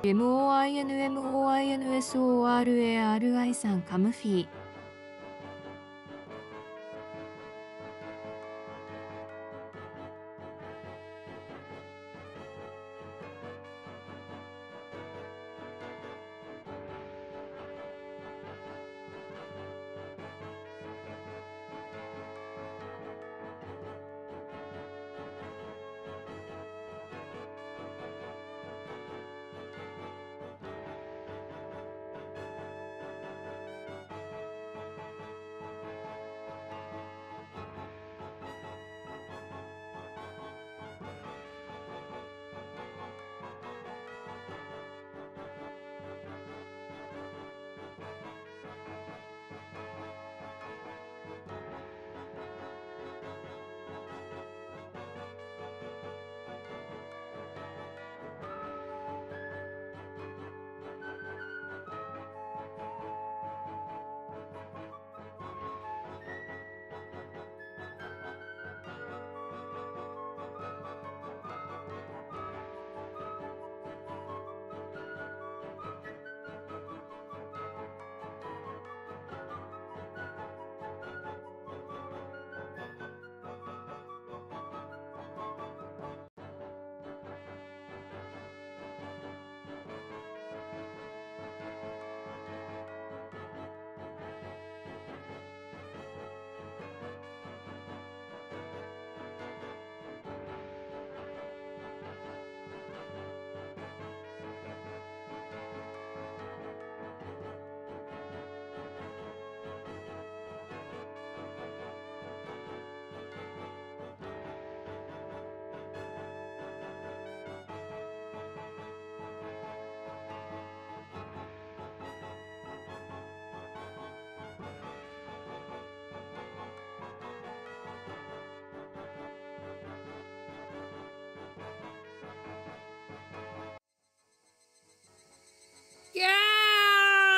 MOINMOINSORARI さんカムフィー。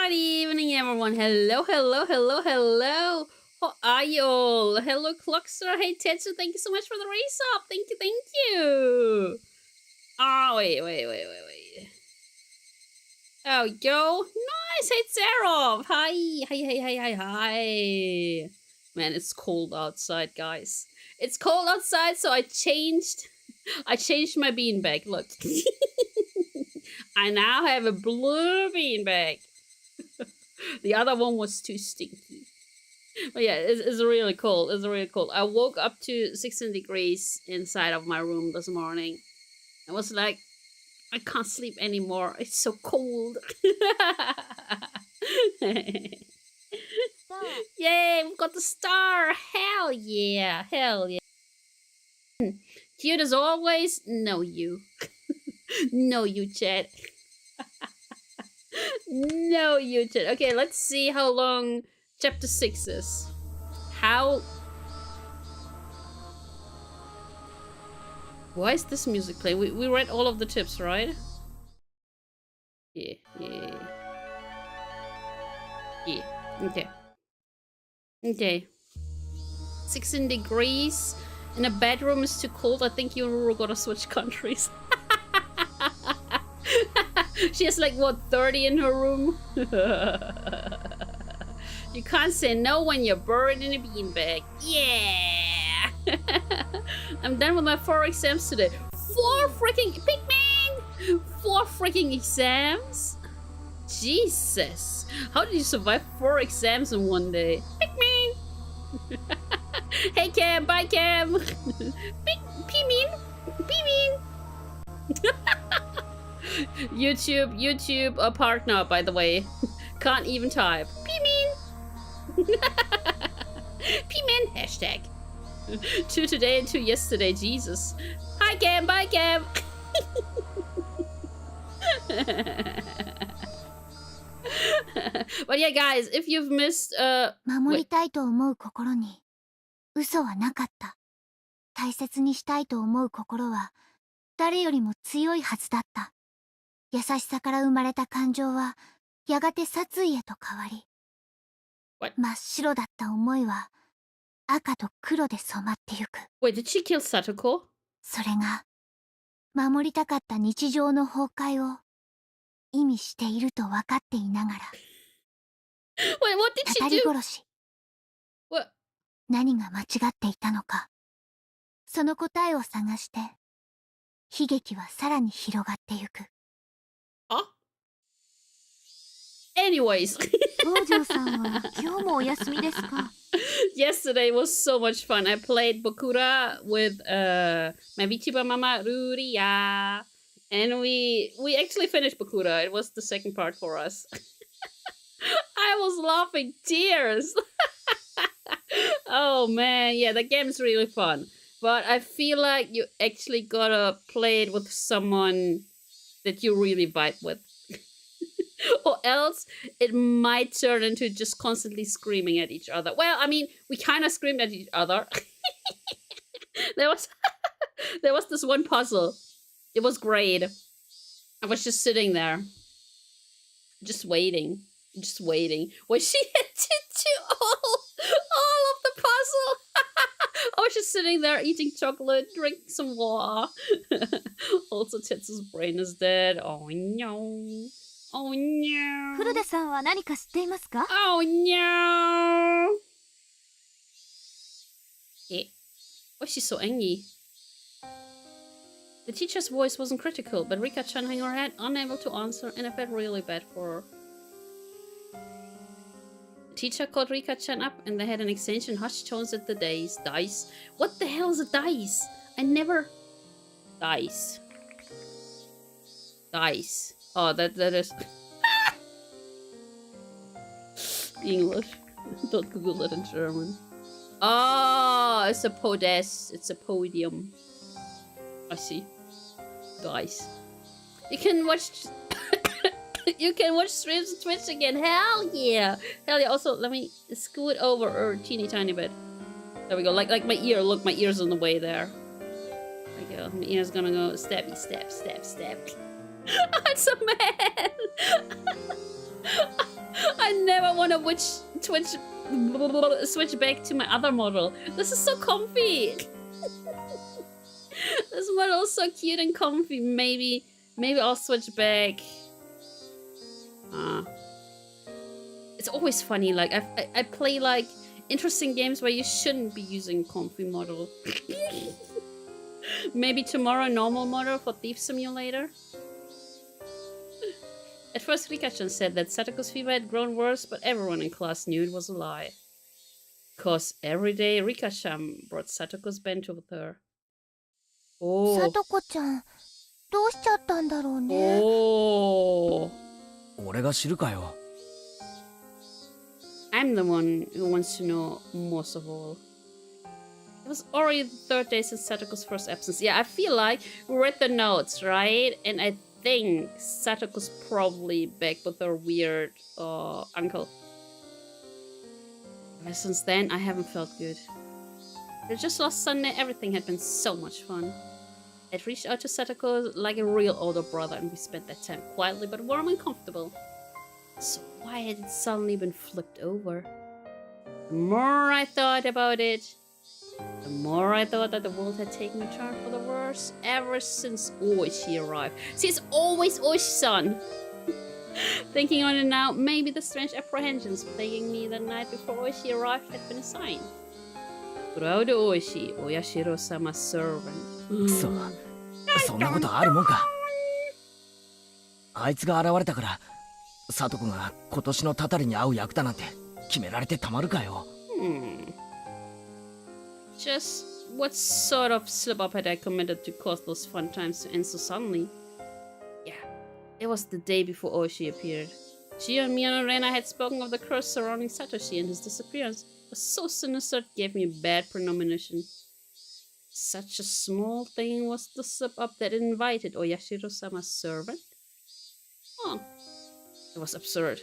Good evening, everyone. Hello, hello, hello, hello. How are you all? Hello, Clockster. Hey, Tetsu. Thank you so much for the race up. Thank you, thank you. Oh, wait. Oh, yo. Nice. Hey, Seraph. Hi. Man, it's cold outside, guys. It's cold outside, so I changed my beanbag. Look. I now have a blue beanbag. The other one was too stinky. But yeah, it's really cold. It's really cold. I woke up to 16 degrees inside of my room this morning. I was like, I can't sleep anymore. It's so cold. Yay, we've got the star. Hell yeah. Cute as always. No, you. No, you, Chad. No, you, Chad. Okay, let's see how long chapter 6 is. Why is this music playing? We read all of the tips, right? Yeah. Okay. 16 degrees in a bedroom is too cold. I think you're gonna switch countries. She has like, what, 30 in her room? You can't say no when you're buried in a beanbag. Yeah! I'm done with my 4 exams today. 4 freaking... Pigman! 4 freaking exams? Jesus! How did you survive 4 exams in one day? Pigman! Hey Cam, bye Cam! Pimin! YouTube, a partner, by the way. Can't even type. Pimin! Pimin! Hashtag. 2 today and 2 yesterday, Jesus. Hi Cam, bye Cam! But yeah, guys, if you've missed, 守りたいと思う心に嘘はなかった。大切にしたいと思う心は誰よりも強いはずだった。優しさから生まれた感情はやがて殺意へと変わり、真っ白だった思いは赤と黒で染まってゆく。Wait, did she kill Satoko? それが守りたかった日常の崩壊を意味していると分かっていながら、 Wait, what did た she たり do? 殺し、 What? 何が間違っていたのか、その答えを探して悲劇はさらに広がってゆく。 Huh? Anyways. 東條さんは今日もお休みですか？ Yesterday was so much fun. I played Bakura with my VTuber mama Ruria. And we actually finished Bakura. It was the second part for us. I was laughing tears. Oh man, yeah, the game is really fun. But I feel like you actually gotta play it with someone that you really vibe with. Or else it might turn into just constantly screaming at each other. Well, I mean, we kind of screamed at each other. there was this one puzzle. It was great. I was just sitting there, just waiting. When she had to do all of the puzzle. I was just sitting there eating chocolate, drinking some water. Also, Tetsu's brain is dead. Oh no. Oh no. 古田さんは何か知っていますか？ Oh no. Eh? Why is she so angry? The teacher's voice wasn't critical, but Rika-chan hung her head, unable to answer, and I felt really bad for her. The teacher called Rika-chan up, and they had an exchange in hushed tones at the dice. Dice? What the hell is a dice? I never... Dice. Dice. Oh, that is... English. Don't Google that in German. Oh, it's a podest. It's a podium. I see. Dice. You can watch... You can watch streams on Twitch again. Hell yeah! Hell yeah. Also, let me scoot over a teeny tiny bit. There we go. Like my ear. Look, my ear's on the way there. There we go. My ear's gonna go stabby, stab, stab, stab. I'm so mad. I never want to switch back to my other model. This is so comfy. This model is so cute and comfy. Maybe I'll switch back. It's always funny. Like I play like interesting games where you shouldn't be using comfy model. Maybe tomorrow normal model for Thief Simulator. At first, Rika-chan said that Satoko's fever had grown worse, but everyone in class knew it was a lie. Cause every day Rika-chan brought Satoko's bento with her. Oh. さとこちゃん、どうしちゃったんだろうね。 Oh. 俺が知るかよ。 I'm the one who wants to know most of all. It was already the third day since Satoko's first absence. Yeah, I feel like we read the notes, right? And I think Satoko's probably back with her weird uncle. Ever since then, I haven't felt good. But just last Sunday, everything had been so much fun. I'd reached out to Satoko like a real older brother, and we spent that time quietly but warm and comfortable. So why had it suddenly been flipped over? The more I thought about it, the more I thought that the world had taken a turn for the worse ever since Oishi arrived. See, it's always Oishi-san! Thinking on it now, maybe the strange apprehensions plaguing me the night before Oishi arrived had been a sign. Proud Oishi, Oyashiro-sama's servant. そんなことあるもんか。あいつが現れたから聡子が今年のたたりに会う役だなんて決められてたまるかよ。Just what sort of slip-up had I committed to cause those fun times to end so suddenly? Yeah, it was the day before Oishi appeared. Shio and Mia and Rena had spoken of the curse surrounding Satoshi and his disappearance. It was so sinister it gave me a bad premonition. Such a small thing was the slip-up that invited Oyashiro-sama's servant? Oh, it was absurd.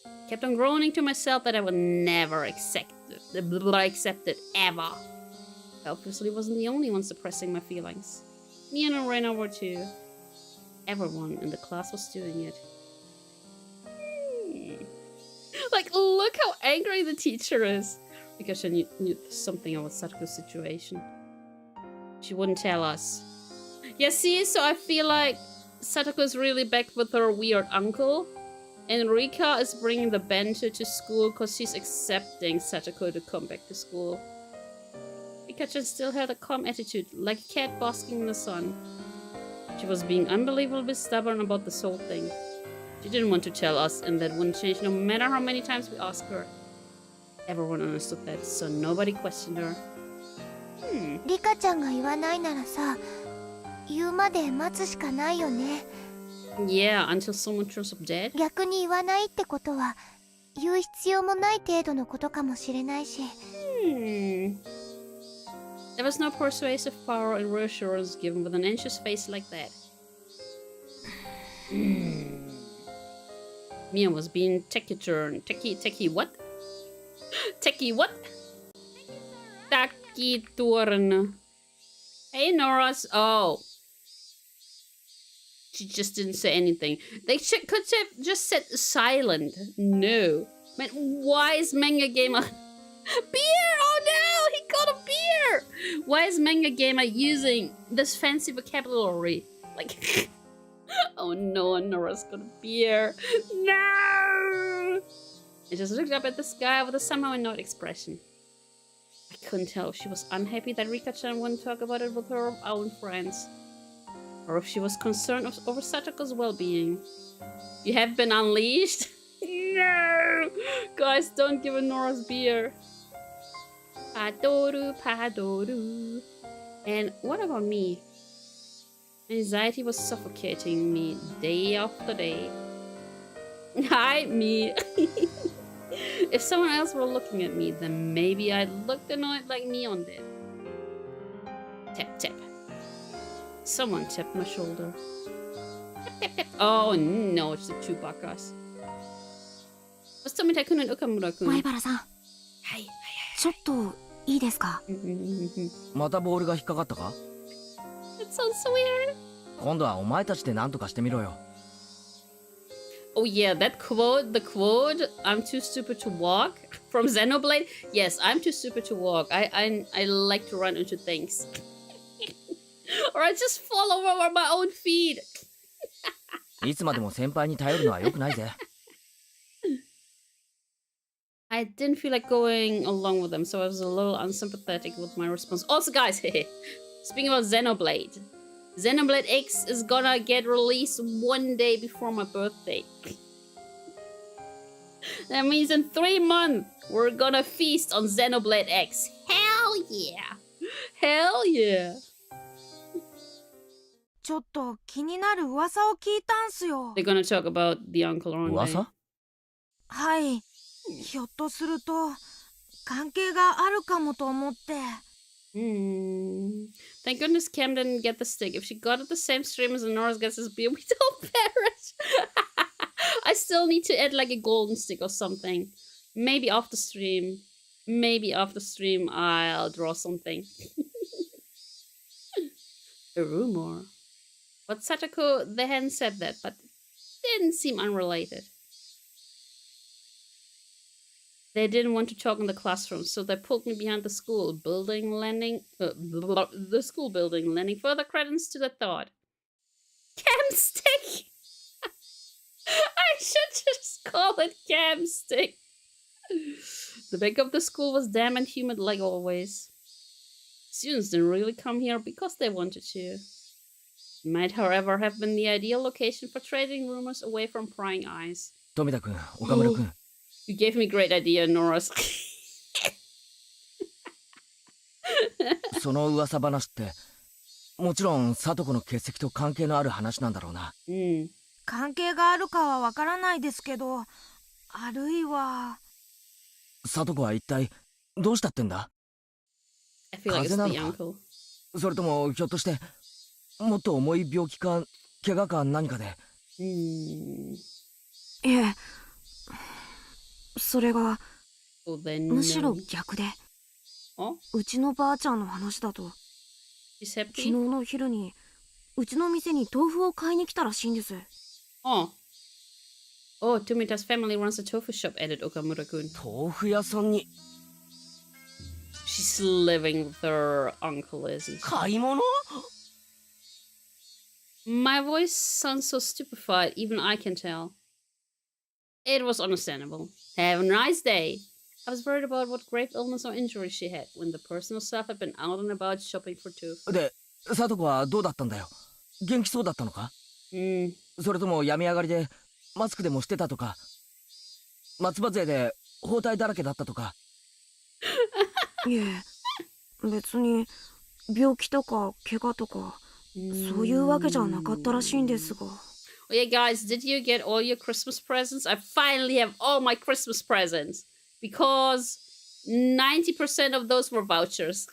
I kept on groaning to myself that I would never accept it ever. I obviously wasn't the only one suppressing my feelings. Mia and Rena were too. Everyone in the class was doing it. Like, look how angry the teacher is. Because she knew something about Satoko's situation. She wouldn't tell us. Yeah, see, so I feel like Satoko is really back with her weird uncle. And Rika is bringing the bento to school because she's accepting Satoko to come back to school. Rika-chan still had a calm attitude, like a cat basking in the sun. She was being unbelievably stubborn about this whole thing. She didn't want to tell us, and that wouldn't change no matter how many times we asked her. Everyone understood that, so nobody questioned her. リカちゃんが言わないならさ、言うまで待つしかないよね。Yeah, until someone turns up dead? 逆に言わないってことは、言う必要もない程度のことかもしれないし。There was no persuasive power and reassurance given with an anxious face like that. Mia was being taciturn. Techie what? Techie what? Taciturn. Hey, Nora's. Oh. She just didn't say anything. They could have just said silent. No. Man, why is Manga Gamer... Beer! Oh no! He got a beer! Why is Manga Gamer using this fancy vocabulary? Like... Oh no, Nora's got a beer. No! I just looked up at the sky with a somehow annoyed expression. I couldn't tell if she was unhappy that Rika-chan wouldn't talk about it with her own friends, or if she was concerned over Satoko's well-being. You have been unleashed? No! Guys, don't give her Nora's beer. Padoru, Padoru. And what about me? Anxiety was suffocating me day after day. Hi, me. If someone else were looking at me, then maybe I'd look annoyed like Neon did. Tap, tap. Someone tapped my shoulder. Tap, tap, tap. Oh no, it's the Chewbacca's. What's Tommy Tycoon and Okamura-kun? 前原さん、はい、ちょっといいですか？またボールが引っかかったか？ That sounds so weird. 今度はお前たちで何とかしてみろよ。 Oh yeah, that quote, the quote, I'm too stupid to walk, from Xenoblade. Yes, I'm too stupid to walk. I like to run into things. Or I just fall over my own feet. いつまでも先輩に頼るのは良くないぜ。I didn't feel like going along with them, so I was a little unsympathetic with my response. Also, guys, speaking about Xenoblade, Xenoblade X is gonna get released one day before my birthday. That means in 3 months, we're gonna feast on Xenoblade X. Hell yeah! Hell yeah! ちょっと気になる噂を聞いたんすよ。 They're gonna talk about the uncle on 噂？はい。ひょっとすると関係があるかもと思って。Thank goodness Cam didn't get the stick. If she got it the same stream as Norris gets his beer, we don't perish. I still need to add like a golden stick or something. Maybe after stream. Maybe after stream I'll draw something. A rumor. But Satoko, they hadn't said that, but didn't seem unrelated. They didn't want to talk in the classroom, so they pulled me behind the school building, lending further credence to the thought. Camstick! I should just call it camstick. The back of the school was damp and humid like always. Students didn't really come here because they wanted to. It might, however, have been the ideal location for trading rumors away from prying eyes. 富田君、岡村君。 You gave me a great idea, Norris. その噂話ってもちろん聡子の欠席と関係のある話なんだろうな。関係があるかはわからないですけど、あるいは聡子は一体どうしたってんだ？ I feel like it's the uncle. それともひょっとしてもっと重い病気か怪我か何かで。いえ、それがむしろ逆で、うちのばあちゃんの話だと、昨日の昼にうちの店に豆腐を買いに来たらしいんです。Oh, Tomita's family runs a tofu shop, added Okamura-kun. 豆腐屋さんに She's living with her uncle, isn't she? 買い物？ My voice sounds so stupefied, even I can tell. It was understandable. Have a nice day. I was worried about what grave illness or injury she had when the person herself had been out and about shopping for tofu. で、サトコはどうだったんだよ。元気そうだったのか？それとも病み上がりでマスクでもしてたとか、松葉杖で包帯だらけだったとか。いえ、別に病気とか怪我とかそういうわけじゃなかったらしいんですが。Oh yeah, guys, did you get all your Christmas presents? I finally have all my Christmas presents because 90% of those were vouchers.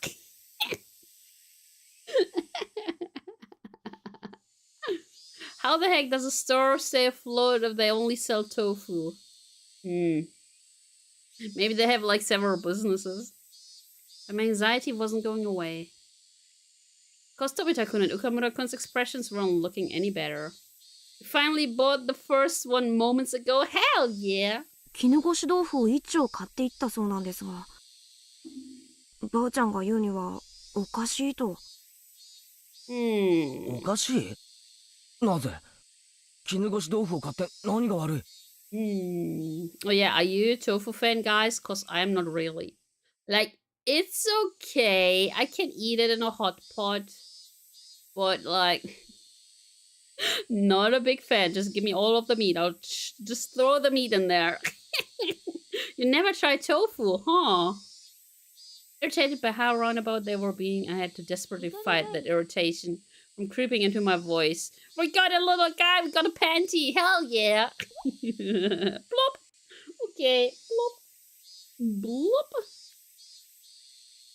How the heck does a store stay afloat if they only sell tofu? Maybe they have like several businesses. But my anxiety wasn't going away. Because Tobita-kun and Ukamura-kun's expressions weren't looking any better. We finally bought the first one moments ago. Hell yeah! 絹ごし豆腐を一丁買っていったそうなんですが、ばあちゃんが言うにはおかしいと。おかしい？なぜ？絹ごし豆腐を買って何が悪い？Oh yeah, are you a tofu fan, guys? Cause I'm not really. Like, it's okay. I can eat it in a hot pot. But like, not a big fan. Just give me all of the meat. I'll just throw the meat in there. You never tried tofu, huh? Irritated by how roundabout they were being, I had to desperately fight that irritation from creeping into my voice. We got a little guy, we got a panty, hell yeah! Blop! Okay, blop. Blop!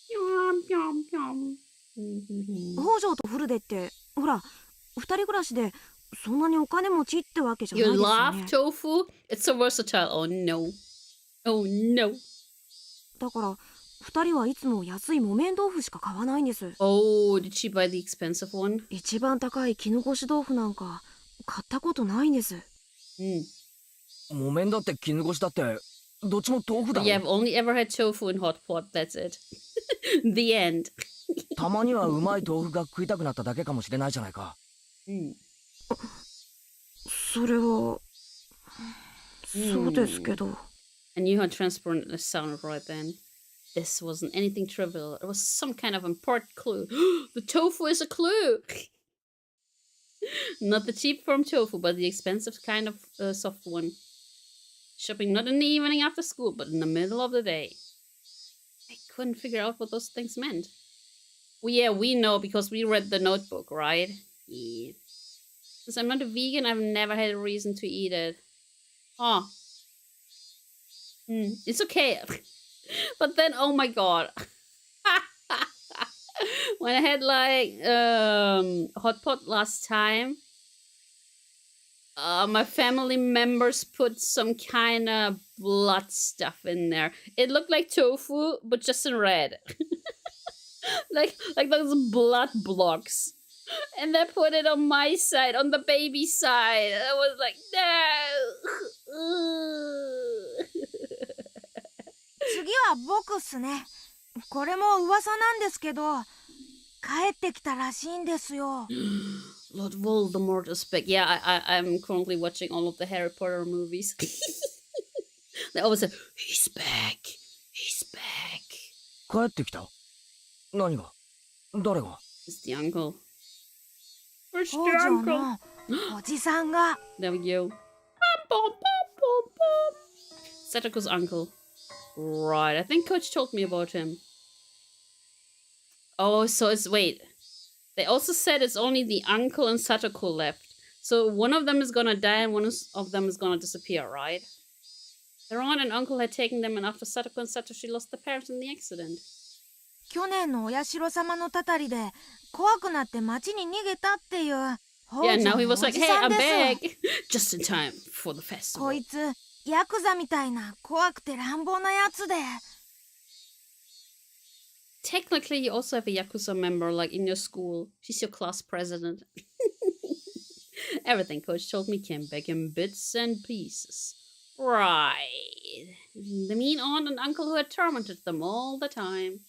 Yum, yum, yum. 北条とフルデってほら二人暮らしでそんなにお金持ちってわけじゃない You ですよ love ね。 tofu? It's so versatile. Oh no. Oh no. だから二人はいつも安い木綿豆腐しか買わないんです。Oh, did she buy the expensive one? 一番高い絹ごし豆腐なんか買ったことないんです。木綿だって絹ごしだってどっちも豆腐だろ。 Yeah, I've only ever had tofu in hot pot. That's it. The end. たまにはうまい豆腐が食いたくなっただけかもしれないじゃないか。それはそうですけど。I knew how transparent this sounded right then. This wasn't anything trivial. It was some kind of important clue. The tofu is a clue! Not the cheap form tofu, but the expensive kind of soft one. Shopping not in the evening after school, but in the middle of the day. I couldn't figure out what those things meant. Well, yeah, we know because we read the notebook, right? Yeah. Since I'm not a vegan, I've never had a reason to eat it. Oh. It's okay. But then, oh my god. When I had like hot pot last time, my family members put some kind of blood stuff in there. It looked like tofu, but just in red. like those blood blocks. And they put it on my side, on the baby side. I was like, no. 次は僕っすね。これも噂なんですけど、帰ってきたらしいんですよ。Lord Voldemort is back. Yeah, I'm currently watching all of the Harry Potter movies. They always say, he's back. He's back. 帰ってきた？何が？誰が？ It's the uncle. Where's 北 the 条 uncle? のおじさんが。There we go. Satoko's uncle. Right, I think Coach told me about him. Oh, so it's... Wait. They also said it's only the uncle and Satoko left. So one of them is gonna die and one of them is gonna disappear, right? Their aunt and uncle had taken them, and after Satoko and Satoshi lost their parents in the accident. 去年のお社様のたたりで怖くなって町に逃げたっていう Yeah, 北条 now he のお was じ like, hey, さん I'm です。 back! Just in time for the festival. こいつヤクザみたいな怖くて乱暴なやつで。Technically, you also have a Yakuza member, like in your school. She's your class president. Everything Coach told me came back in bits and pieces. Right. The mean aunt and uncle who had tormented them all the time.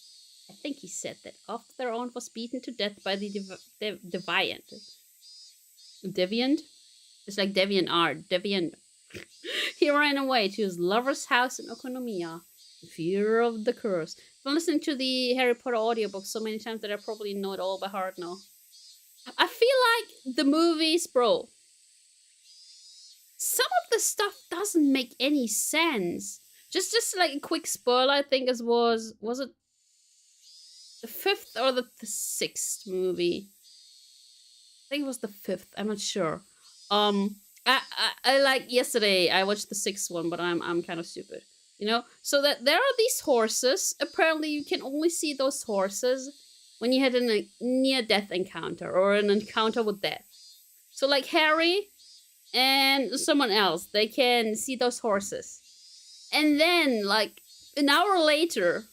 I think he said that after their aunt was beaten to death by the Deviant. Deviant? It's like deviant art. Deviant. He ran away to his lover's house in Okonomiya. Fear of the curse. I've been listening to the Harry Potter audiobook so many times that I probably know it all by heart now. I feel like the movies, bro, some of the stuff doesn't make any sense. Just like a quick spoiler, I think it was it the 5th or the 6th movie? I think it was the 5th. I'm not sure. I like yesterday I watched the 6th one, but I'm kind of stupid, you know. So that there are these horses. Apparently, you can only see those horses when you had a near-death encounter or an encounter with death. So like Harry and someone else, they can see those horses, and then like an hour later,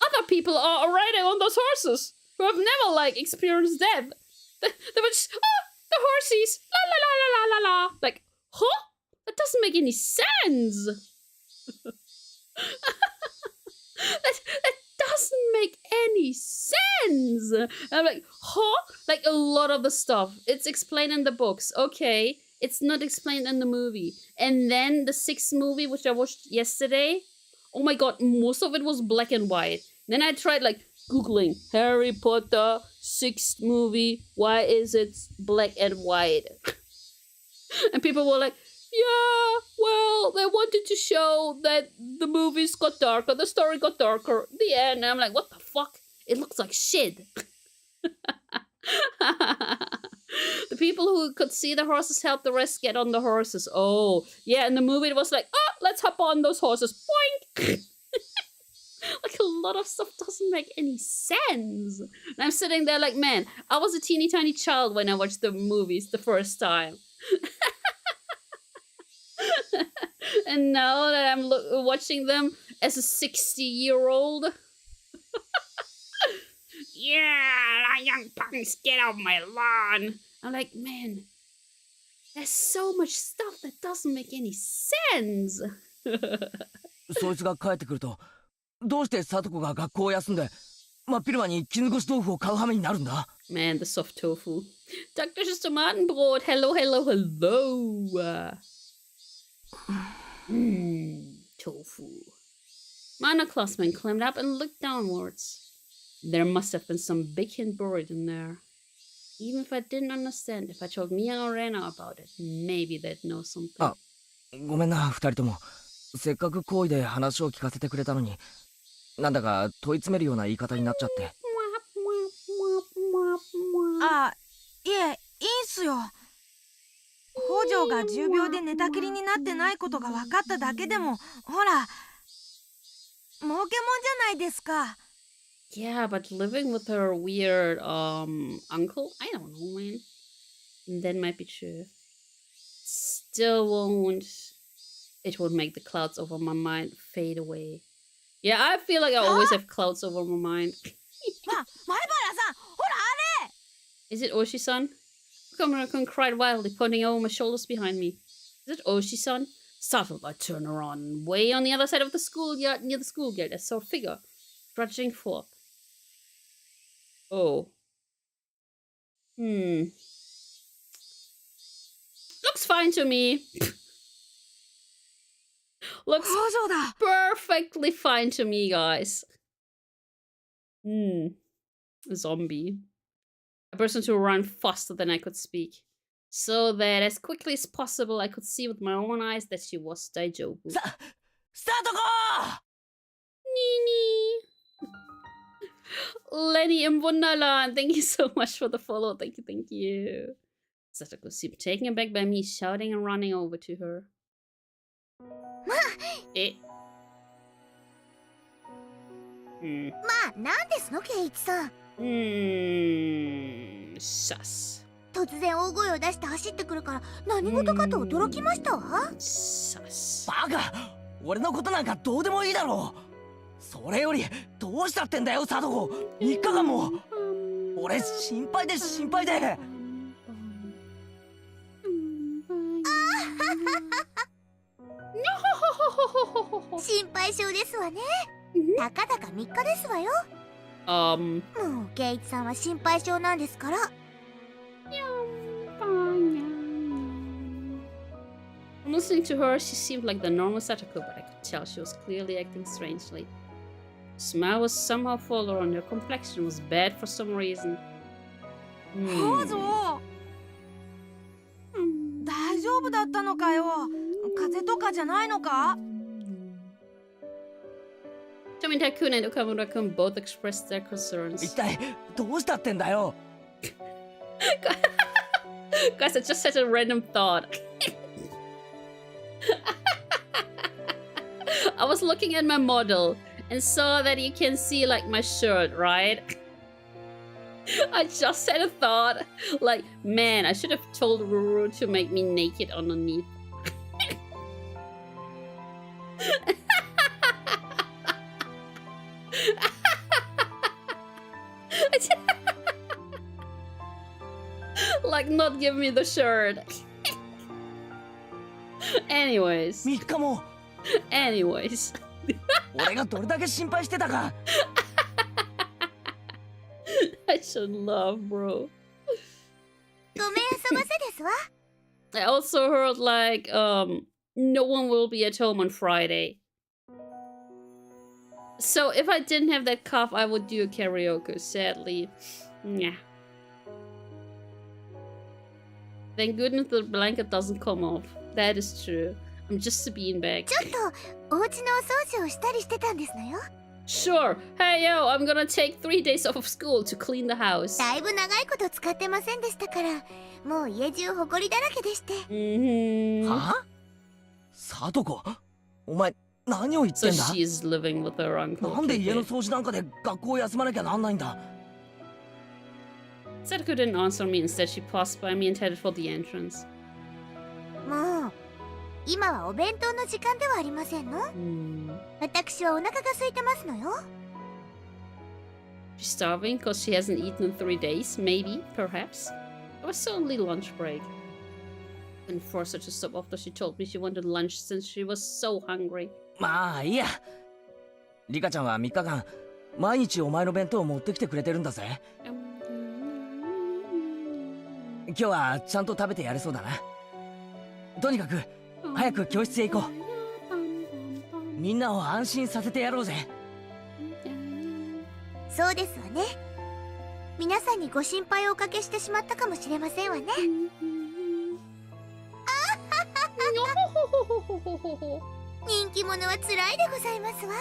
other people are riding on those horses who have never like experienced death. They were just, oh, the horsies, la la la la la la la. Like, huh? That doesn't make any sense. that doesn't make any sense. I'm like, huh? Like a lot of the stuff, it's explained in the books. Okay, it's not explained in the movie. And then the 6th movie, which I watched yesterday, oh my god, most of it was black and white. Then I tried like Googling Harry Potter 6th movie, why is it black and white? And people were like, yeah, well, they wanted to show that the movies got darker, the story got darker, the end. And I'm like, what the fuck? It looks like shit. The people who could see the horses helped the rest get on the horses. Oh, yeah, in the movie it was like, oh, let's hop on those horses. Boink! Like a lot of stuff doesn't make any sense. And I'm sitting there like, man, I was a teeny tiny child when I watched the movies the first time. And now that I'm watching them as a 60-year-old. Yeah, young punks, get off my lawn. I'm like, man, there's so much stuff that doesn't make any sense. そいつが帰ってくると、どうしてサトコが学校を休んで真っ昼間に絹ごし豆腐を買う羽目になるんだ? Man, the soft tofu. Taktisches Tomatenbrot. Hello, hello, hello. Tofu. My underclassman climbed up and looked downwards. There must have been some big hint buried in there. Even if I didn't understand, if I told Mia or Rena about it, maybe they'd know something. あ、ごめんな、二人とも。せっかく好意で話を聞かせてくれたのに、なんだか問い詰めるような言い方になっちゃって。あ、いえ、いいんすよ。北条が重病で寝たきりになってないことが分かっただけでも、ほら、儲けもんじゃないですか。Yeah, but living with her weird uncle, I don't know, man. That might be true. Still won't. It won't make the clouds over my mind fade away. Yeah, I feel like I always have clouds over my mind. Is it Oshi-san? Komurakun cried wildly, pointing over my shoulders behind me. Is it Oshi-san? Startled, I turned around. Way on the other side of the schoolyard, near the school gate, I saw a figure trudging forth. Oh. Looks fine to me. Looks perfectly fine to me, guys. A zombie. A person to run faster than I could speak. So that as quickly as possible I could see with my own eyes that she was Daijobu. Satoko! Nini! Lenny and Wunderland, thank you so much for the follow. Thank you, thank you. Satoko seemed taken aback by me shouting and running over to her. Eh? まあ、なんですの、ケイイチさん。Sus. 突然大声を出して走ってくるから何事かと驚きましたわ。Sus. バカ！俺のことなんかどうでもいいだろう。それよりどうしたってんだよ、サトコ。3日間も。俺心配で心配で。心配性ですわね。たかだか3日ですわよ。もうケイイチさんは心配性なんですから。Listening to her, she seemed like the normal Satoko, but I could tell she was clearly acting strangely. Her smile was somehow forlorn, her complexion was bad for some reason. 宝蔵、大丈夫だったのかよ。風邪とかじゃないのか。Tomita-kun and Okamura-kun both expressed their concerns. 一体どうしたってんだよ。 Guys, I just had a random thought. I was looking at my model and saw that you can see like my shirt, right? I just had a thought, like, man, I should have told Ruru to make me naked underneath. Like, not give me the shirt. Anyways. 3日も Anyways. 俺がどれだけ心配してたか。I should love, bro. ごめん遊ばせですわ。 I also heard like no one will be at home on Friday. So if I didn't have that cough, I would do a karaoke, sadly. Yeah. Thank goodness the blanket doesn't come off. That is true. I'm just a beanbag. ちょっとお家のお掃除をしたりしてたんですのよ。 Sure. Hey yo, I'm gonna take 3 days off of school to clean the house. だいぶ長いこと使ってませんでしたから、もう家中ほこりだらけでして。はあ？サトコ、お前何を言ってん So だ？ she's living with her uncle. なんで家の掃除なんかで学校を休まなきゃなんないんだ？ Sadako didn't answer me. Instead, she passed by me and headed for the entrance. もう今はお弁当の時間ではありませんの。私はお腹が空いてますのよ。She's starving because she hasn't eaten in 3 days. Maybe, perhaps. It was only lunch break. And forced her to stop after she told me she wanted lunch since she was so hungry. まあいいや。リカちゃんは3日間毎日お前の弁当を持ってきてくれてるんだぜ。今日はちゃんと食べてやれそうだな。とにかく早く教室へ行こう。みんなを安心させてやろうぜ。そうですわね。皆さんにご心配をおかけしてしまったかもしれませんわね。人気者は辛いでございますわ。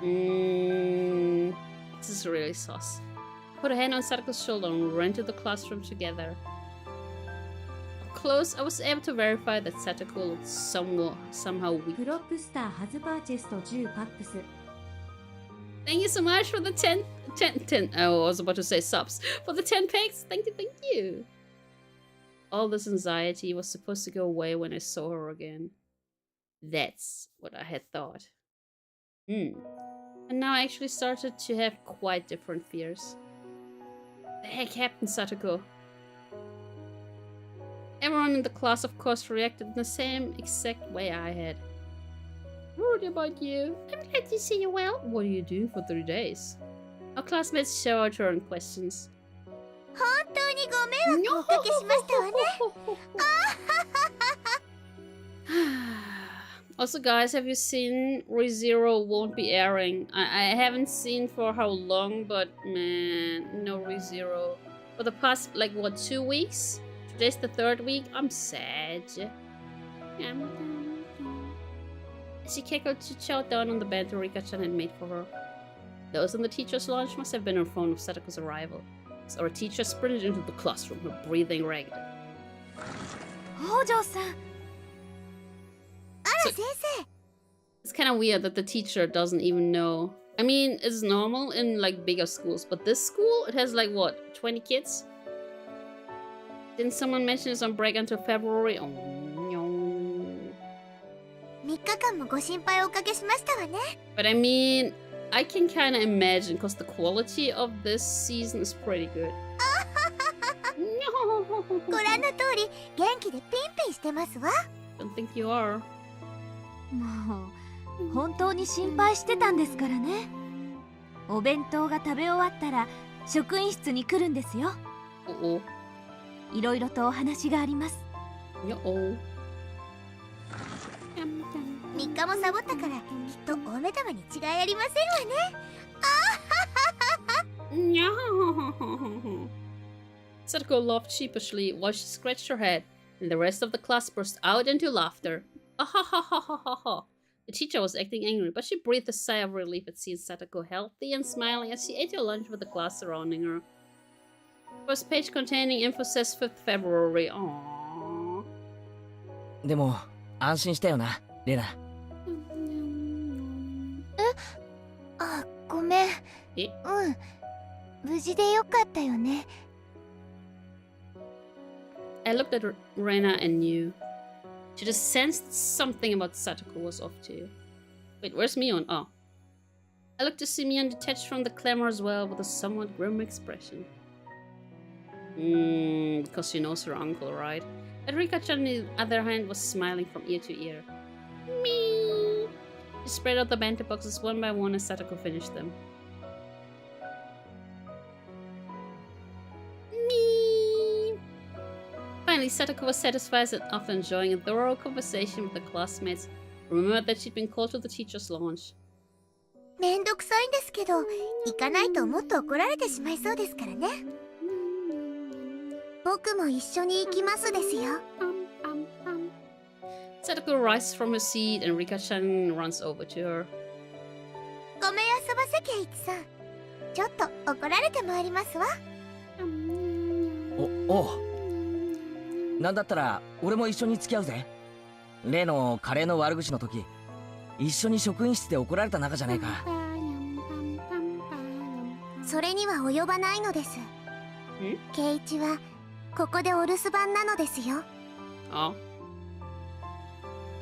This is really sus. Put a hand on Sadako's shoulder and we ran to the classroom together. Up close, I was able to verify that Sadako looked somehow weak. プロップスターハズパーチェスト10パックス。 Thank you so much for the 10 oh, I was about to say subs. For the 10 pics, thank you. All this anxiety was supposed to go away when I saw her again. That's what I had thought. And now I actually started to have quite different fears. The heck happened, Satoko? Everyone in the class, of course, reacted in the same exact way I had. Rude about you. I'm glad to see you well. What are you doing for 3 days? Our classmates showered her on questions. 本当にご迷惑をおかけしましたわね。Also, guys, have you seen ReZero won't be airing? I haven't seen for how long, but man, no ReZero. For the past, like, what, 2 weeks? Today's the 3rd week? I'm sad. She cackled to chow down on the bento Rika-chan had made for her. Those in the teacher's lounge must have been informed of Sadako's arrival. So our teacher sprinted into the classroom, her breathing ragged. 北条さん。あら先生。 It's kind of weird that the teacher doesn't even know. I mean, it's normal in like bigger schools, but this school, it has like what, 20 kids? Didn't someone mention it's on break until February? Oh no. 3日間もご心配をおかけしましたわね。 But I mean, I can kind of imagine because the quality of this season is pretty good. ご覧の通り元気でピンピンしてますわ。 Don't think you are. もう本当に心配してたんですからね。お弁当が食べ終わったら職員室に来るんですよ。Uh-oh. いろいろとお話があります。Uh-oh. 日もサボったからきっと大目玉に違いありませんわね。Sadako laughed sheepishly while she scratched her head, and the rest of the class burst out into laughter. Ah. The teacher was acting angry, but she breathed a sigh of relief at seeing Sadako healthy and smiling as she ate her lunch with the class surrounding her. First page containing info says 5th February. Aww. でも安心したよなレナ。あ、ごめん。え？無事でよかったよね。I looked at Rena and knew. She just sensed something about Satoko was off too. Wait, where's Mion? Oh. I looked to see Mion detached from the clamor as well with a somewhat grim expression. Because she knows her uncle, right? And Rika-chan, on the other hand, was smiling from ear to ear. Me. She spread out the bento boxes one by one as Satoko finished them. Finally, Satoko was satisfied and after enjoying a thorough conversation with the classmates, remembered that she'd been called to the teacher's lounge. めんどくさいんですけど、行かないともっと怒られてしまいそうですからね。僕も一緒に行きますですよ。Satoko rises from her seat and Rika-chan runs over to her. ごめんあそばせケイチさん。ちょっと怒られてまいりますわ。おう。なんだったら俺も一緒に付き合うぜ。例のカレーの悪口の時一緒に職員室で怒られた仲じゃないか。それには及ばないのです。ケイチはここでお留守番なのですよ。Oh.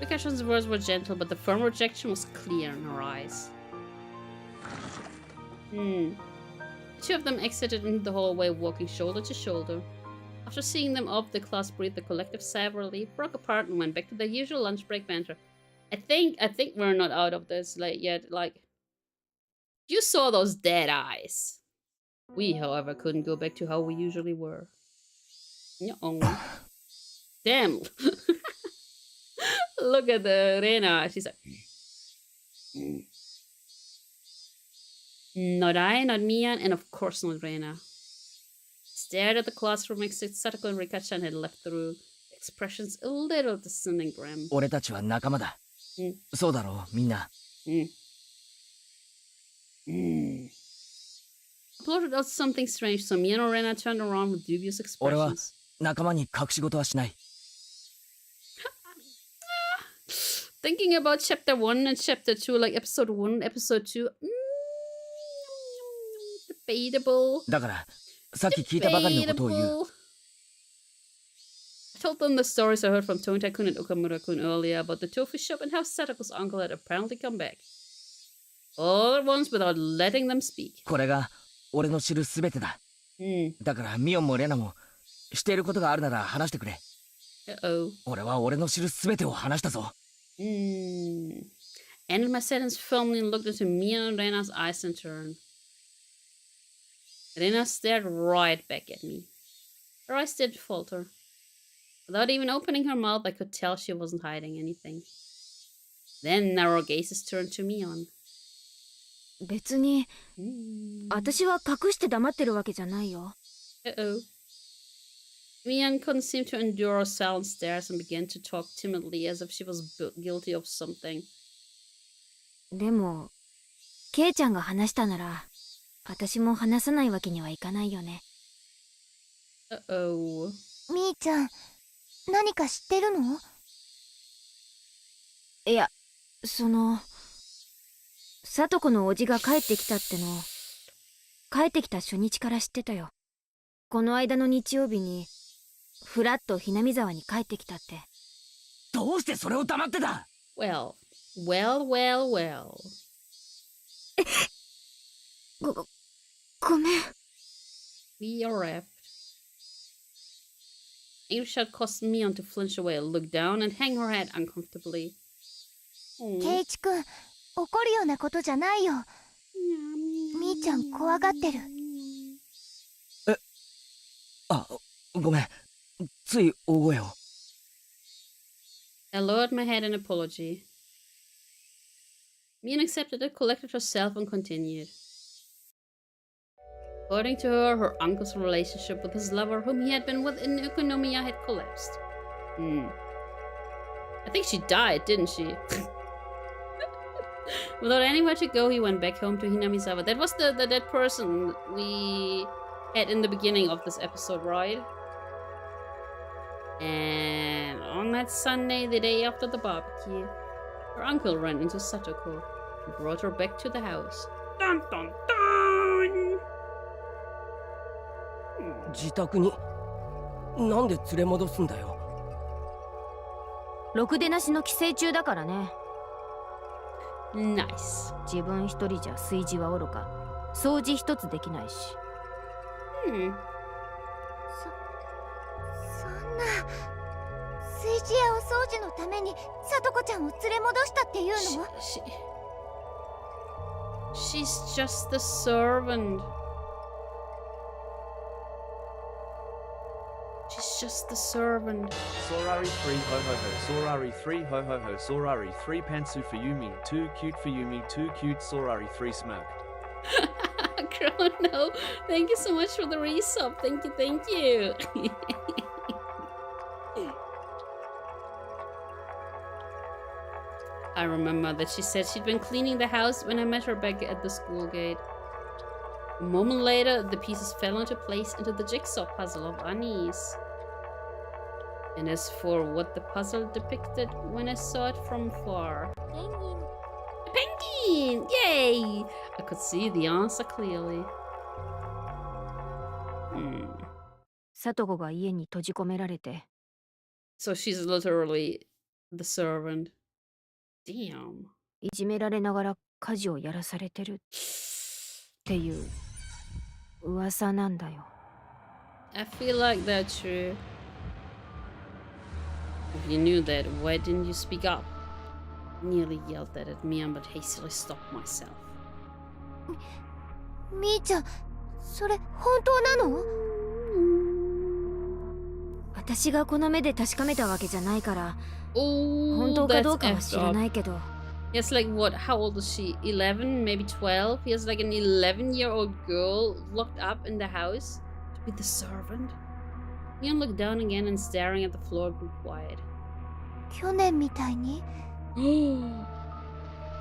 Rika-chan's words were gentle, but the firm rejection was clear in her eyes. The two of them exited into the hallway, walking shoulder to shoulder. After seeing them off, the class breathed a collective sigh of relief, broke apart, and went back to their usual lunch break banter. I think we're not out of this yet. Like, you saw those dead eyes. We, however, couldn't go back to how we usually were. No. Damn. Look at the Rena. She's like, not I, not Mian, and of course not Rena. Stared at the classroom exit Satoko and Rika-chan had left the room, expressions a little distant and grim. 俺たちは仲間だ。そうだろうみんな。Blurted out something strange, so Mian and Rena turned around with dubious 俺は expressions. 仲間に隠し事はしない。Thinking about chapter 1 and chapter 2, like episode 1 and episode 2. Debatable. だからさっき聞いたばかりのことを言う。I told them the stories I heard from Tonta-kun and Okamura-kun earlier about the tofu shop and how Satoko's uncle had apparently come back. All at once without letting them speak. これが俺の知るすべてだ。だからミオンもレナもしていることがあるなら話してくれ。俺は俺の知るすべてを話したぞ。Ended my sentence firmly and looked into Mia and Rena's eyes in turn. Rena stared right back at me. Her eyes did falter. Without even opening her mouth, I could tell she wasn't hiding anything. Then narrow gazes turned to Mion. 別に、私は隠して黙ってるわけじゃないよ。Mion couldn't seem to endure her silent stares and began to talk timidly as if she was guilty of something. でも、ケイちゃんが話したなら、私も話さないわけにはいかないよね。みーちゃん、何か知ってるの？いや、さとこのおじが帰ってきたっての、帰ってきた初日から知ってたよ。この間の日曜日に、ふらっとひなみ沢に帰ってきたって。どうしてそれを黙ってた？ Well. ごめん。We are wrapped. English had caused Mion to flinch away, look down, and hang her head uncomfortably. ケイチくん、怒るようなことじゃないよ。みーちゃん怖がってる。あ、ごめん。つい大声を。I lowered my head in apology. Mian accepted it, collected herself, and continued. According to her, her uncle's relationship with his lover, whom he had been with in Ukonomiya, had collapsed. I think she died, didn't she? Without anywhere to go, he went back home to Hinamizawa. That was the dead person we had in the beginning of this episode, right? And on that Sunday, the day after the barbecue, her uncle ran into Satoko and brought her back to the house. Dun dun dun! 自宅になんで連れ戻すんだよ。ろくでなしの寄生虫だからね。Nice. 自分一人じゃ炊事はおろか、掃除一つできないし。そんな炊事やお掃除のためにさとこちゃんを連れ戻したっていうの？ She's just the servant. She's just the servant. Sorari 3 ho ho ho, Sorari 3 ho ho ho, Sorari 3 pantsu for Yumi, 2 cute for Yumi, 2 cute, Sorari 3 smirked. Chrono, thank you so much for the resub. Thank you, thank you. I remember that she said she'd been cleaning the house when I met her back at the school gate. A moment later, the pieces fell into place into the jigsaw puzzle of Anis. And as for what the puzzle depicted when I saw it from far... A penguin! Yay! I could see the answer clearly. さとこが家に閉じ込められて。So she's literally the servant. Damn. いじめられながら家事をやらされてるっていう噂なんだよ。I feel like that's true. If you knew that, why didn't you speak up? Nearly yelled that at me, but hastily stopped myself. みーちゃん、それ本当なの？私がこの目で確かめたわけじゃないから、 Oh, 本当かどう that's かは知 effed ら up. ないけど。He has like what? How old is she? 11, maybe 12. He has like an 11-year-old girl locked up in the house to be the servant. Ian looked down again and staring at the floor grew quiet. 去年みたいに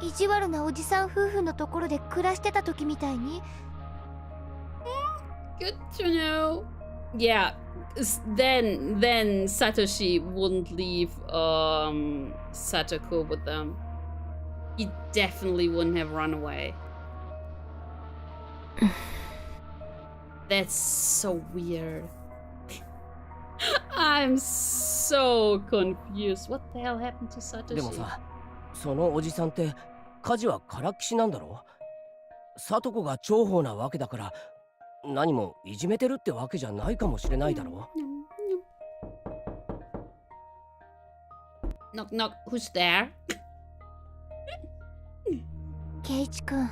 意地悪なおじさん夫婦のところで暮らしてた時みたいに。 Good to know. Yeah, then Satoshi wouldn't leave Satoko with them. He definitely wouldn't have run away. That's so weird. I'm so confused. What the hell happened to Satoshi? でもさ、そのおじさんって家事はからっきしなんだろ？さとこが重宝なわけだから、何もいじめてるってわけじゃないかもしれないだろ？Knock knock, who's there? ケイチくん、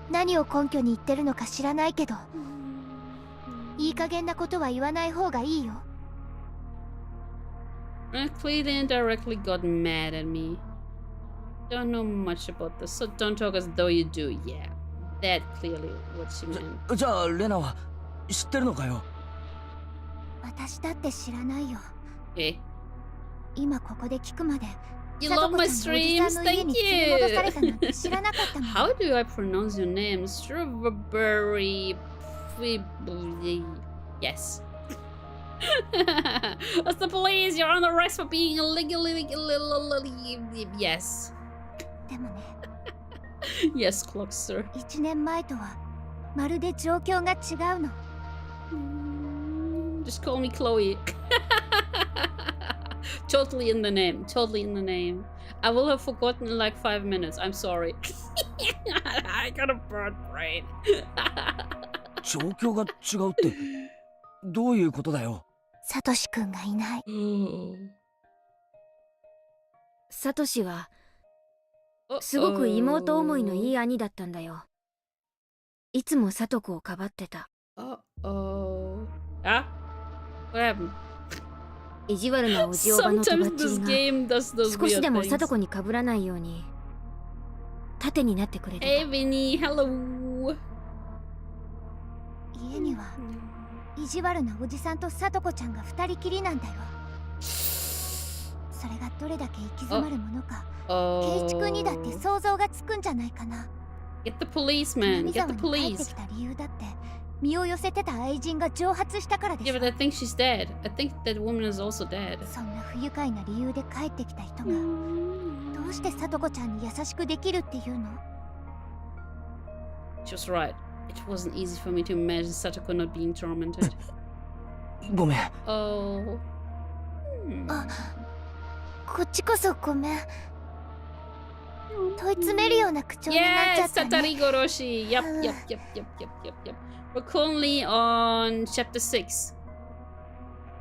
何を根拠に言ってるのか知らないけど、いい加減なことは言わない方がいいよ。Clearly indirectly got mad at me. Don't know much about this, so don't talk as though you do. Yeah, that clearly what she meant. じゃあレナは知ってるのかよ？私だって知らないよ。え？今ここで聞くまで。 You love my streams, thank you. How do I pronounce your name? Strawberry. Yes. What's the police? You're on arrest for being illegally. Yes. でもね、 Yes, Clockster. 1年前とはまるで状況が違うの。Just call me Chloe. Totally in the name. Totally in the name. I will have forgotten in like 5 minutes. I'm sorry. I got a bird brain. 状況が違うってどういうことだよ？サトシくんがいない。サトシはすごく妹思いのいい兄だったんだよ。いつもサトコをかばってた。Uh-oh. Ah? What happened? 意地悪なおじおばのとばっ Sometimes ち this り game does が those 少し weird でもサト things. コにかぶらないように盾になってくれて Hey, Vinny, hello. 家には意地悪なおじさんとさとこちゃんが二人きりなんだよ。それがどれだけ行き詰まるものか、ケイチ君にだって想像がつくんじゃないかな。 Get the policeman. 南 Get 沢 the に帰って police. きた理由だって身を寄せてた愛人が蒸発したからで Yeah, しょ。 but I think she's dead. I think that woman is also dead. そんな不愉快な理由で帰ってきた人がどうしてさとこちゃんに優しくできるっていうの？ She was right. It wasn't easy for me to imagine Satoko not being tormented. ごめん。 Oh. あ、こっちこそごめん。問い詰めるような口調になっちゃ Yes, ったね。 Tatarigoroshi. Yep. We're currently on chapter 6.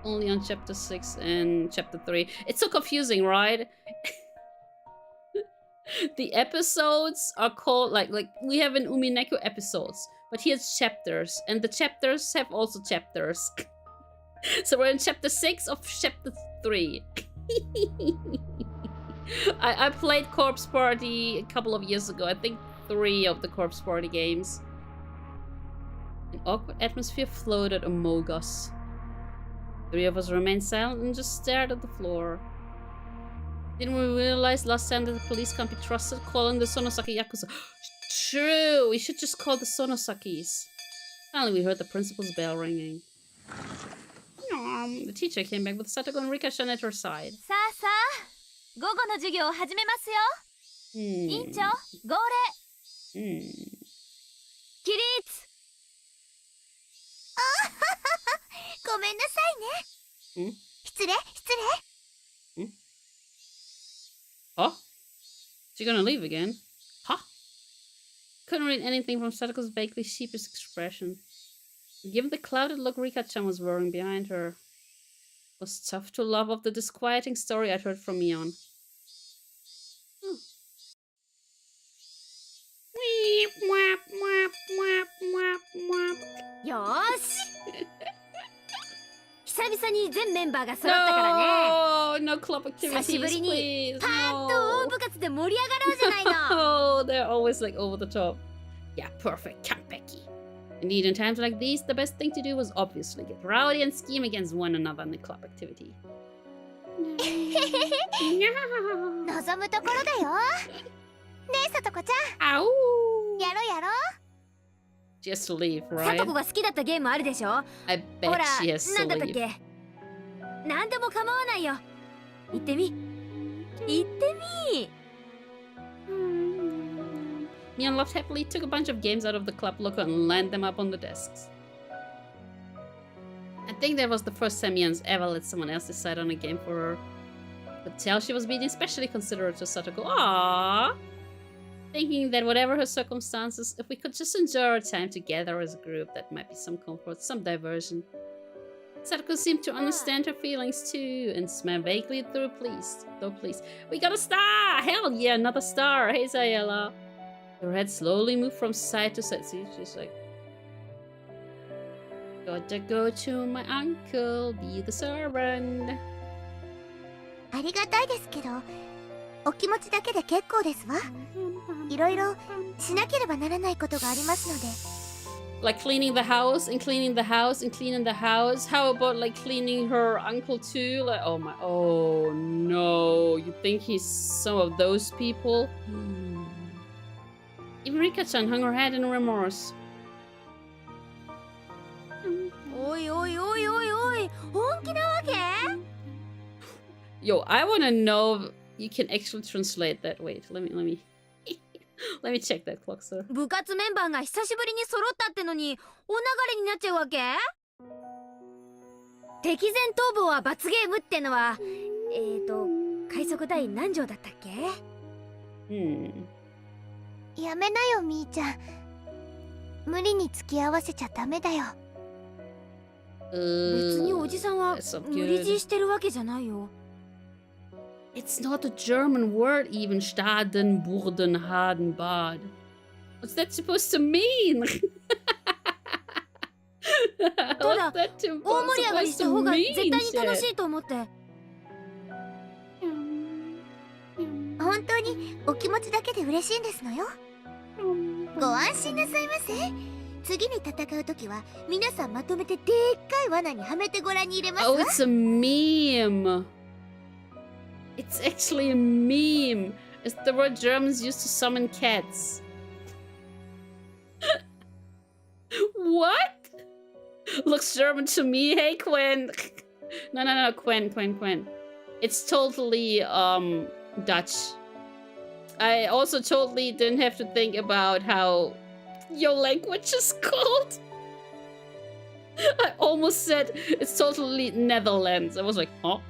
Only on chapter 6 and chapter 3. It's so confusing, right? The episodes are called like we have an Umineko episodes, but here's chapters, and the chapters have also chapters. So we're in chapter 6 of chapter 3. I played Corpse Party a couple of years ago. I think 3 of the Corpse Party games. An awkward atmosphere floated among us. 3 of us remained silent and just stared at the floor. Didn't we realize last time that the police can't be trusted? Calling the Sonosaki Yakuza. True! We should just call the Sonosakis. Finally, we heard the principal's bell ringing. The teacher came back with Satoko and Rika-chan at her side. さあさあ、午後の授業を始めますよ。院長、号令。起立。ごめんなさいね。失礼。 Huh? She gonna leave again? Huh? Couldn't read anything from Satoko's vaguely sheepish expression. Given the clouded look Rika-chan was wearing behind her, it was tough to laugh off the disquieting story I'd heard from Mion. Weep, wap, wap, wap, wap, wap. よーし久々に全メンバーが揃ったからね。 No club activities, 久しぶりに please. パーッと大部活で盛り上がろうじゃないの。 Oh, they're always like over the top. Yeah, perfect. Becky. Indeed, in times like these, the best thing to do was obviously get rowdy and scheme against one another in the club activity. 望むところだよ。ねえ、さとこちゃん。 Ow! やろうやろう。 She has to leave, さ right? とこが好きだったゲームあるでしょ。 I ほ bet ら、 she has な to んだったっ leave. け。なんでも構わないよ。行ってみ。行ってみ。 Mion laughed happily, took a bunch of games out of the club locker and lined them up on the desks. I think that was the first time Mion's ever let someone else decide on a game for her. Could tell she was being especially considerate to Satoko. Aww! Thinking that whatever her circumstances, if we could just enjoy our time together as a group, that might be some comfort, some diversion. Satoko seemed to understand her feelings too, and smiled vaguely though pleased. We got a star! Hell yeah, another star! Hey Sayala! Her head slowly moved from side to side. See, she's like, gotta go to my uncle, be the servant. ありがたいですけど、お気持ちだけで結構ですわ。いろいろしなければならないことがありますので。Like cleaning the house and cleaning the house and cleaning the house. How about like cleaning her uncle too? Like, oh my, oh no. You think he's some of those people? Even Rika-chan hung her head in remorse. おいおいおいおいおい、本気なわけ？ Yo, I wanna know if you can actually translate that. Wait, let me let me check that clock, sir. 部活メンバーが久しぶりに揃ったってのにお流れになっちゃうわけ？敵前逃亡は罰ゲームってのは海賊第何条だったっけ？やめなよ、みーちゃん。無理に付き合わせちゃダメだよ。別におじさんは無理強いしてるわけじゃないよ。It's not a German word even. Staden, Burden, Haden, Bad. What's that supposed to mean? ただ、大盛り上がりした方が絶対に楽しいと思って。本本当にお気持ちだけで嬉しいんですのよ。ご安心なさいませ。次に戦うときは皆さんまとめてでっかい罠にはめてご覧に入れますわ。 Oh, it's a meme. It's actually a meme. It's the word Germans used to summon cats. What? Looks German to me. Hey, Quen. No, Quen. It's totally Dutch. I also totally didn't have to think about how your language is called. I almost said it's totally Netherlands. I was like, huh?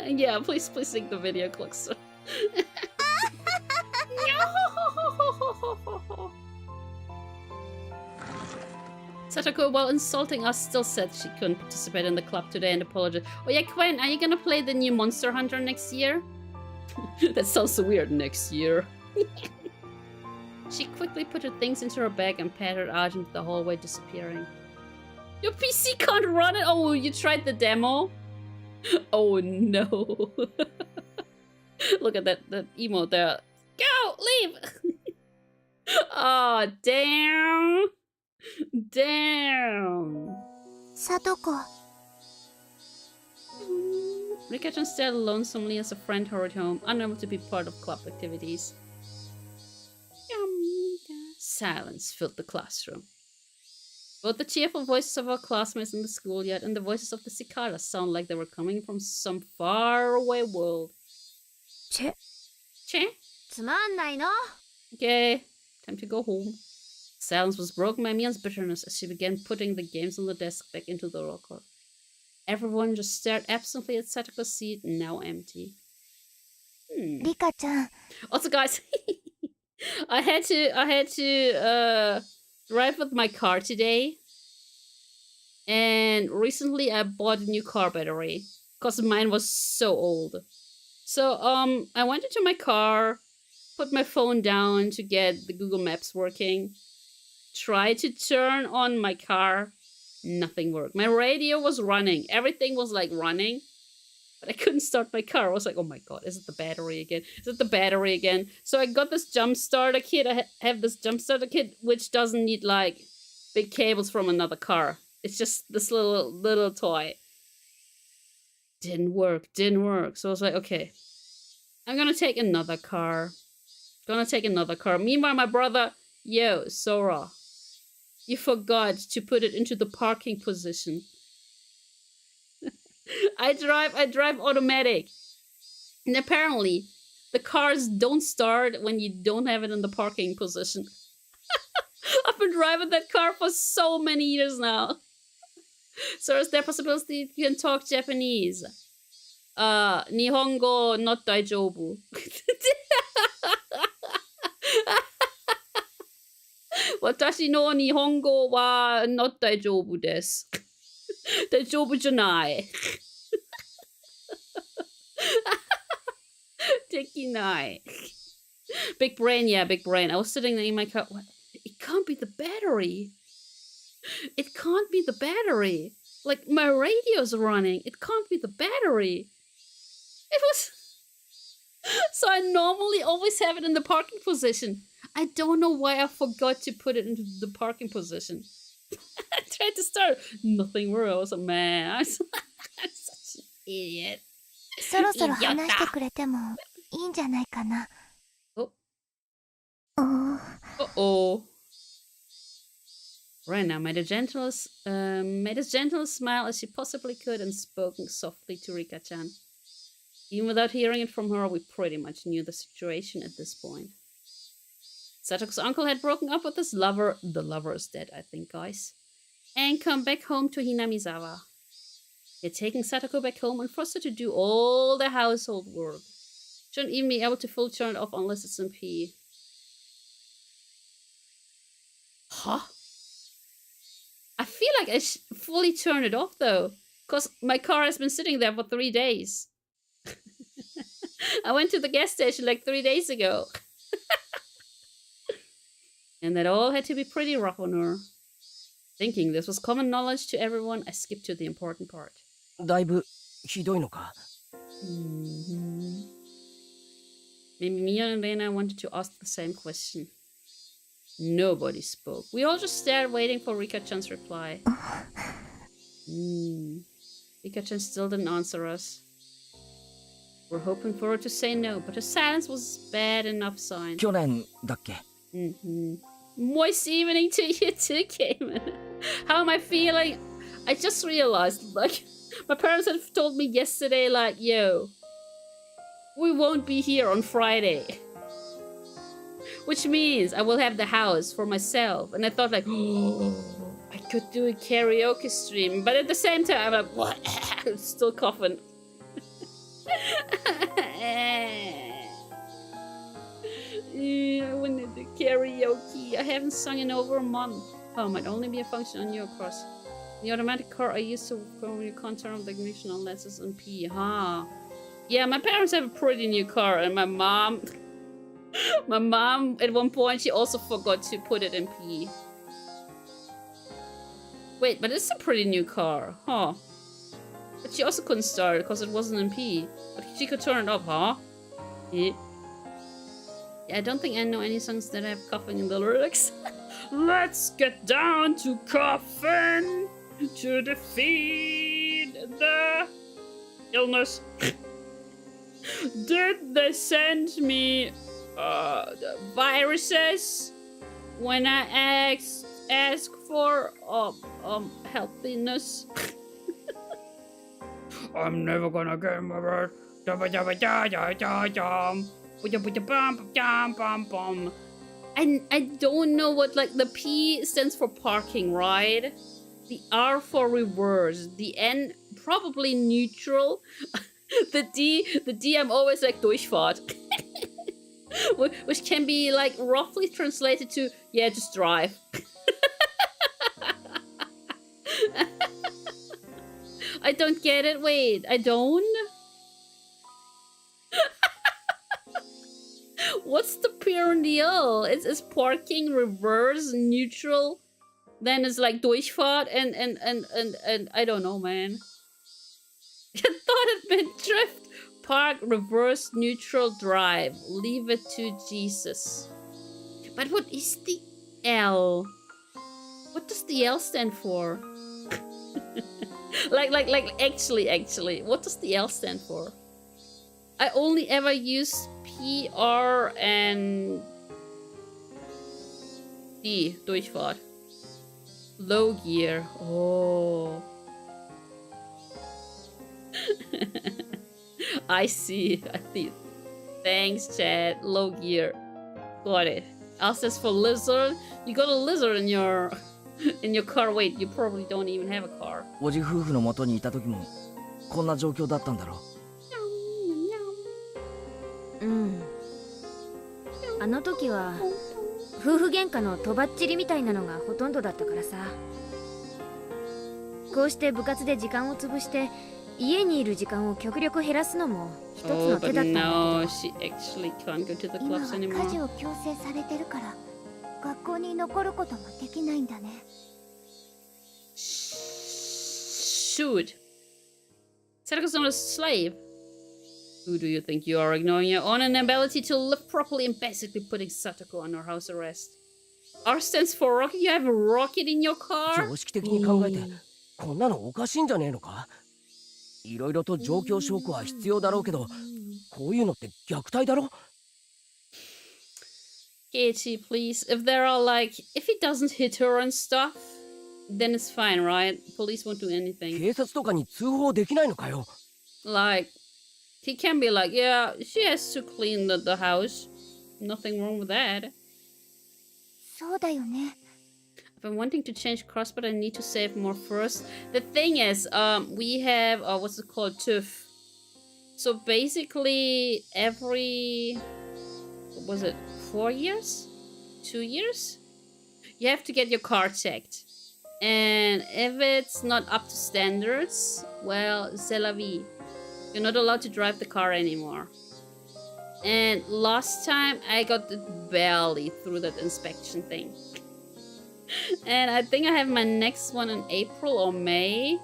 Yeah, please sing the video, Cluxer. Satoko, while insulting us, still said she couldn't participate in the club today and apologized. Oh yeah, Quen, are you gonna play the new Monster Hunter next year? That sounds so weird, next year. She quickly put her things into her bag and pattered out into the hallway, disappearing. Your PC can't run it? Oh, you tried the demo? Oh no. Look at that emote there. Go! Leave! Oh, damn. Damn. Satoko. Rika-chan stared lonesomely as a friend hurried home, unable to be part of club activities. Silence filled the classroom. Both the cheerful voices of our classmates in the schoolyard and the voices of the cicadas sound like they were coming from some faraway world. Che? Che? つまんないの? Okay, time to go home. Silence was broken by Mian's bitterness as she began putting the games on the desk back into the locker. Everyone just stared absently at Satoko's seat, now empty. Rika-chan. Also, guys, I had to drive with my car today, and recently I bought a new car battery because mine was so old. So I went into my car, put my phone down to get the Google Maps working, tried to turn on my car, nothing worked. My radio was running, everything was like running, but I couldn't start my car. I was like, oh my god, is it the battery again? Is it the battery again? So I got this jump starter kit. I have this jump starter kit which doesn't need like big cables from another car. It's just this little toy. Didn't work. So I was like, okay, I'm gonna take another car. Meanwhile, my brother, yo, Sora, you forgot to put it into the parking position. I drive automatic. And apparently, the cars don't start when you don't have it in the parking position. I've been driving that car for so many years now. So is there a possibility you can talk Japanese? Nihongo not daijoubu. Watashi no Nihongo wa not daijoubu desu. Daijoubu janai. Dekinai. Big brain, yeah, big brain. I was sitting there in my car. What? It can't be the battery. It can't be the battery. Like, my radio's running. It can't be the battery. It was... So I normally always have it in the parking position. I don't know why I forgot to put it into the parking position. I tried to start. Nothing worked. I was like, man, I'm such an idiot. そろそろ話してくれてもいいんじゃないかな。Oh. おー。Uh-oh. Rena made as gentle a smile as she possibly could and spoke softly to Rika-chan. Even without hearing it from her, we pretty much knew the situation at this point. Satoko's uncle had broken up with his lover. The lover is dead, I think, guys. And come back home to Hinamizawa. He had taken Satoko back home and forced her to do all the household work. Shouldn't even be able to fully turn it off unless it's in P. Huh? I feel like I fully turned it off though, because my car has been sitting there for 3 days. I went to the gas station like 3 days ago. And that all had to be pretty rough on her. Thinking this was common knowledge to everyone, I skipped to the important part. だいぶひどいのか? Mhm. Maybe Mia and Lena wanted to ask the same question. Nobody spoke. We all just stared, waiting for Rika-chan's reply. Rika-chan still didn't answer us. We're hoping for her to say no, but her silence was bad enough sign. 去年だっけ Moist evening to you too, Cayman. How am I feeling? I just realized, like, my parents had told me yesterday, like, yo, we won't be here on Friday. Which means I will have the house for myself. And I thought, like, oh, I could do a karaoke stream. But at the same time, I'm like, what? I'm still coughing. Yeah, I want to do karaoke. I haven't sung in over a month. Oh, might only be a function on your course. The automatic car I used to go when you can't turn off the ignition unless it's on P. Huh? Yeah, my parents have a pretty new car, and my mom at one point, she also forgot to put it in P. Wait, but it's a pretty new car, huh? But she also couldn't start it because it wasn't in P. But she could turn it up, huh? Yeah. I don't think I know any songs that have coughing in the lyrics. Let's get down to coughing to defeat the illness. Did they send me the viruses when I ask for healthiness? I'm never gonna get my bird. I don't know what, like, the P stands for parking, right? The R for reverse. The N probably neutral. The D I'm always like Durchfahrt. Which can be like roughly translated to, yeah, just drive. I don't get it. Wait, I don't? What's the P and the L? It's parking, reverse, neutral. Then it's like Durchfahrt and I don't know, man. I thought it meant drift, park, reverse, neutral, drive. Leave it to Jesus. But what is the L? What does the L stand for? like actually, what does the L stand for? I only ever use P, R, and D, Durchfahrt. Low gear. Oh. I see. Thanks, Chad. Low gear. Got it. L says for lizard. You got a lizard in your car. Wait, you probably don't even have a car. おじ夫婦の元にいた時もこんな状況だったんだろう。あの時は夫婦喧嘩のとばっちりみたいなのがほとんどだったからさ。こうして部活で時間を潰して家にいる時間を極力減らすのも一つの手だったんだけど。今は家事を強制されてるから学校に残ることもできないんだね。Shoot. Sadako's not a slave. Who do you think you are, ignoring your own inability to live properly and basically putting Satoko under house arrest? R stands for rocket. You have a rocket in your car? 常識的に考えてこんなのおかしいんじゃねえのか。いろいろと状況証拠は必要だろうけど、こういうのって虐待だろ。Katie, please. If there are like, if he doesn't hit her and stuff, then it's fine, right? Police won't do anything. 警察とかに通報できないのかよ。Like, he can be like, yeah, she has to clean the house. Nothing wrong with that. そうだよね。I've been wanting to change course, but I need to save more first. The thing is, we have, what's it called, TÜV. So basically, every, what was it, 4 years? 2 years? You have to get your car checked. And if it's not up to standards, well, c'est la vie. You're not allowed to drive the car anymore. And last time, I got barely through that inspection thing. And I think I have my next one in April or May.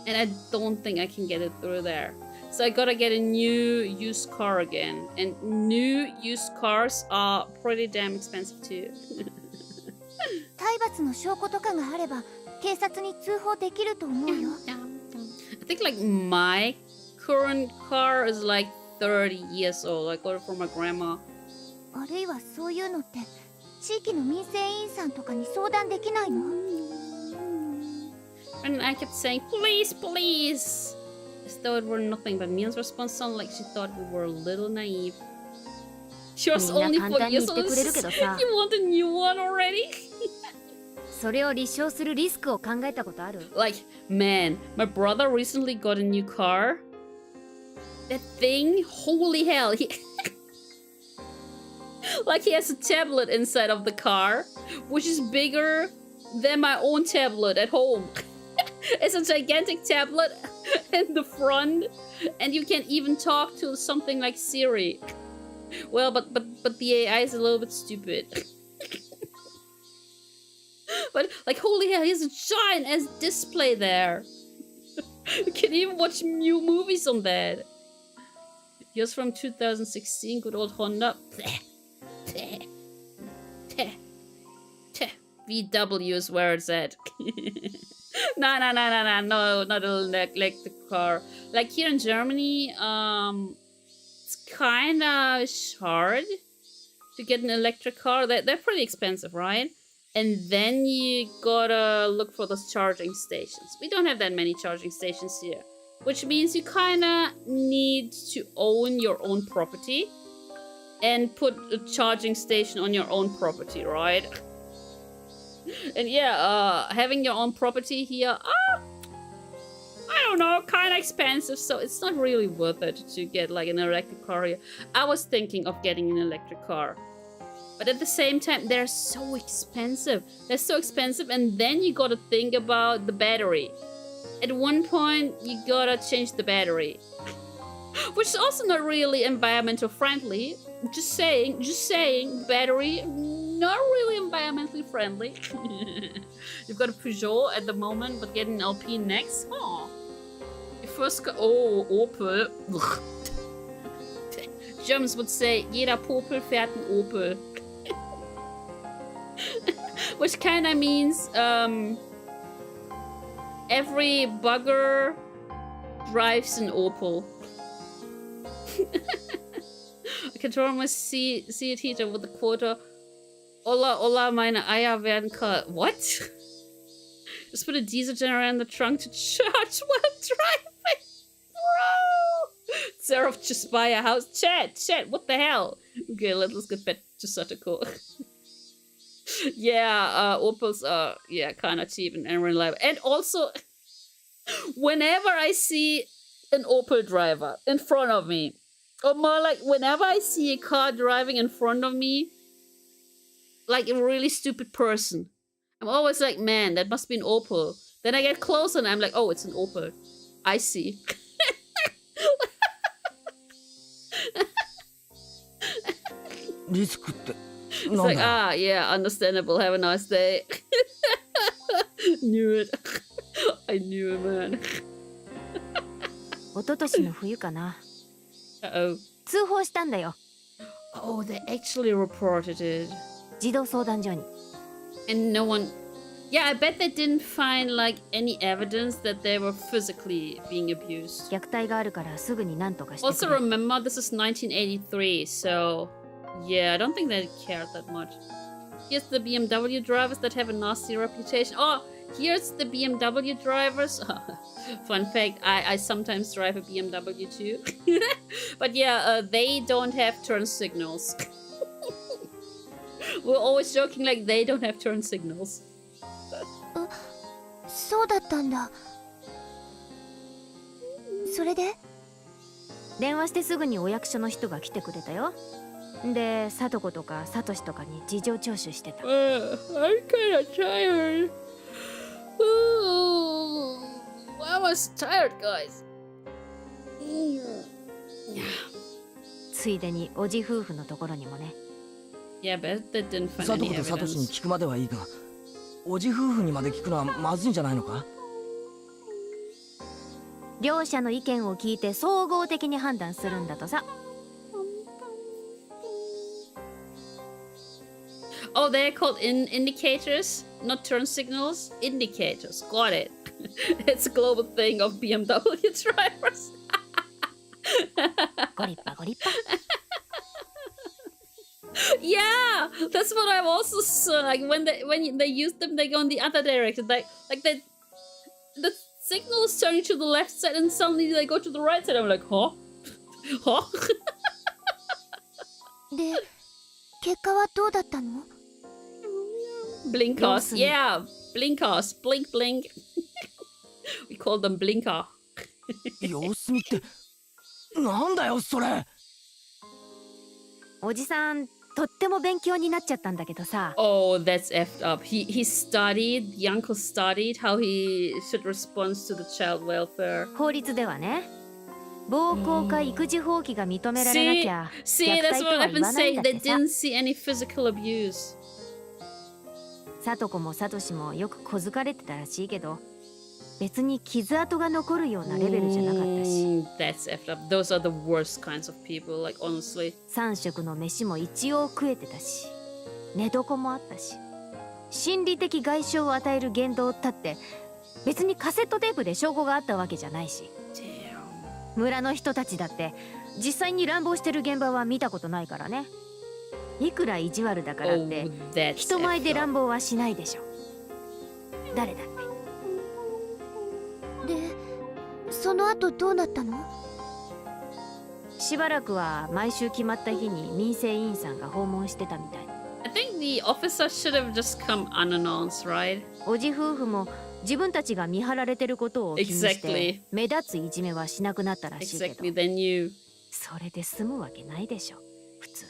And I don't think I can get it through there. So I gotta get a new used car again. And new used cars are pretty damn expensive too. 体罰の証拠とかがあれば警察に通報できると思うよ。 I think like my current car is like 30 years old. I got it from my grandma. あるいはそういうのって地域の民生委員さんとかに相談できないの？ And I kept saying, please, please. As though it were nothing, but Mia's response sounded like she thought we were a little naive. She was only 4 years old. You want a new one already? それを立証するリスクを考えたことある？ Like, man, my brother recently got a new car. That thing, holy hell, like he has a tablet inside of the car, which is bigger than my own tablet at home. It's a gigantic tablet in the front, and you can even talk to something like Siri. Well, but the AI is a little bit stupid. But like, holy hell, he has a giant ass display there. You can even watch new movies on that. Here's from 2016, good old Honda. VW is where it's at. No, not an electric car. Like here in Germany, it's kind of hard to get an electric car. They're pretty expensive, right? And then you gotta look for those charging stations. We don't have that many charging stations here, which means you kind of need to own your own property and put a charging station on your own property, right? And yeah, having your own property here, I don't know, kind of expensive, so it's not really worth it to get like an electric car here. I was thinking of getting an electric car, but at the same time, they're so expensive. They're so expensive, and then you gotta think about the battery. At one point, you gotta change the battery, which is also not really environmental friendly. Just saying, battery, not really environmentally friendly. You've got a Peugeot at the moment, but getting an Alpine next. Oh, you first got Opel. Germans would say, jeder Popel fährt ein Opel. Which kind of means every bugger drives an Opel. I can almost see it here with the quote. Ola, meine Eier werden kalt. What? Just put a diesel generator in the trunk to charge while driving. Bro! Seraph just buy a house. Chat, what the hell? Okay, let's get back to Satoko. Yeah, Opels are, yeah, kind of cheap and unreliable. And also, whenever I see an Opel driver in front of me, or more like whenever I see a car driving in front of me, like a really stupid person, I'm always like, man, that must be an Opel. Then I get closer and I'm like, oh, it's an Opel. I see. It's like, yeah, understandable. Have a nice day. Knew it. I knew it, man. 一昨年の冬かな。 Uh-oh. 通報したんだよ。 Oh, they actually reported it. 児童相談所に。 And no one... Yeah, I bet they didn't find, like, any evidence that they were physically being abused. 虐待があるからすぐに何とかしてく Also れ。 remember, this is 1983, so... Yeah, I don't think they cared that much. Here's the BMW drivers that have a nasty reputation. Oh, here's the BMW drivers. Fun fact, I sometimes drive a BMW too. But yeah, they don't have turn signals. We're always joking like they don't have turn signals. そうだったんだ。それで？電話してすぐにお役所の人が来てくれたよ。で、さとことかさとしとかに事情聴取してた。I'm kinda tired. I was tired, guys. ついでにおじ夫婦のところにもね。Yeah, but they didn't find サト any コとサトシに evidence. 聞くまではいいが、おじ夫婦にまで聞くのはまずいんじゃないのか？両者の意見を聞いて総合的に判断するんだとさ。Oh, they're called indicators, not turn signals. Indicators. Got it. It's a global thing of BMW drivers. ご立派ご立派。Yeah, that's what I've also saw. Like when they use them, they go in the other direction. The signal is turning to the left side, and suddenly they go to the right side. I'm like, huh, huh. で、結果はどうだったの？ Blinkers, yeah, blinkers, blink, blink. We call them blinker. 様子見ってなんだよそれ。おじさんとっても勉強になっちゃったんだけどさ。Oh, that's effed up. He studied, the uncle studied how he should respond to the child welfare. 法律ではね、暴行か育児放棄が認められなきゃ See, 虐 that's 待と what は I've 言 been わないん saying. だっ They てさ。 didn't see any physical abuse. さとこもさとしもよく小づかれてたらしいけど、別に傷跡が残るようなレベルじゃなかったし。That's effed up. Those are the worst kinds of people, like honestly. 3食の飯も一応食えてたし、寝床もあったし、心理的外傷を与える言動だって別にカセットテープで証拠があったわけじゃないし。Damn. 村の人たちだって実際に乱暴してる現場は見たことないからね。いくら意地悪だからって that's 人前で effed 乱 up. 暴はしないでしょ。誰だって。で、その後どうなったの？しばらくは毎週決まった日に民生委員さんが訪問してたみたい。 I think the officer should have just come unannounced, right? おじ夫婦も自分たちが見張られてることを気にして Exactly. 目立ついじめはしなくなったらしいけど、 Exactly, they knew. それで済むわけないでしょ普通。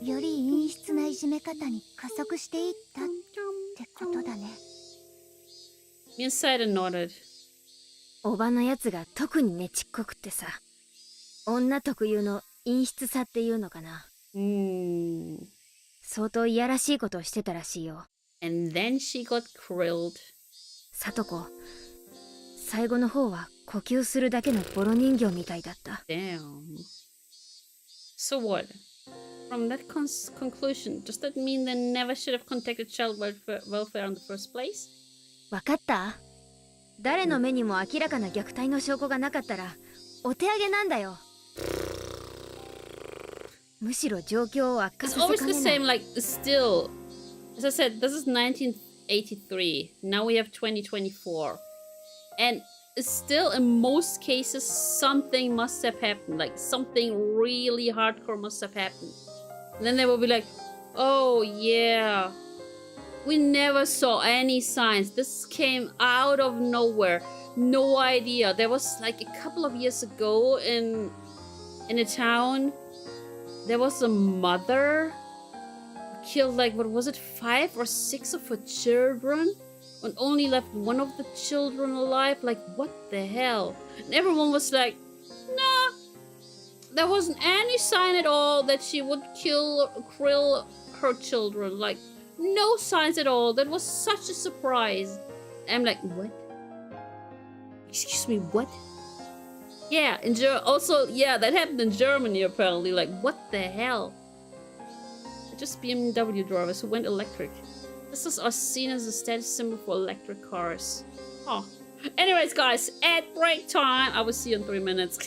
より陰湿ないじめ方に加速していったってことだね。Insider nodded. おばのやつが特にねちっこくってさ、女特有の陰湿さっていうのかな。相当いやらしいことをしてたらしいよ。 And then she got grilled. さとこ、最後の方は呼吸するだけのボロ人形みたいだった。 Damn. So what? From that conclusion, does that mean they never should have contacted child welfare in the first place? わかった？誰の目にも明らかな虐待の証拠がなかったらお手上げなんだよ。むしろ状況を悪化 It's させ always か the ねない。 same, like, still. As I said, this is 1983. Now we have 2024. And still, in most cases, something must have happened. Like, something really hardcore must have happened. And then they will be like, oh, yeah. We never saw any signs. This came out of nowhere. No idea. There was, like, a couple of years ago in a town, there was a mother who killed, like, what was it, 5 or 6 of her children, and only left one of the children alive. Like, what the hell? And everyone was like, nah, there wasn't any sign at all that she would kill her children. Like, no signs at all. That was such a surprise. I'm like, what? Excuse me, what? Yeah, also, yeah, that happened in Germany apparently. Like, what the hell? Just BMW drivers who went electric. This is seen as a status symbol for electric cars. Oh. Anyways, guys, ad break time. I will see you in 3 minutes.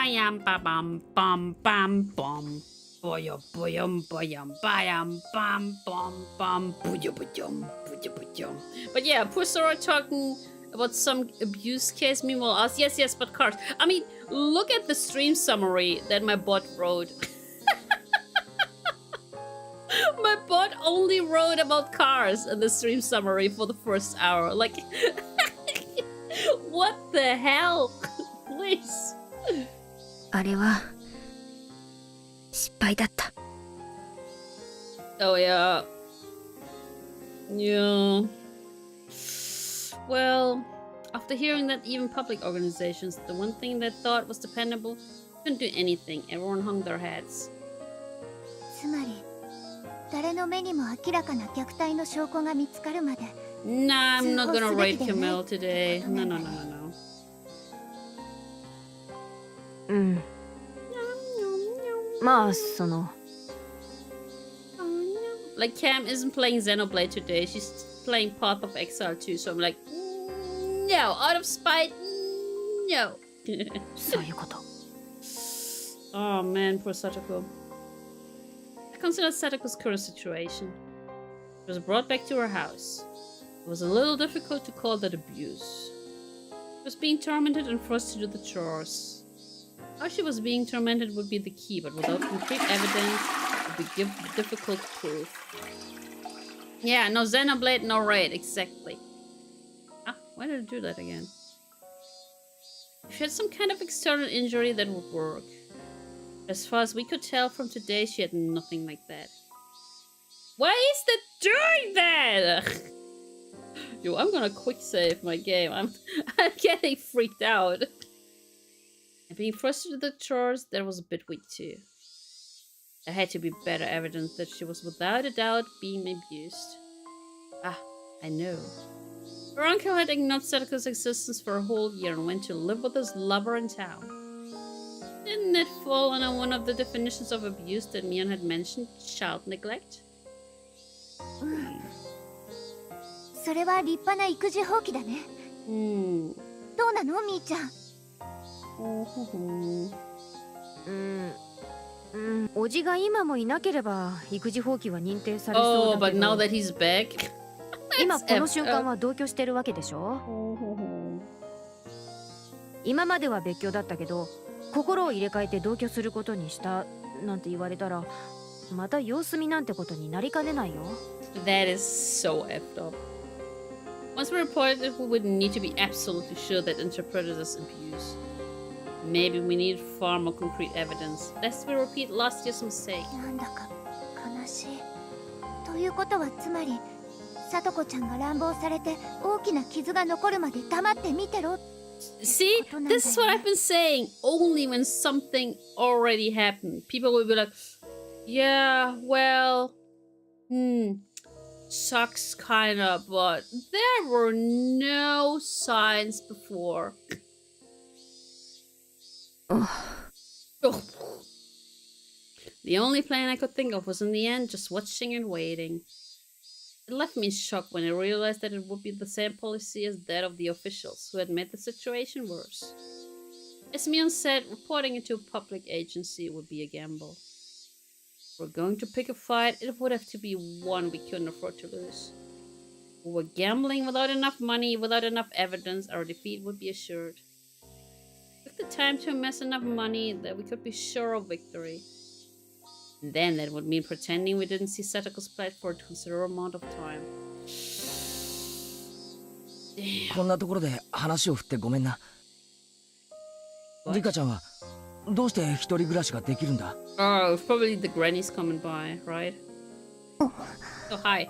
Bayam bam bam bam bam. Boyum boyum boyum bayam bam bam bam boyum boyum boyum boyum. But yeah, poor Sora talking about some abuse case. Meanwhile, us, yes, but cars. I mean, look at the stream summary that my bot wrote. My bot only wrote about cars in the stream summary for the first hour. Like, what the hell? Please. あれは失敗だった。 Oh yeah. Yeah. Well, after hearing that even public organizations, the one thing they thought was dependable, couldn't do anything. Everyone hung their heads. つまり誰の目にも明らかな虐待の証拠が見つかるまで Nah, I'm not gonna rape Camille today. No. うん。まあその Like Cam isn't playing Xenoblade today. She's playing Path of Exile too. So I'm like, no, out of spite, no. そういうこと。 Oh man, poor Satoko. I considered Satoko's current situation. She was brought back to her house. It was a little difficult to call that abuse. She was being tormented and forced to do the chores. How she was being tormented would be the key, but without concrete evidence, it would be difficult to prove. Yeah, no Xenoblade, no raid, exactly. Ah, why did I do that again? If she had some kind of external injury, that would work. As far as we could tell from today, she had nothing like that. Why is that doing that? Yo, I'm gonna quick save my game. I'm getting freaked out. And being frustrated with the chores, that was a bit weak too. There had to be better evidence that she was without a doubt being abused. Ah, I know. Her uncle had ignored Satoko's existence for a whole year and went to live with his lover in town. Didn't that fall under one of the definitions of abuse that Mion had mentioned? Child neglect? それは立派な育児放棄だね。どうなのみーちゃん。おじが今もいなければ育児放棄は認定されそうだけど。Oh, but now that he's back. 今この瞬間は同居してるわけでしょ。今までは別居だったけど、心を入れ替えて同居することにしたなんて言われたら、また様子見なんてことになりかねないよ。That is so effed up. Once we reported it, we would need to be absolutely sure that interpreted as abuse. Maybe we need far more concrete evidence, lest we repeat last year's mistake. なんだか悲しい。ということはつまり、さとこちゃんが乱暴されて大きな傷が残るまで黙って見てろ。See, this is what I've been saying. Only when something already happened, people will be like, yeah, well, sucks kinda, but there were no signs before. The only plan I could think of was in the end just watching and waiting. It left me in shock when I realized that it would be the same policy as that of the officials who had made the situation worse. As Mion said, reporting it to a public agency would be a gamble. If we're going to pick a fight, it would have to be one we couldn't afford to lose. If we were gambling without enough money, without enough evidence, our defeat would be assured. Took the time to amass enough money that we could be sure of victory. And then that would mean pretending we didn't see Satoko's plight for a considerable amount of time. Damn. こんなところで話を振ってごめんな。リカちゃんはどうして一人暮らしができるんだ？ Oh, probably the grannies coming by, right? Oh, hi.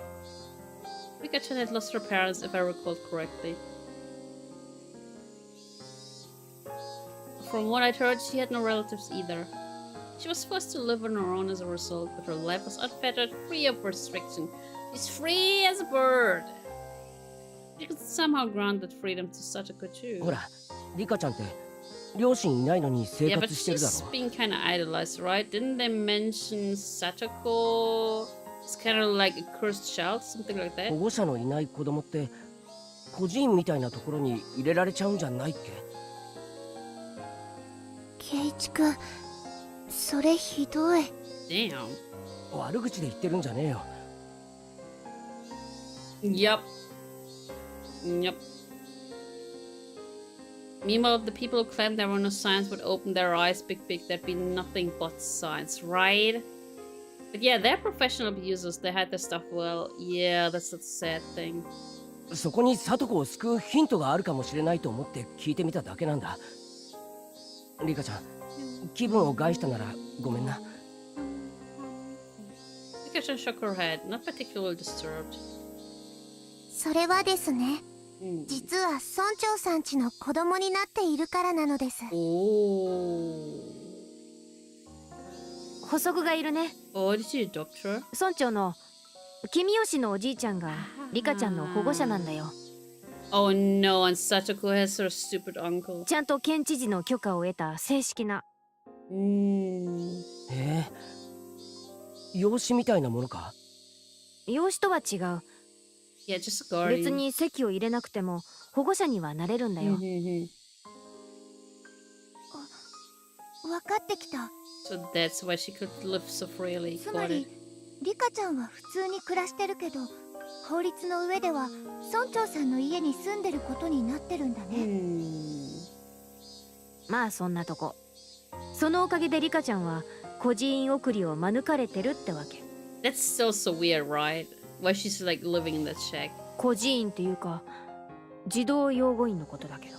Rika-chan had lost her parents, if I recall correctly. From what I'd heard, she had no relatives either. She was forced to live on her own as a result, but her life was unfettered, free of restriction. She's free as a bird. She could somehow grant that freedom to Satoko too. ほら、リカちゃんって両親いないのに生 Yeah, but 活してるだ she's ろ。 being kind of idolized, right? Didn't they mention Satoko is kind of like a cursed child, something like that? 保護者のいない子供って孤児院みたいなところに入れられちゃうんじゃないっけ？圭一君、それひどい。 Damn. 悪口で言ってるんじゃねえよ。 Yep. Yep. Meanwhile, the people who claimed there were no signs would open their eyes big, there'd be nothing but signs, right? But yeah, they're professional abusers. They had their stuff well. Yeah, that's a sad thing. そこに聡子を救うヒントがあるかもしれないと思って聞いてみただけなんだ。リカちゃん、気分を害したならごめんな。Higurashi shook her head, not particularly disturbed. それはですね、 Hmm. 実は村長さんちの子供になっているからなのです。 Oh. 補足がいるね。 Oh, did you adopt her? 村長の君吉のおじいちゃんがリカちゃんの保護者なんだよ。 Oh no, and Satoko has her stupid uncle. ちゃんと県知事の許可を得た正式な。養子みたいなものか。養子とは違う。 Yeah, just a guardian. 別に籍を入れなくても保護者にはなれるんだよ。 Mm-hmm. 分かってきた。 So that's why she could live so freely. つま Got り it. リカちゃんは普通に暮らしてるけど、法律の上では村長さんの家に住んでることになってるんだね。 まあそんなとこ。そのおかげでリカちゃんは孤児院送りを免れてるってわけ。 That's still so weird, right? Why she's like living in that shack. 孤児院っていうか児童養護院のことだけど。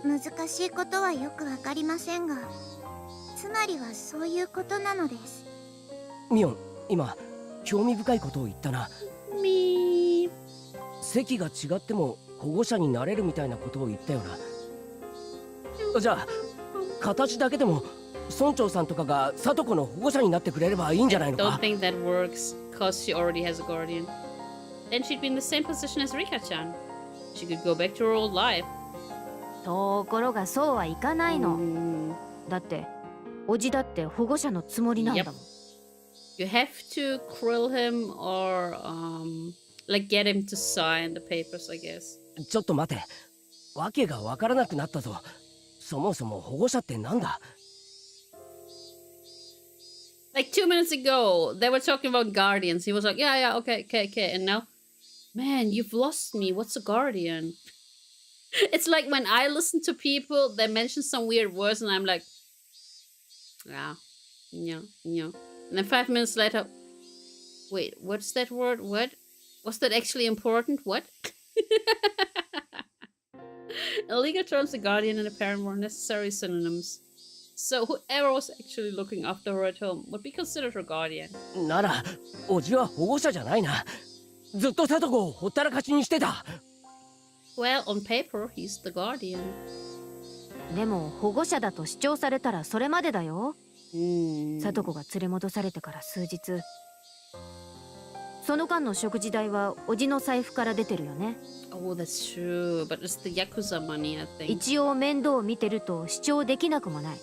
難しいことはよくわかりませんが、つまりはそういうことなのです。ミオン、今興味深いことを言ったな。席が違っても保護者になれるみたいなことを言ったよな。じゃあ形だけでも村長さんとかが聡子の保護者になってくれればいいんじゃないの Don't か。 think that works, cause she already has a guardian. Then she'd be in the same position as Rika-chan. She could go back to her old life. ところがそうはいかないの。だっておじだって保護者のつもりなんだもん。You have to krill him or like get him to sign the papers, I guess. ちょっと待て、わけがわからなくなったぞ。そもそも保護者ってなんだ。 Like 2 minutes ago, they were talking about guardians. He was like, yeah, okay. And now, man, you've lost me. What's a guardian? It's like when I listen to people, they mention some weird words, and I'm like, yeah. And then 5 minutes later, wait, what's that word? What? Was that actually important? What? In legal terms, the guardian and the parent were necessary synonyms. So whoever was actually looking after her at home would be considered her guardian. ならおじは保護者じゃないな。ずっと聡子をほったらかしにしてた。Well, on paper, he's the guardian. でも保護者だと主張されたらそれまでだよ。聡子が連れ戻されてから数日。その間の食事代はおじの財布から出てるよね。Oh, that's true. But it's the Yakuza money, I think. 一応面倒を見てると主張できなくもない。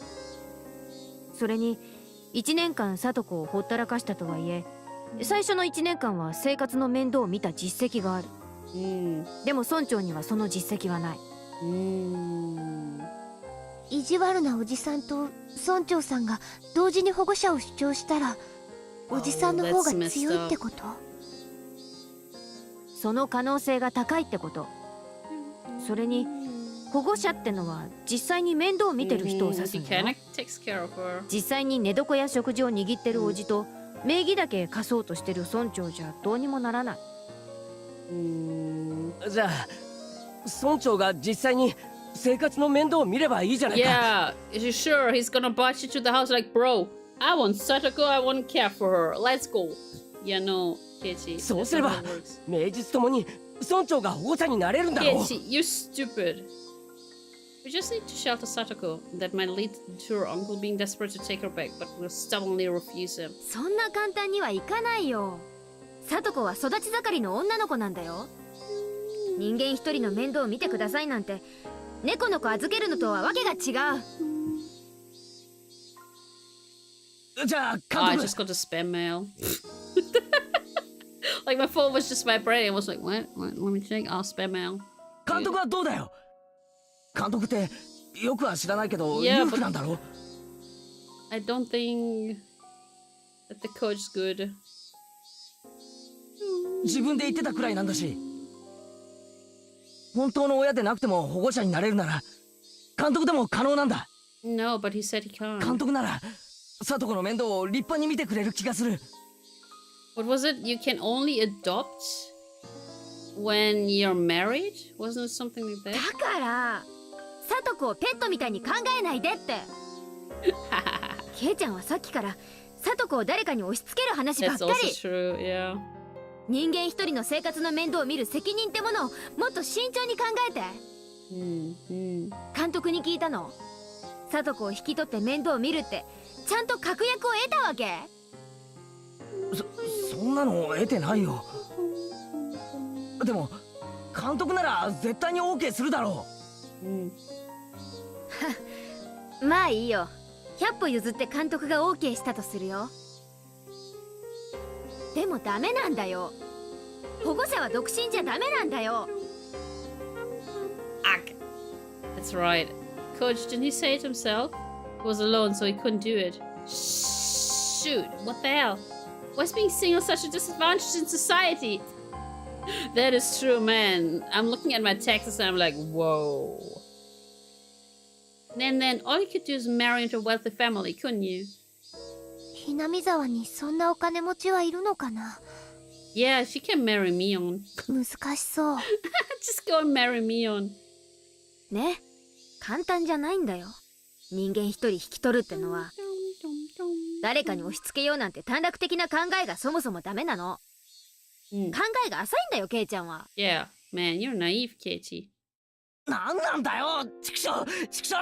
それに1年間聡子をほったらかしたとはいえ、最初の1年間は生活の面倒を見た実績がある。でも村長にはその実績はない。意地悪なおじさんと村長さんが同時に保護者を主張したら、おじさんの方が強いってこと？その可能性が高いってこと。それに保護者ってのは実際に面倒を見てる人を指すんだよ。実際に寝床や食事を握ってるおじと名義だけ貸そうとしてる村長じゃどうにもならない。じゃあ村長が実際に生活の面倒を見ればいいじゃないか。Yeah, is you sure he's gonna bust you to the house like, bro, I want Satoko, I want care for her. Let's go. Yeah, no, Keiichi. そうすれば名実ともに村長が保護者になれるんだろう。Keiichi, you're stupid. We just need to shelter Satoko. That might lead to her uncle being desperate to take her back, but we'll stubbornly refuse him. そんな簡単にはいかないよ。聡子は育ち盛りの女の子なんだよ。人間一人の面倒を見てくださいなんて猫の子預けるのとはわけが違う。じゃあ監督。I just got a spam mail. Like my phone was just vibrating. I was like, what? Let me check. Oh, spam mail. 監督はどうだよ。監督ってよくは知らないけど Yeah, 裕福なんだろ。 I don't think that the coach is good. 自分で言ってたくらいなんだし、本当の親でなくても保護者になれるなら監督でも可能なんだ。 No, but he said he 監 can't. 督なら聡子の面倒を立派に見てくれる気がする。 What was it? You can only adopt when you're married? Wasn't it something like だ that? から聡子をペットみたいに考えないでって。ケイちゃんはさっきから聡子を誰かに押し付ける話ばっ That's か also り。 true, yeah. 人間一人の生活の面倒を見る責任ってものをもっと慎重に考えて。監督に聞いたの。聡子を引き取って面倒を見るってちゃんと確約を得たわけ？そんなの得てないよ。でも監督なら絶対に OK するだろう。まあいいよ。100歩譲って監督が OK したとするよ。でもダメなんだよ。保護者は独身じゃダメなんだよ。That's right. Coach, didn't he say it himself? He was alone, so he couldn't do it. Shoot, what the hell? Why is being single such a disadvantage in society? That is true, man. I'm looking at my taxes and I'm like, whoa. And then all you could do is marry into a wealthy family, couldn't you? ひなみ沢にそんなお金持ちはいるのかな。 Yeah, she can marry me on. 難しそう。 Just go and marry me on. ね、簡単じゃないんだよ。人間一人引き取るってのは。誰かに押し付けようなんて短絡的な考えがそもそもダメなの。考えが浅いんだよ、ケイちゃんは。Yeah, man, you're naive, Katie. なんなんだよ、畜生畜生。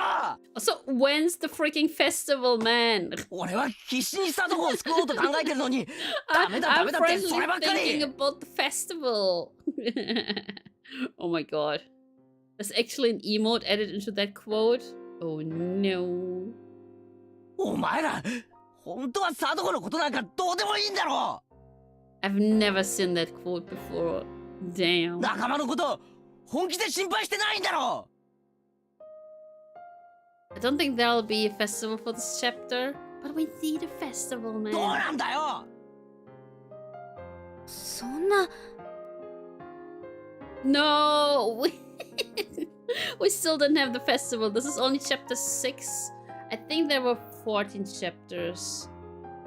So, when's the freaking festival, man? 俺は必死に聡子を救おうと考えてるのにダメだダ I'm メだって frankly そればっか thinking り。 about the festival. Oh my god. There's actually an emote added into that quote. Oh no. お前ら本当は聡子のことなんかどうでもいいんだろ。 I've never seen that quote before. Damn. 仲間のこと本気で心配してないんだろ。 I don't think there'll be a festival for this chapter, but we need a festival, どう man. なんだよ。そんな。 No! We still don't have the festival. This is only chapter 6. I think there were 14 chapters.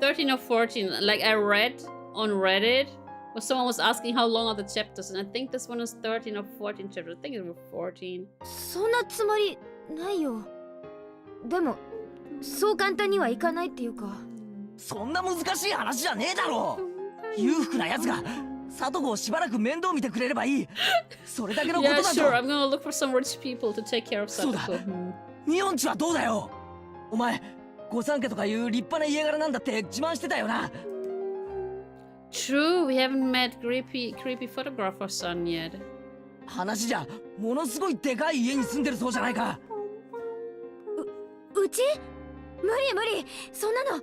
13 or 14. Like I read on Reddit, where someone was asking how long are the chapters, and I think this one is 13 or 14 chapters. I think it was 14. そんなつもりないよ。でもそう簡単にはいかないっていうか。そんな難しい話じゃねえだろ。裕福なやつが聡子をしばらく面倒見てくれればいい。それだけのこと Yeah, だ sure. と。 I'm gonna look for some rich people to take care of そうだ Satoko. ミオンチはどうだよ。お前御三家とかいう立派な家柄なんだって自慢してたよな。 True, we haven't met creepy photographer son yet. 話じゃものすごいでかい家に住んでるそうじゃないか。うち？無理無理。そんなの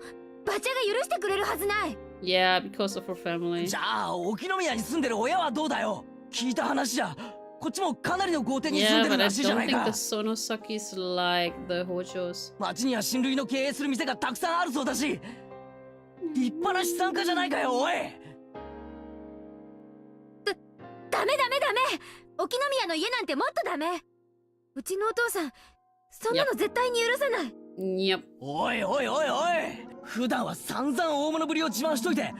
バチャが許してくれるはずない。 Yeah, because of her family. じゃあ沖宮に住んでる親はどうだよ。聞いた話じゃこっちもかなりの豪邸に住ん Yeah, でる but I らしいじゃな don't い think か。 the Sonosakis like the Hojos. 町には親類の経営する店がたくさんあるそうだし、立派な資産家じゃないかよ、おい。ダメダメダメ。沖宮の家なんてもっとダメ。うちのお父さんそんなの絶対に許さない。 Yep. おいおいおいおい。普段は散々大物ぶりを自慢しといて、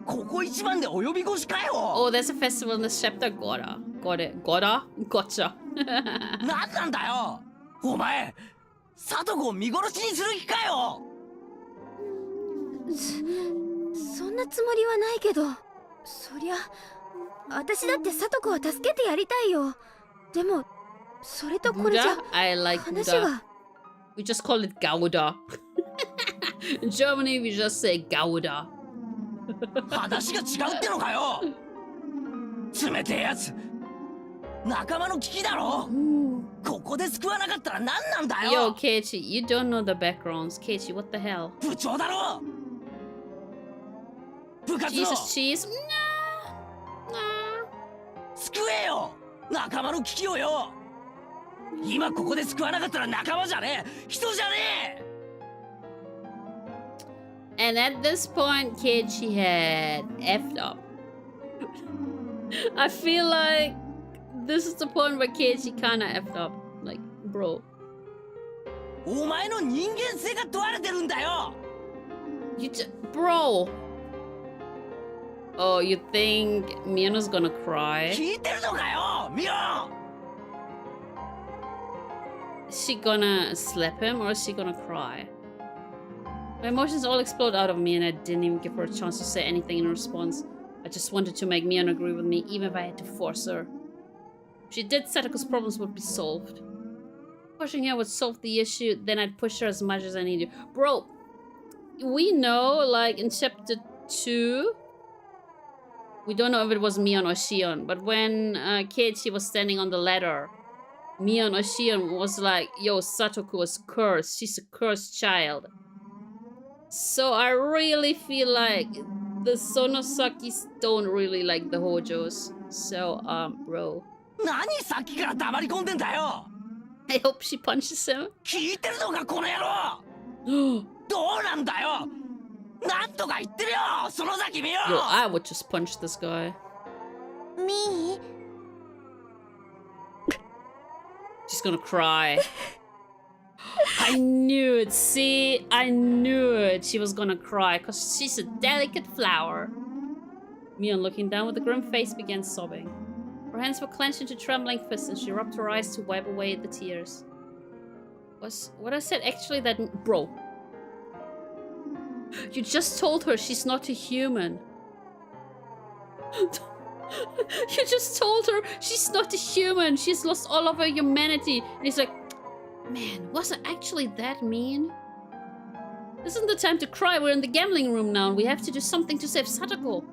ここ一番で及び腰かよ。 Oh, there's a festival in this chapter. Gora. Got it. Gora? Gotcha. なんなんだよ。お前、聡子を見殺しにする気かよ。そんなつもりはないけど、そりゃ私だって聡子は助けてやりたいよ。でもそれとこれじゃ Gouda? I like 話 Gouda. は。 We just call it Gouda. In Germany, we just say Gouda. 話が違うってのかよ。冷てえやつ。仲間の危機だろ。ここで救わなかったら何なんだ Yo, よ。 Keiichi, you don't know the backgrounds. Keiichi, what the hell? 部長だろ。部活の Jesus cheese? Nah. Nah. 救えよ。仲間の危機をよ。今ここで救わなかったら仲間じゃねえ、人じゃねえ。 And at this point, Keiichi had effed up. I feel like this is the point where Keiichi kinda effed up. Like, bro. お前の人間性が問われてるんだよ。 Bro. Oh, you think Miona's gonna cry? 聞いてるのかよ、ミオン。 Is she gonna slap him or is she gonna cry? My emotions all explode out of me and I didn't even give her a chance to say anything in response. I just wanted to make Miona agree with me, even if I had to force her. If she did, Satoko's problems would be solved. Pushing her would solve the issue, then I'd push her as much as I needed. Bro, we know, like, in chapter 2, we don't know if it was Mion or Shion, but when Keiichi was standing on the ladder, Mion or Shion was like, yo, Satoko was cursed. She's a cursed child. So I really feel like the Sonosakis don't really like the Hojos. So, bro. 何さっきから黙り込んでんだよ。 I hope she punches him. 聞いてるのかこの野郎。どうなんだよ。なんとか言ってるよ、その崎ミオ。 Yo, I would just punch this guy. みー She's gonna cry. I knew it. See, I knew it. She was gonna cry because she's a delicate flower. Mion, looking down with a grim face, began sobbing. Her hands were clenched into trembling fists and she rubbed her eyes to wipe away the tears. Was what I said actually that... Bro. You just told her she's not a human. You just told her she's not a human. She's lost all of her humanity. And he's like, man, was I actually that mean? This isn't the time to cry. We're in the gambling room now and we have to do something to save Satoko.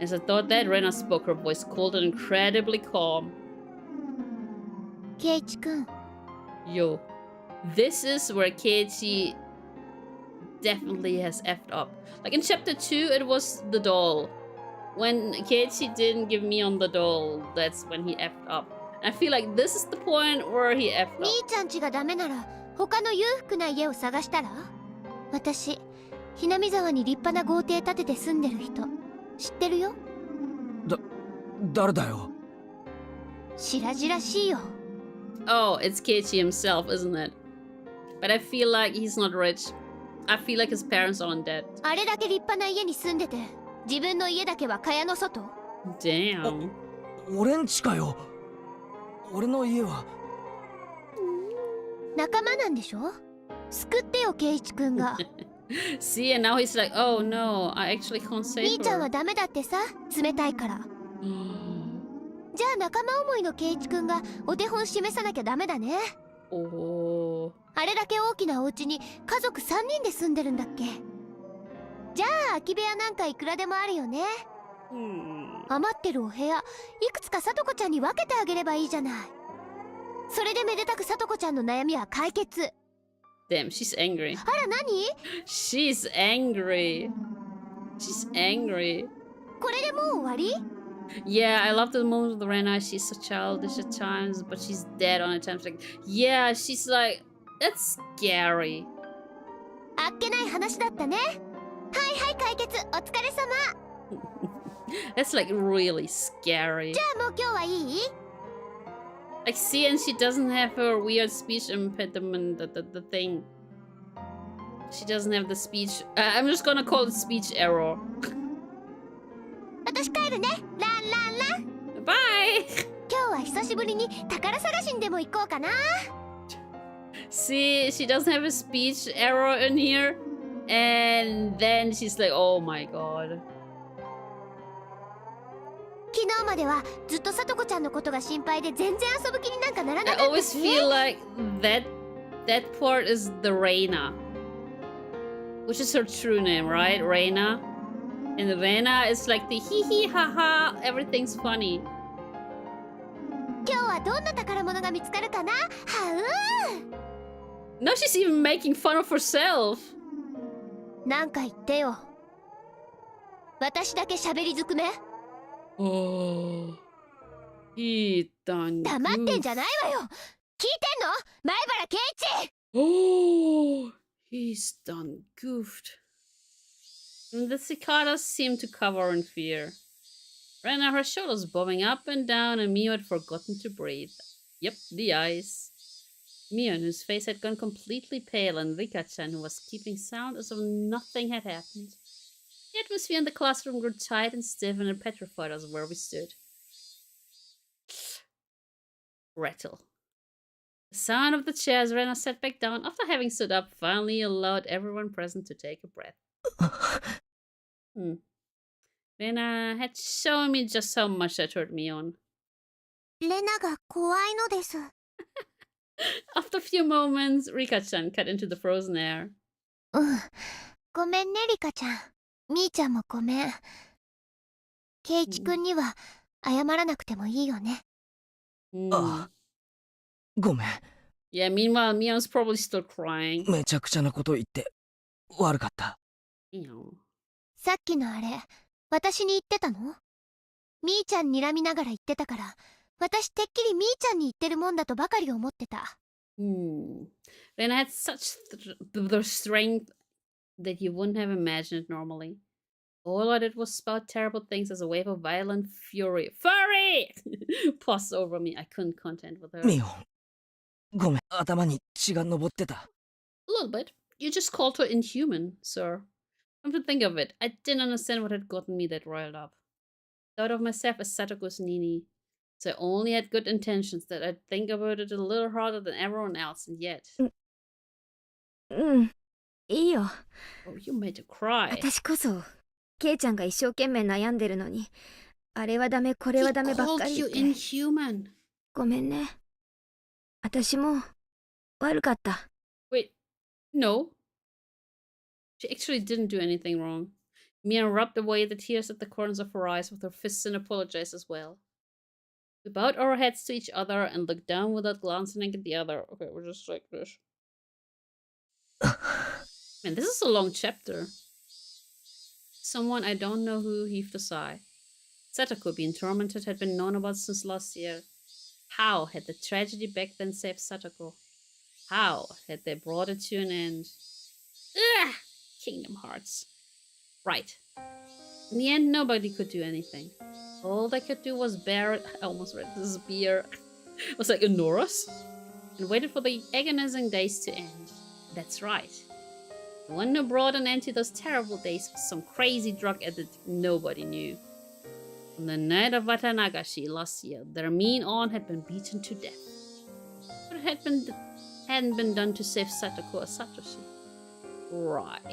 As I thought that, Rena spoke, her voice cold and incredibly calm. ケイイチ君 Yo, this is where Keiichi definitely has effed up. Like in chapter 2, it was the doll. When Keiichi didn't give Mion the doll, that's when he effed up. And I feel like this is the point where he effed up. 兄ちゃんちがダメなら他の裕福な家を探したら。私ひなみ沢に立派な豪邸建てて住んでる人知ってるよ。誰だよ。白々しいよ。 Oh, it's Keiichi himself, isn't it? But I feel like he's not rich. I feel like his parents are undead. あれだけ立派な家に住んでて自分の家だけは蚊帳の外。 Damn. 俺んちかよ。俺の家は。仲間なんでしょ。救ってよケイイチ君が。See, and now he's like, oh no, I actually can't save 兄ちゃんは her. ダメだってさ、冷たいから。じゃあ仲間思いのケイイチ君がお手本示さなきゃダメだね。 Oh. あれだけ大きなお家に家族3人で住んでるんだっけ。じゃあ空き部屋なんかいくらでもあるよね。余ってるお部屋いくつかさとこちゃんに分けてあげればいいじゃない。それでめでたくさとこちゃんの悩みは解決。 Damn, she's angry. あら何？ She's angry. She's angry. これでもう終わり？ Yeah, I love the moment with Rena. She's so childish at times, but she's dead on at times. Like, yeah, she's like, that's scary. あっけない話だったね。はいはい解決お疲れ様。 That's like really scary. じゃあもう今日はいい？ Like, see, and she doesn't have her weird speech impediment, the thing. She doesn't have the speech. I'm just gonna call it speech error. 私帰るね。ランランラン。 Bye! 今日は久しぶりに宝探しにでも行こうかな。 See, she doesn't have a speech error in here. And then she's like, oh my god. 昨日まではずっとさとこちゃんのことが心配で全然遊ぶ気になんかならな I かった always しね。 feel like that part is the Reina. Which is her true name, right? Reina. And Reina is like the hee hee ha ha, everything's funny. 今日はどんな宝物が見つかるかな。はう。 Now she's even making fun of herself. なんか言ってよ。私だけ喋りずくめ。 Oh. He done 黙ってんじゃないわよ。聞いてんの前原圭一。 Oh, he's done goofed. And the cicadas seemed to cover in fear. Rena, her shoulders bobbing up and down, and Mio had forgotten to breathe. Yep, the eyes. Mion, whose face had gone completely pale, and Rika-chan, who was keeping sound as though nothing had happened. The atmosphere in the classroom grew tight and stiff and petrified us where we stood. Rattle. The sound of the chairs Rena sat back down after having stood up finally allowed everyone present to take a breath. Rena had shown me just how much that hurt Mion. レナが怖いのです。 After a few moments, Rika-chan cut into the frozen air. ごめんねリカちゃん。みーちゃんもごめん。圭一くんには謝らなくてもいいよね。ああ、ごめん。 Yeah, meanwhile, Mion's probably still crying. めちゃくちゃなこと言って悪かった。さっきのあれ、私に言ってたの？みーちゃん睨みながら言ってたから、私てっきりみーちゃんに言ってるもんだとばかり思ってた。Rena had such the strength that you wouldn't have imagined normally. All I did was spout terrible things as a wave of violent fury. Fury! Passed over me. I couldn't contend with her. ミオン、ごめん、頭に血が上ってた。A little bit. You just called her inhuman, sir. Come to think of it, I didn't understand what had gotten me that riled up. Thought of myself as Satoko's Nini. So I only had good intentions, that I'd think about it a little harder than everyone else, and yet... いいよ。 Oh, you made her cry. 私こそケイちゃんが一生懸命悩んでるのに、あれはダメこれはダメばっかり言って。 He called you inhuman. ごめんね。私も悪かった。 Wait, no. She actually didn't do anything wrong. Mia rubbed away the tears at the corners of her eyes with her fists and apologized as well. We bowed our heads to each other and looked down without glancing at the other. Okay, we're just like this. Man, this is a long chapter. Someone I don't know who heaved a sigh. Satoko, being tormented, had been known about since last year. How had the tragedy back then saved Satoko? How had they brought it to an end? Ugh! Kingdom Hearts. Right. In the end, nobody could do anything. All they could do was bear it. I almost read this beer. I was like, ignore us? And waited for the agonizing days to end. That's right. The one who brought an end to those terrible days was some crazy drug addict nobody knew. On the night of Watanagashi last year, their mean aunt had been beaten to death. But it hadn't been done to save Satoko or Satoshi. Right.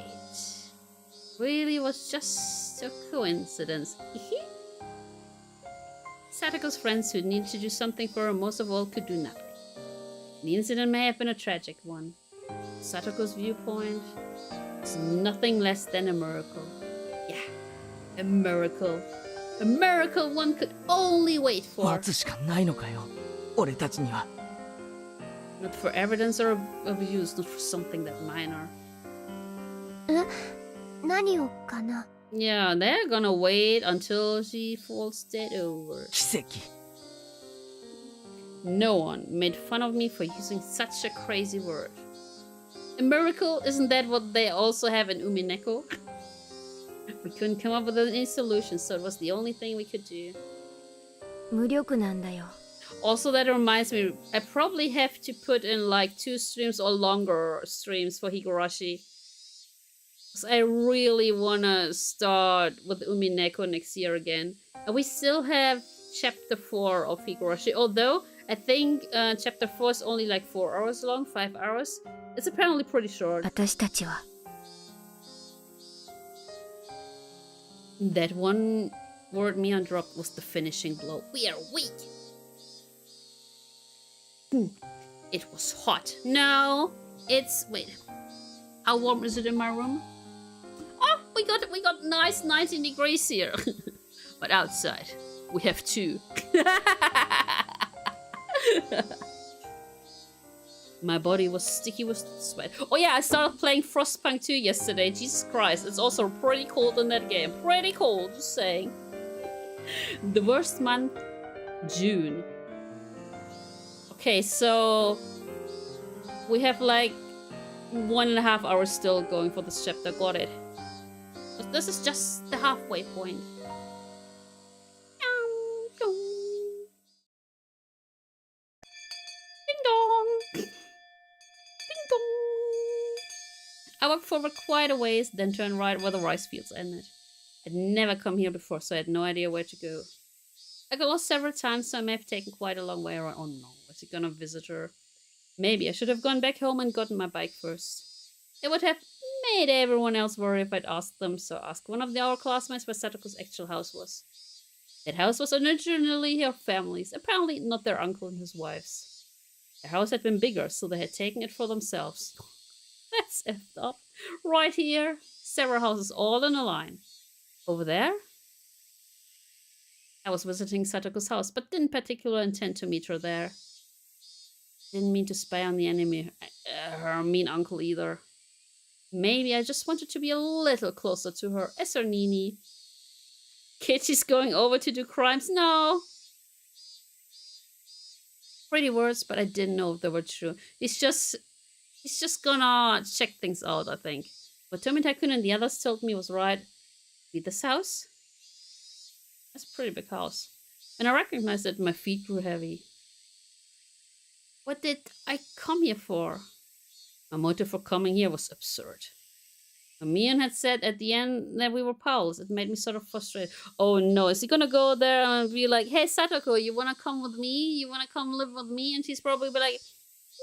Really was just a coincidence. Satoko's friends who needed to do something for her most of all could do nothing. The incident may have been a tragic one. Satoko's viewpoint was nothing less than a miracle. Yeah, a miracle. A miracle one could only wait for. 待つしかないのかよ、俺たちには。Not for evidence or abuse, not for something that minor. 何をかな。 Yeah, they're gonna wait until she falls dead over. 奇跡。 No one made fun of me for using such a crazy word. A miracle? Isn't that what they also have in Umineko? We couldn't come up with any solution, so it was the only thing we could do. 無力なんだよ。 Also, that reminds me, I probably have to put in like 2 streams or longer streams for Higurashi. Because I really wanna start with Umineko next year again. And we still have chapter 4 of Higurashi, although I think chapter 4 is only like 4 hours long, 5 hours. It's apparently pretty short. 私たちは That one word Mion dropped was the finishing blow. We are weak. It was hot. No, it's... Wait. How warm is it in my room? Oh, we got nice 19 degrees here. But outside, we have 2. My body was sticky with sweat. Oh yeah, I started playing Frostpunk 2 yesterday. Jesus Christ, it's also pretty cold in that game. Pretty cold, just saying. The worst month, June. Okay, so we have like 1.5 hours still going for this chapter. Got it. But this is just the halfway point. Ding dong! Ding dong! I walked forward quite a ways, then turned right where the rice fields ended. I'd never come here before, so I had no idea where to go. I got lost several times, so I may have taken quite a long way around. Oh no, is he gonna visit her? Maybe I should have gone back home and gotten my bike first. It would have made everyone else worry if I'd asked them, so I asked one of our classmates where Satoko's actual house was. That house was originally her family's, apparently not their uncle and his wife's. Their house had been bigger, so they had taken it for themselves. That's effed up. Right here, several houses all in a line. Over there? I was visiting Satoko's house, but didn't particularly intend to meet her there. Didn't mean to spy on the enemy, her mean uncle either. Maybe I just wanted to be a little closer to her, as her Nini. Kid, she's going over to do crimes? No. Pretty words, but I didn't know if they were true. He's just gonna check things out, I think. What Tomi Tycoon and the others told me was right. See this house? That's a pretty big house. When I recognized it, my feet grew heavy. What did I come here for? My motive for coming here was absurd. Mion had said at the end that we were pals. It made me sort of frustrated. Oh no, is he gonna go there and be like, hey Satoko, you wanna come with me? You wanna come live with me? And she's probably be like,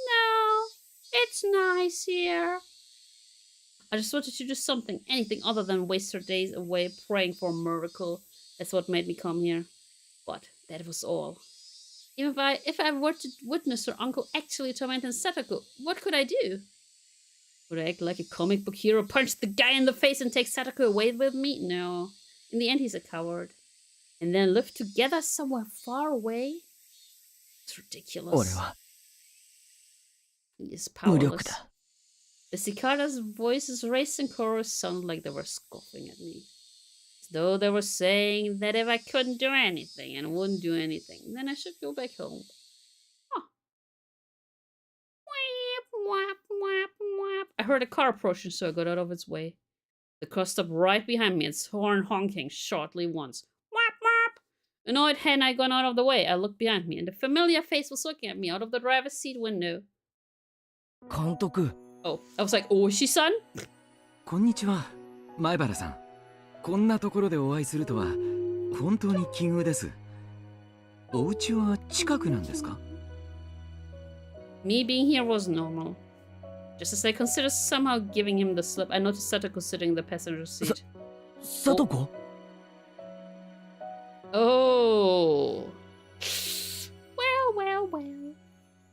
no, it's nice here. I just wanted to do something, anything other than waste her days away praying for a miracle. That's what made me come here. But that was all. Even if I were to witness her uncle actually tormenting Satoko, what could I do? Would I act like a comic book hero, punch the guy in the face and take Satoko away with me? No. In the end, he's a coward. And then live together somewhere far away? It's ridiculous. He is powerless. The cicada's voices raised in chorus sounded like they were scoffing at me. As though they were saying that if I couldn't do anything and wouldn't do anything, then I should go back home. Huh. Whap, whap, whap. I heard a car approaching, so I got out of its way. The car stopped right behind me, its horn honking shortly once. Whap, whap. Annoyed had I gone out of the way, I looked behind me, and a familiar face was looking at me out of the driver's seat window. 監督 Oh, I was like, Oishi-san? こんにちは、前原さん。こんなところでお会いするとは本当に奇遇です。お家は近くなんですか? Me being here was normal. Just as I considered somehow giving him the slip, I noticed Satoko sitting in the passenger seat. Satoko? Oh. Well.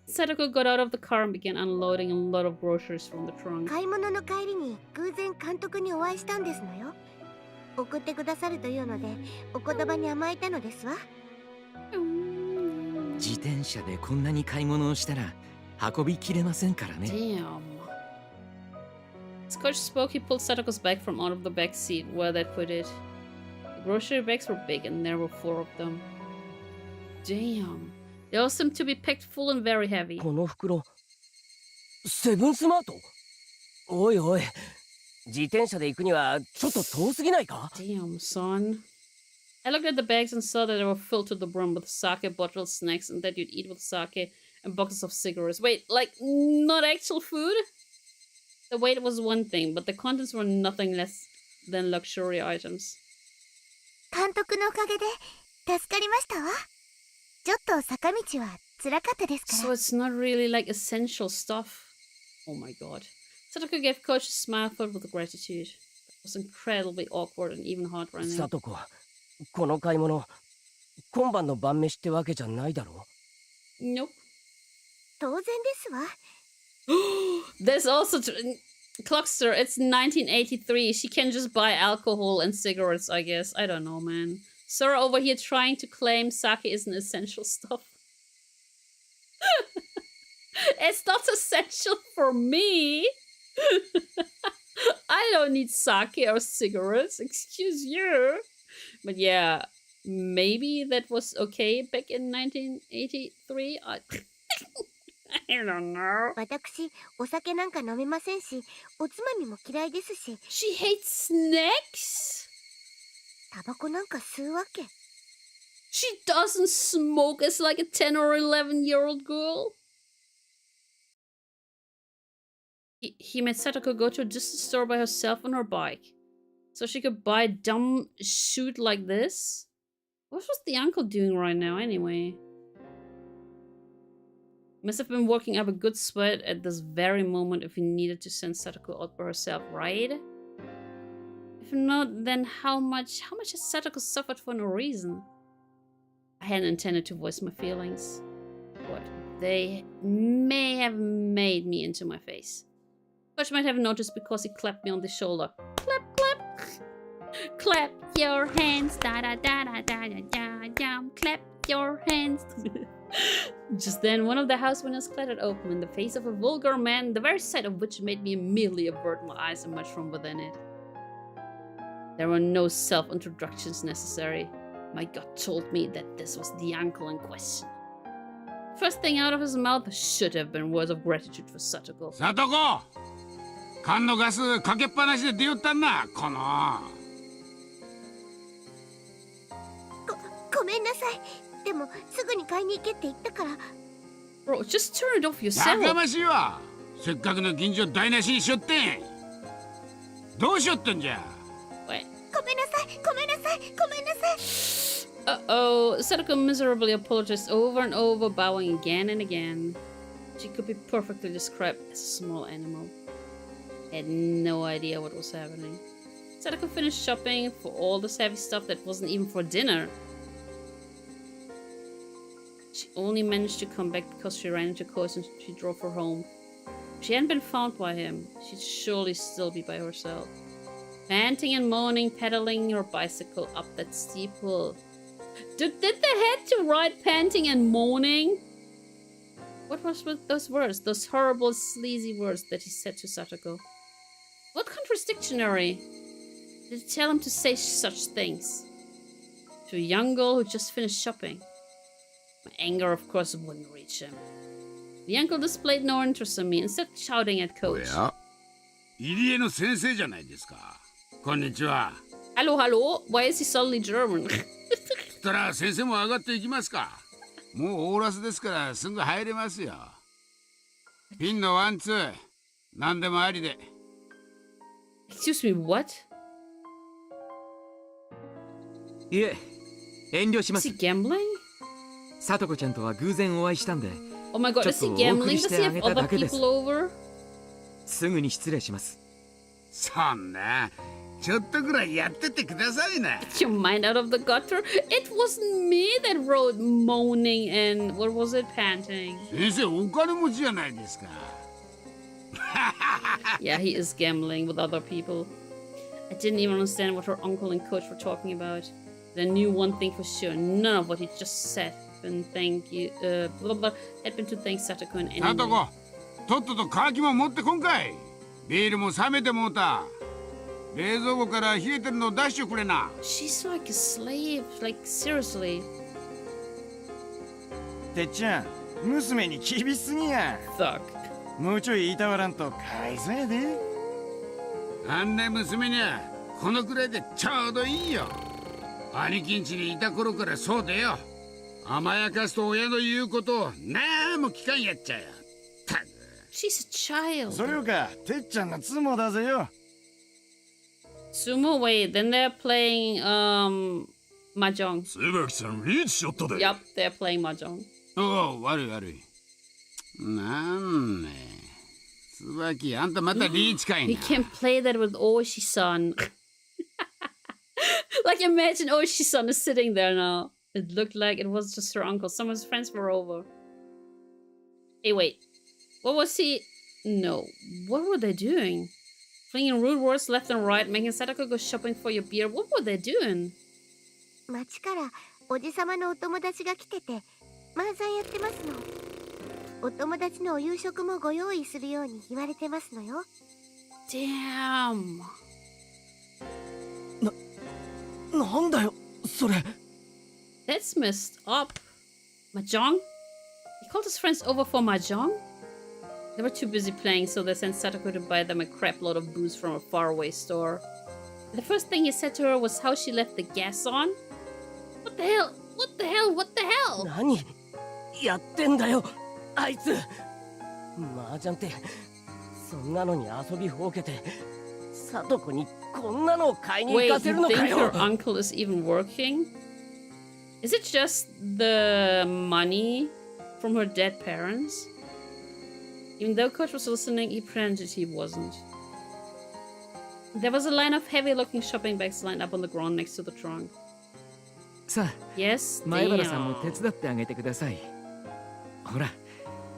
Satoko got out of the car and began unloading a lot of groceries from the trunk. 買い物の帰りに偶然監督にお会いしたんですのよ。送ってくださるというのでお言葉に甘えたのですわ。自転車でこんなに買い物をしたら運びきれませんからね。 Damn. As Coach spoke, he pulled Satoko's bag from out of the back seat where they'd put it. The grocery bags were big and there were 4 of them. Damn. They all seemed to be packed full and very heavy. この袋セブンスマートおいおい自転車で行くにはちょっと遠すぎないか Damn, son. I looked at the bags and saw that they were filled to the brim with sake, bottled snacks, and that you'd eat with sake, and boxes of cigarettes. Wait, like, not actual food? The weight was one thing, but the contents were nothing less than luxury items. 監督のおかげで助かりましたわ。ちょっと坂道は辛かったですから。 So it's not really like essential stuff. Oh my god. Satoko gave Coach a smile filled with gratitude. It was incredibly awkward and even heart-rending. サトコこの買い物今晩の晩飯ってわけじゃないだろ Nope. 当然ですわ。There's also Clockster, it's 1983. She can just buy alcohol and cigarettes, I guess. I don't know, man. Sora over here trying to claim sake isn't essential stuff. It's not essential for me. I don't need sake or cigarettes. Excuse you. But yeah, maybe that was okay back in 1983. I don't know. 私、お酒なんか飲めませんし、おつまみも嫌いですし、 She hates snacks? タバコなんか吸うわけ。She doesn't smoke as like a 10 or 11-year-old girl. He made Satoko go to a distant store by herself on her bike. So she could buy a dumb suit like this? What was the uncle doing right now anyway? Must have been working up a good sweat at this very moment if he needed to send Satoko out by herself, right? If not, then how much has Satoko suffered for no reason? I hadn't intended to voice my feelings, but they may have made me into my face. Coach might have noticed because he clapped me on the shoulder. Clap, clap! Clap your hands, da da da da da da da da. Clap your hands. Just then, one of the house windows clattered open in the face of a vulgar man, the very sight of which made me immediately avert my eyes and much from within it. There were no self-introductions necessary. My gut told me that this was the uncle in question. First thing out of his mouth should have been words of gratitude for Satoko. Satoko! 缶のガスかけっぱなしで出よったんな、この。ごめんなさい。でもすぐに買いに行けって言ったから。 Bro, just turn it off yourself. やかましいわ。せっかくの近所台無しにしよってん。どうしよってんじゃ。Wait. ごめんなさい。ごめんなさい。ごめんなさい。Uh-oh, Sadako miserably apologized over and over, bowing again and again. She could be perfectly described as a small animal. I had no idea what was happening. Sadako finished shopping for all this heavy stuff that wasn't even for dinner. She only managed to come back because she ran into Koichi and she drove her home. If she hadn't been found by him, she'd surely still be by herself. Panting and moaning, pedaling her bicycle up that steep hill. Did they have to ride panting and moaning? What was with those words? Those horrible, sleazy words that he said to Satoko? What contradictionary did he tell him to say such things? To a young girl who just finished shopping. My anger, of course, wouldn't reach him. The uncle displayed no interest in me, instead shouting at Coach. Hello, hello. Why is he suddenly German? たら先生も上がっていきますか。もうオーラスですからすぐ入れますよ。ピンのワンツー、何でもありで。Excuse me, what? いえ、遠慮しま Is す he。gambling? さとこちゃんとは偶然お会いしたんで、 Oh my god, is he gambling? Does he have other people over? すぐに失礼します。そんな、ちょっとぐらいやってってくださいな。 Get your mind out of the gutter. It wasn't me that wrote moaning and what was it, panting? 先生お金持ちじゃないですか。Yeah, he is gambling with other people. I didn't even understand what her uncle and coach were talking about. But I knew one thing for sure. None of what he just said had been to thank Satoko in any way. さとこ、とっととカキも持ってこんかい。ビールも冷めてもうた。冷蔵庫から冷えてるの出してくれな。 She's like a slave, like seriously. てっちゃん、娘に厳しすぎや。 Thug. もうちょいいたわらんとかわいそうやで。あんな娘にはこのくらいでちょうどいいよ。兄貴ん家にいた頃からそうでよ。甘やかすと親の言うことをなんも聞かんやっちゃよ。たく。 She's a child. それよか、てっちゃんの妻だぜよ。 Sumo, wait, then they're playing mahjong. 椿さんリーチしよったで。 Yep, they're playing mahjong. おお、悪い悪い。なんね。椿、あんたまたリーチかいな。 He can play that with Oishi-san. Like imagine Oishi-san is sitting there now. It looked like it was just her uncle. Some of his friends were over. Hey, wait. What was he? No. What were they doing? Flinging rude words left and right, making Sadako go shopping for your beer. What were they doing? 町からおじさまのお友達が来てて、漫才やってますの。お友達のお夕食もご用意するように言われてますのよ。Damn. なんだよそれ。 That's messed up. Mahjong? He called his friends over for mahjong? They were too busy playing, so they sent Satoko to buy them a crap load of booze from a faraway store. The first thing he said to her was how she left the gas on. What the hell? What the hell? What the hell? 何やってんだよあいつ麻雀ってそんなのに遊びほうけてサトコにこんなのを買いに行 Wait, かせ you るのか think よ your uncle is even working? Is it just the money from her dead parents? Even though Coach was listening, he pretended he wasn't. There was a line of heavy-looking shopping bags lined up on the ground next to the trunk. さあ Yes, 前原さんも手 damn. 伝ってあげてくださいほら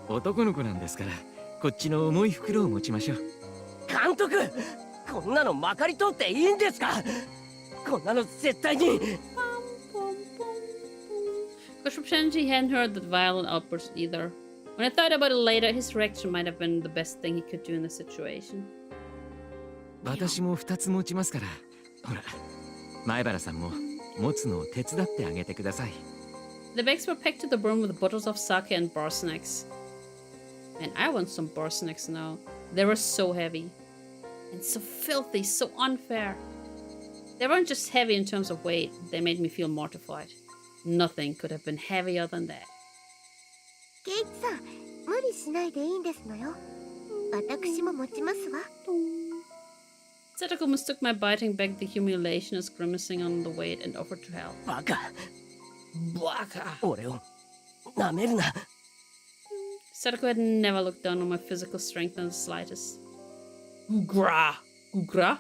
男の子なんですからこっちの重い袋を持ちましょう監督こんなのまかり通っていいんですかこんなの絶対に Coach pretended he hadn't heard that violent outburst either. When I thought about it later, his reaction might have been the best thing he could do in the situation. 私も2つ持ちますからほら前原さんも持つのを手伝ってあげてください The bags were packed to the brim with bottles of sake and bar snacks. And I want some bar snacks now. They were so heavy. And so filthy, so unfair. They weren't just heavy in terms of weight, they made me feel mortified. Nothing could have been heavier than that. ケイチさん無理しないでいいんですのよ私も持ちますわ Satoko mistook my biting back the humiliation as grimacing on the weight and offered to help. バカ俺をなめるな Satoko had never looked down on my physical strength in the slightest. Ugra! Ugra?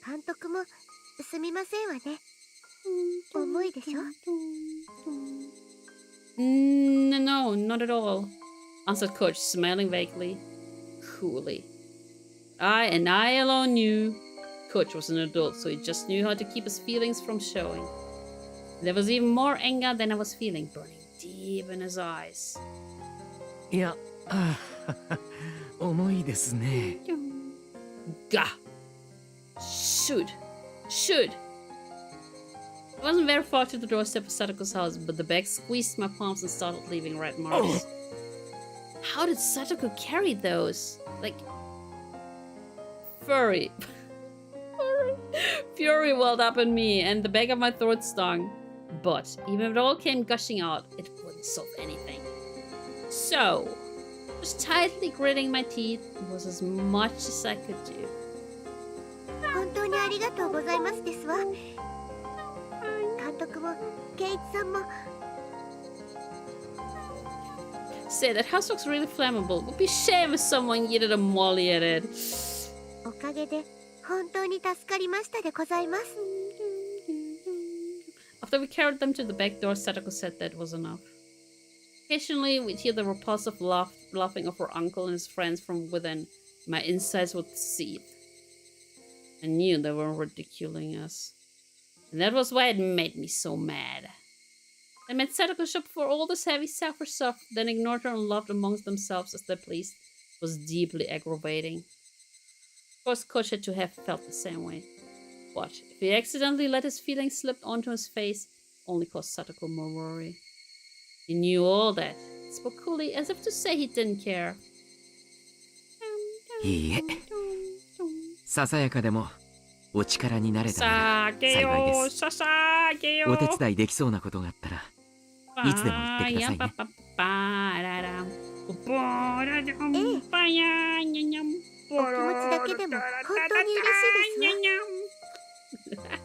監督もすみませんわね重いでしょ No, not at all, answered Coach, smiling vaguely, coolly. I alone knew. Coach was an adult, so he just knew how to keep his feelings from showing. There was even more anger than I was feeling, burning deep in his eyes. いや重いですね Gah! Shoot! It wasn't very far to the doorstep of Satoko's house, but the bag squeezed my palms and started leaving red marks. How did Satoko carry those? Like... Fury. Fury welled up in me, and the back of my throat stung. But even if it all came gushing out, it wouldn't solve anything. So, just tightly gritting my teeth was as much as I could do. 本当にありがとうございますですわ監督もケイチさんも Say that house looks really flammable. It would be a shame if someone yeeted a molly at it. おかげで本当に助かりましたでございます After we carried them to the back door, Satoko said that was enough. Occasionally, we'd hear the repulsive laughing of her uncle and his friends from within. My insides would seethe. I knew they were ridiculing us. And that was why it made me so mad. They made Satoko shop for all this heavy selfish stuff, then ignored her and laughed amongst themselves as they pleased. It was deeply aggravating. Of course, Coach had to have felt the same way. What if he accidentally let his feelings slip onto his face? Only caused Satoko more worry. He knew all that. Spoke coolly, as if to say he didn't care. いいえささやかでもお力になれたなら幸いですお手伝いできそうなことがあったらいつでも言ってくださいねお気持ちだけでも本当に嬉しいですわ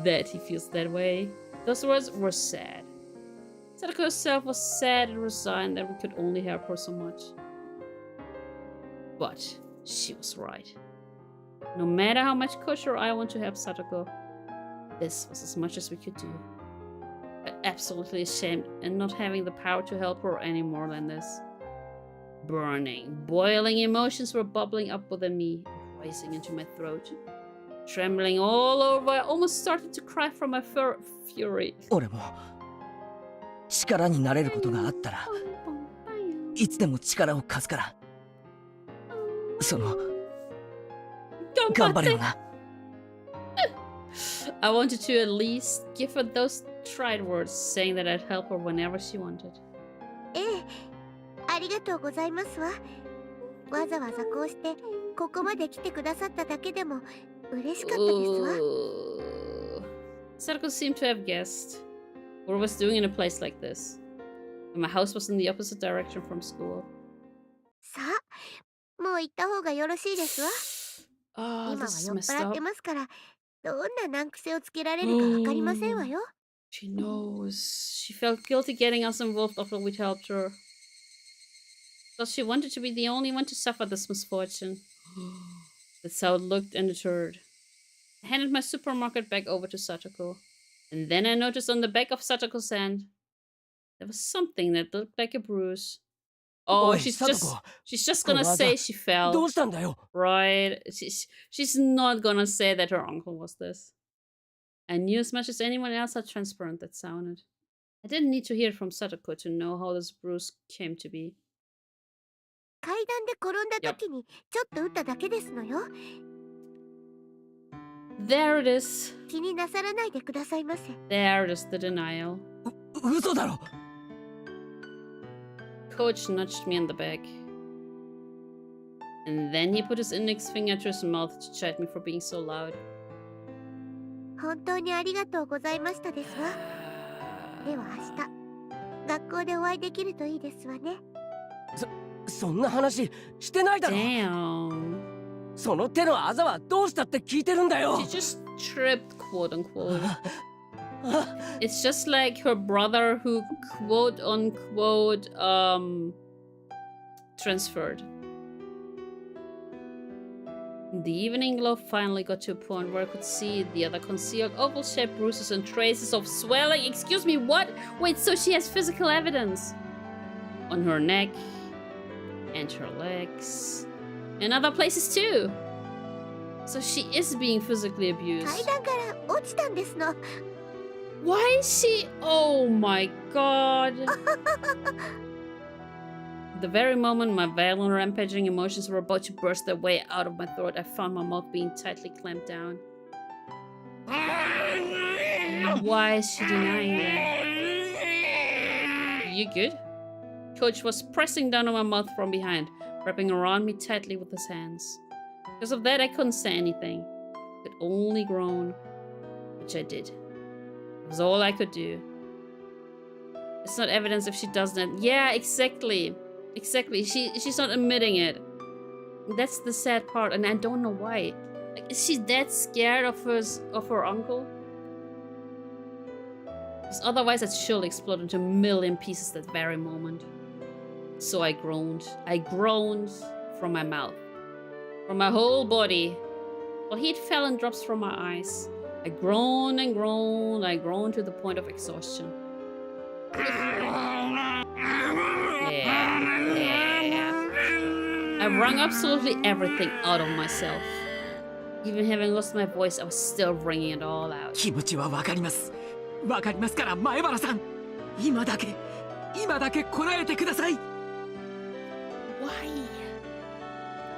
That he feels that way. Those words were sad. Satoko herself was sad and resigned that we could only help her so much. But she was right. No matter how much Coach or I want to help Satoko, this was as much as we could do. I'm absolutely ashamed and not having the power to help her any more than this. Burning, boiling emotions were bubbling up within me, rising into my throat. Trembling all over, I almost started to cry from my fury. 俺も力になれることがあったらいつでも力を貸すからその頑張れよな I wanted to at least give her those tried words saying that I'd help her whenever she wanted. ええ、ありがとうございますわ。わざわざこうしてここまで来てくださっただけでも嬉しかったですわ。Sadako seemed to have guessed what I was doing in a place like this. And my house was in the opposite direction from school. さあ、もう行った方がよろしいですわ。Oh, 今は this is 酔っ messed 払って up. ますから、どんな難癖をつけられるかわかりませんわよ。She knows. She felt guilty getting us involved after we'd helped her. Because she wanted to be the only one to suffer this misfortune. That's how it looked and it hurt. I handed my supermarket bag over to Satoko. And then I noticed on the back of Satoko's hand, there was something that looked like a bruise. Oh, Oi, she's Satoko. just gonna say she fell. どうしたんだよ。 Right. She's not gonna say that her uncle was this. I knew as much as anyone else how transparent that sounded. I didn't need to hear it from Satoko to know how this bruise came to be. 階段で転んだ時にちょっと打っただけですのよ。There it is. 気になさらないでくださいませ。There it is, the denial. 嘘だろ。Coach nudged me in the back. And then he put his index finger to his mouth to chide me for being so loud. 本当にありがとうございましたですわ。では明日、学校でお会いできるといいですわね。そんな話してないだろ。Damn. その手のあざはどうしたって聞いてるんだよ。 She just tripped, quote unquote. It's just like her brother who quote unquote transferred. The evening glow finally got to a point where I could see the other concealed oval-shaped bruises and traces of swelling. Excuse me, what? Wait, so she has physical evidence on her neck and her legs and other places too. So she is being physically abused. 階段から落ちたんですの。Why is she? Oh my god. The very moment my violent rampaging emotions were about to burst their way out of my throat, I found my mouth being tightly clamped down. Why is she denying that? You good? Coach was pressing down on my mouth from behind, wrapping around me tightly with his hands. Because of that, I couldn't say anything. I could only groan, which I did. It was all I could do. It's not evidence if she doesn't. Yeah, exactly. Exactly. She's not admitting it. That's the sad part, and I don't know why. Like, is she that scared of her uncle? Because otherwise I'd surely explode into a million pieces that very moment. So I groaned. I groaned from my mouth. From my whole body. While heat fell in drops from my eyes. I groaned and groaned. I groaned to the point of exhaustion. I wrung absolutely everything out of myself. Even having lost my voice, I was still wringing it all out. 気持ちはわかります。わかりますから前原さん。今だけこらえてください。Why?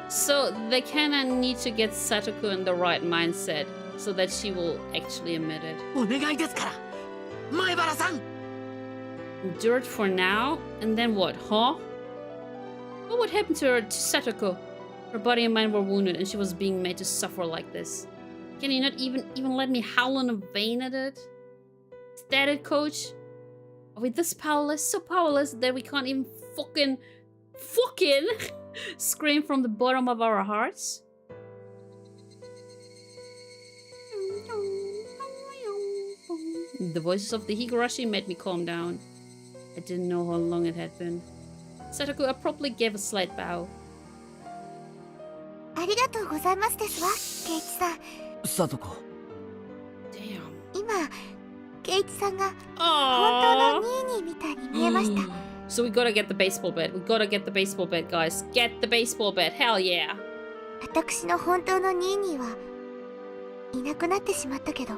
So they kinda need to get Satoko in the right mindset so that she will actually admit it. お願いですから。前原さん。Endure it for now, and then what, huh? What would happen to her, to Satoko? Her body and mind were wounded, and she was being made to suffer like this. Can you not even let me howl in vain at it? Is that it, Coach? Are we this powerless? So powerless that we can't even fucking scream from the bottom of our hearts? The voices of the Higurashi made me calm down. I didn't know how long it had been. Satoko abruptly gave a slight bow. ありがとうございますですわ、ケイチさん。サトコ。Damn. 今、ケイチさんが本当のニーニーみたいに見えました。So we gotta get the baseball bat. We gotta get the baseball bat, guys. Get the baseball bat. Hell yeah. 私の本当のニーニーはいなくなってしまったけど、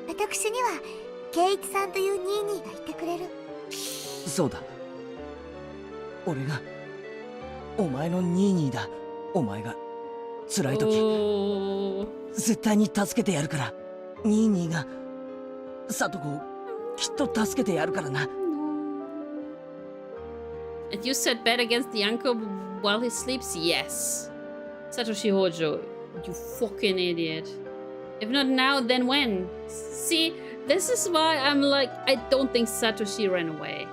私にはケイチさんというニーニーがいてくれる。そうだ。俺がお前のニーニーだ。お前が辛い時絶対に助けてやるから。ニーニーがサトコをきっと助けてやるからな。 And you said bet against the uncle while he sleeps? Yes. Satoshi Hojo, you fucking idiot. If not now, then when? See, this is why I'm like, I don't think Satoshi ran away.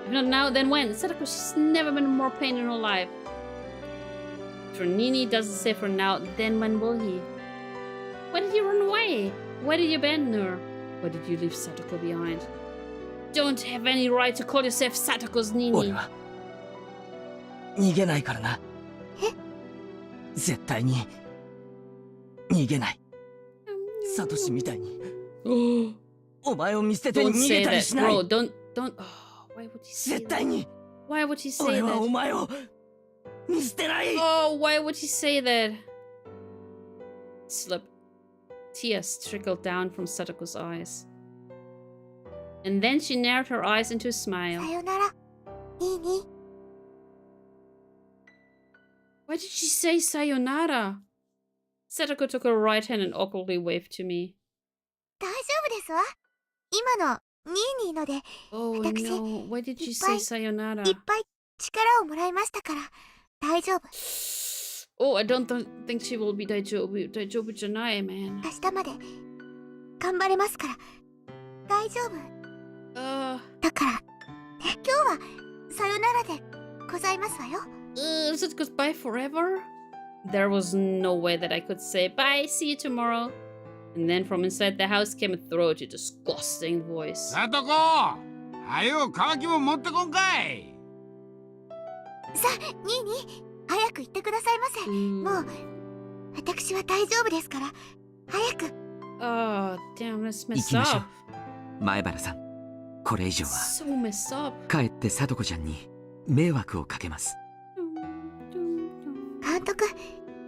If not now, then when? Satoshi's never been in more pain in her life. For Nini doesn't say for now, then when will he? Why did you run away? Why did you abandon her? Why did you leave Satoko behind? Don't have any right to call yourself Satoko's Nini. 俺は逃げないからな。絶対に逃げない。サトシみたいにお前を見捨てて Don't 逃 say げたり that, しない。 bro. Don't. Oh, why would he say 絶対 that? に Why would he say 俺は that? お前を見捨てない。 Oh, why would he say that? Slip. Tears trickled down from Satoko's eyes. And then she narrowed her eyes into a smile. さよなら、ニーニー。 Why did she say sayonara? Satoko took her right hand and awkwardly waved to me. 大丈夫ですわ。今のニーニーので Oh 私 no, why did she say sayonara? いっぱい力をもらいましたから大丈夫。 Oh, I don't think she will be daijoubu. Daijoubu janai, man. 明日まで頑張れますから大丈夫。だから今日はさよならでございますわよ。Is it goodbye forever? There was no way that I could say bye, see you tomorrow. And then from inside the house came a throaty, disgusting voice. さとこ、はよ乾きも持ってこんかい。さあ、ニーニー、早く行ってくださいませ。もう私は大丈夫ですから早く。Oh, damn, that's 行 messed きましょ up. う。前原さん、これ以上は So messed up. かえってさとこちゃんに迷惑をかけます。監督、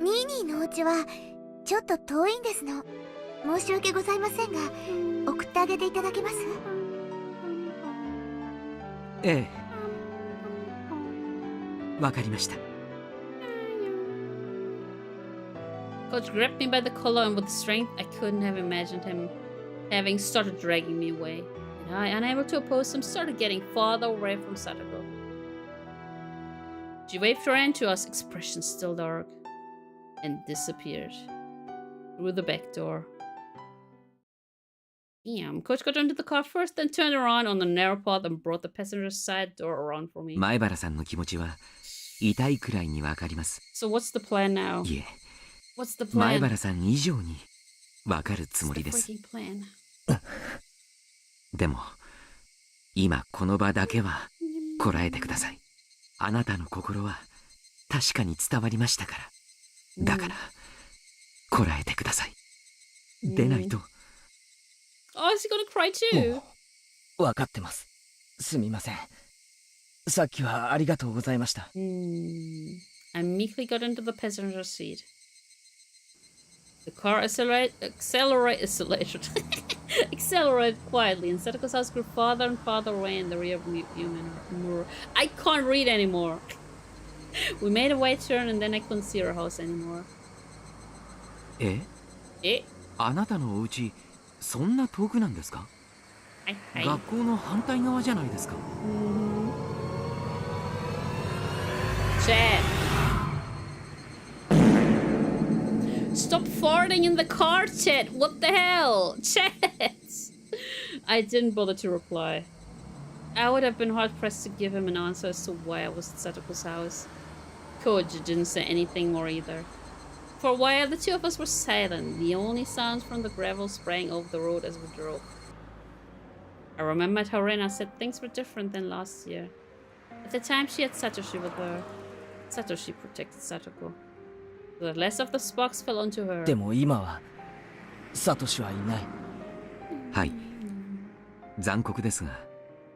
ニーニーのお家はちょっと遠いんですの。申し訳ございませんが送ってあげていただけます？ええ、わかりました。 Coach grabbed me by the collar and with strength I couldn't have imagined him having started dragging me away. And I, unable to oppose him, started getting farther away from Satoko. She waved her hand to us, expression still dark, and disappeared through the back door. Damn, Coach got into the car first, then turned around on the narrow path and brought the passenger's side door around for me. 前原さんの気持ちは痛いくらいにわかります。 So what's the plan now? いえ、 What's the plan? 前原さん以上にわかるつもりです。 What's the freaking plan? でも、今この場だけはこらえてください。あなたの心は確かに伝わりましたから。だから、こらえてください。でないと。Oh, is he gonna cry too? わかってます。すみません。さっきはありがとうございました。I meekly got into the passenger seat. The car accelerated quietly, and Satoko's house grew farther and farther away in the rear mirror. I can't read anymore. We made a wide turn, and then I couldn't see our house anymore. え？あなたのお家、そんな遠くなんですか？学校の反対側じゃないですか。Chat. Stop farting in the car, chat. What the hell? Chat. I didn't bother to reply. I would have been hard pressed to give him an answer as to why I was at Satoko's house. Koji didn't say anything more either. For a while, the two of us were silent, the only sounds from the gravel spraying over the road as we drove. I remembered how Rena said things were different than last year. At the time, she had Satoshi with her. Satoshi protected Satoko. The less of the sparks fell onto her. でも今はサトシはいない。はい。残酷ですが、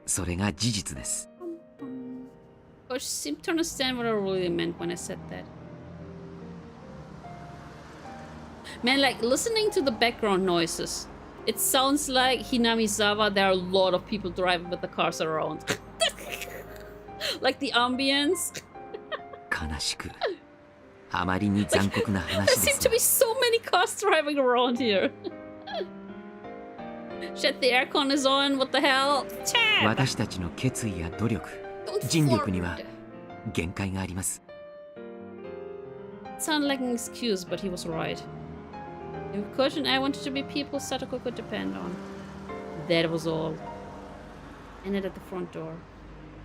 それが事実です。Coach seemed to understand what I really meant when I said that. Man, like, listening to the background noises, it sounds like Hinamizawa, there are a lot of people driving with the cars around. Like the ambience. 悲しく、あまりに残酷な話 There で seem す to be so many cars driving around here. Shit, the aircon is on. What the hell? Chad! 私たちの決意や努力、 Don't 尽力に forward. は限界があります。 Sounded like an excuse, but he was right. If Coach and I wanted to be people Satoko could depend on. That was all. Ended at the front door.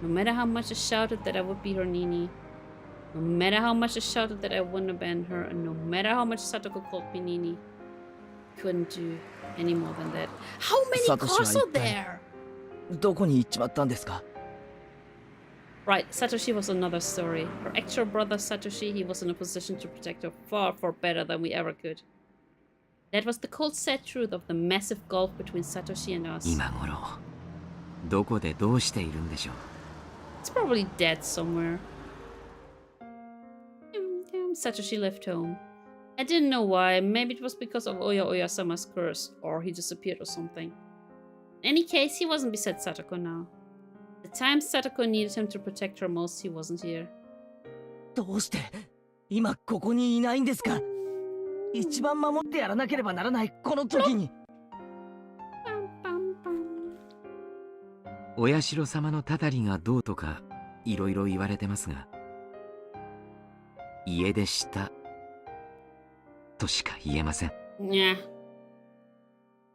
No matter how much I shouted that I would be her Nini. No matter how much I shouted that I wouldn't abandon her. And no matter how much Satoko called me Nini. Couldn't do any more than that. How many cars are there? どこに行っちまったんですか？ Right, Satoshi was another story. Her actual brother Satoshi, he was in a position to protect her far, far better than we ever could. That was the cold, sad truth of the massive gulf between Satoshi and us. 今頃どこでどうしているんでしょう。 It's probably dead somewhere. Satoshi left home. I didn't know why. Maybe it was because of Oya Oya-sama's curse, or he disappeared or something. In any case, he wasn't beside Satoko now. The time Satoko needed him to protect her most, he wasn't here. どうして今ここにいないんですか？一番守ってやらなければならないこの時に。お社様のたたりがどうとかいろいろ言われてますが、家出したとしか言えません。Yeah.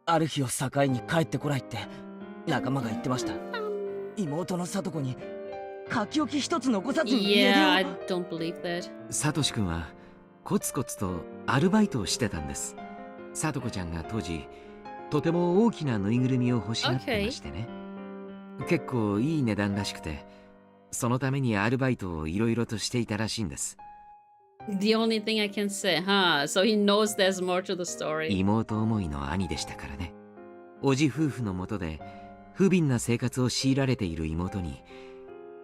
ある日を境に帰ってこないって仲間が言ってました。妹の聡子に書き置き一つ残さずに家出を。Yeah, I don't believe that. サトシ君はコツコツとアルバイトをしてたんです。聡子ちゃんが当時とても大きなぬいぐるみを欲しがってましてね。結構いい値段らしくて、そのためにアルバイトをいろいろとしていたらしいんです。The only thing I can say, huh? So he knows there's more to the story. 妹思いの兄でしたからね。おじ夫婦のもとで不憫な生活を強いられている妹に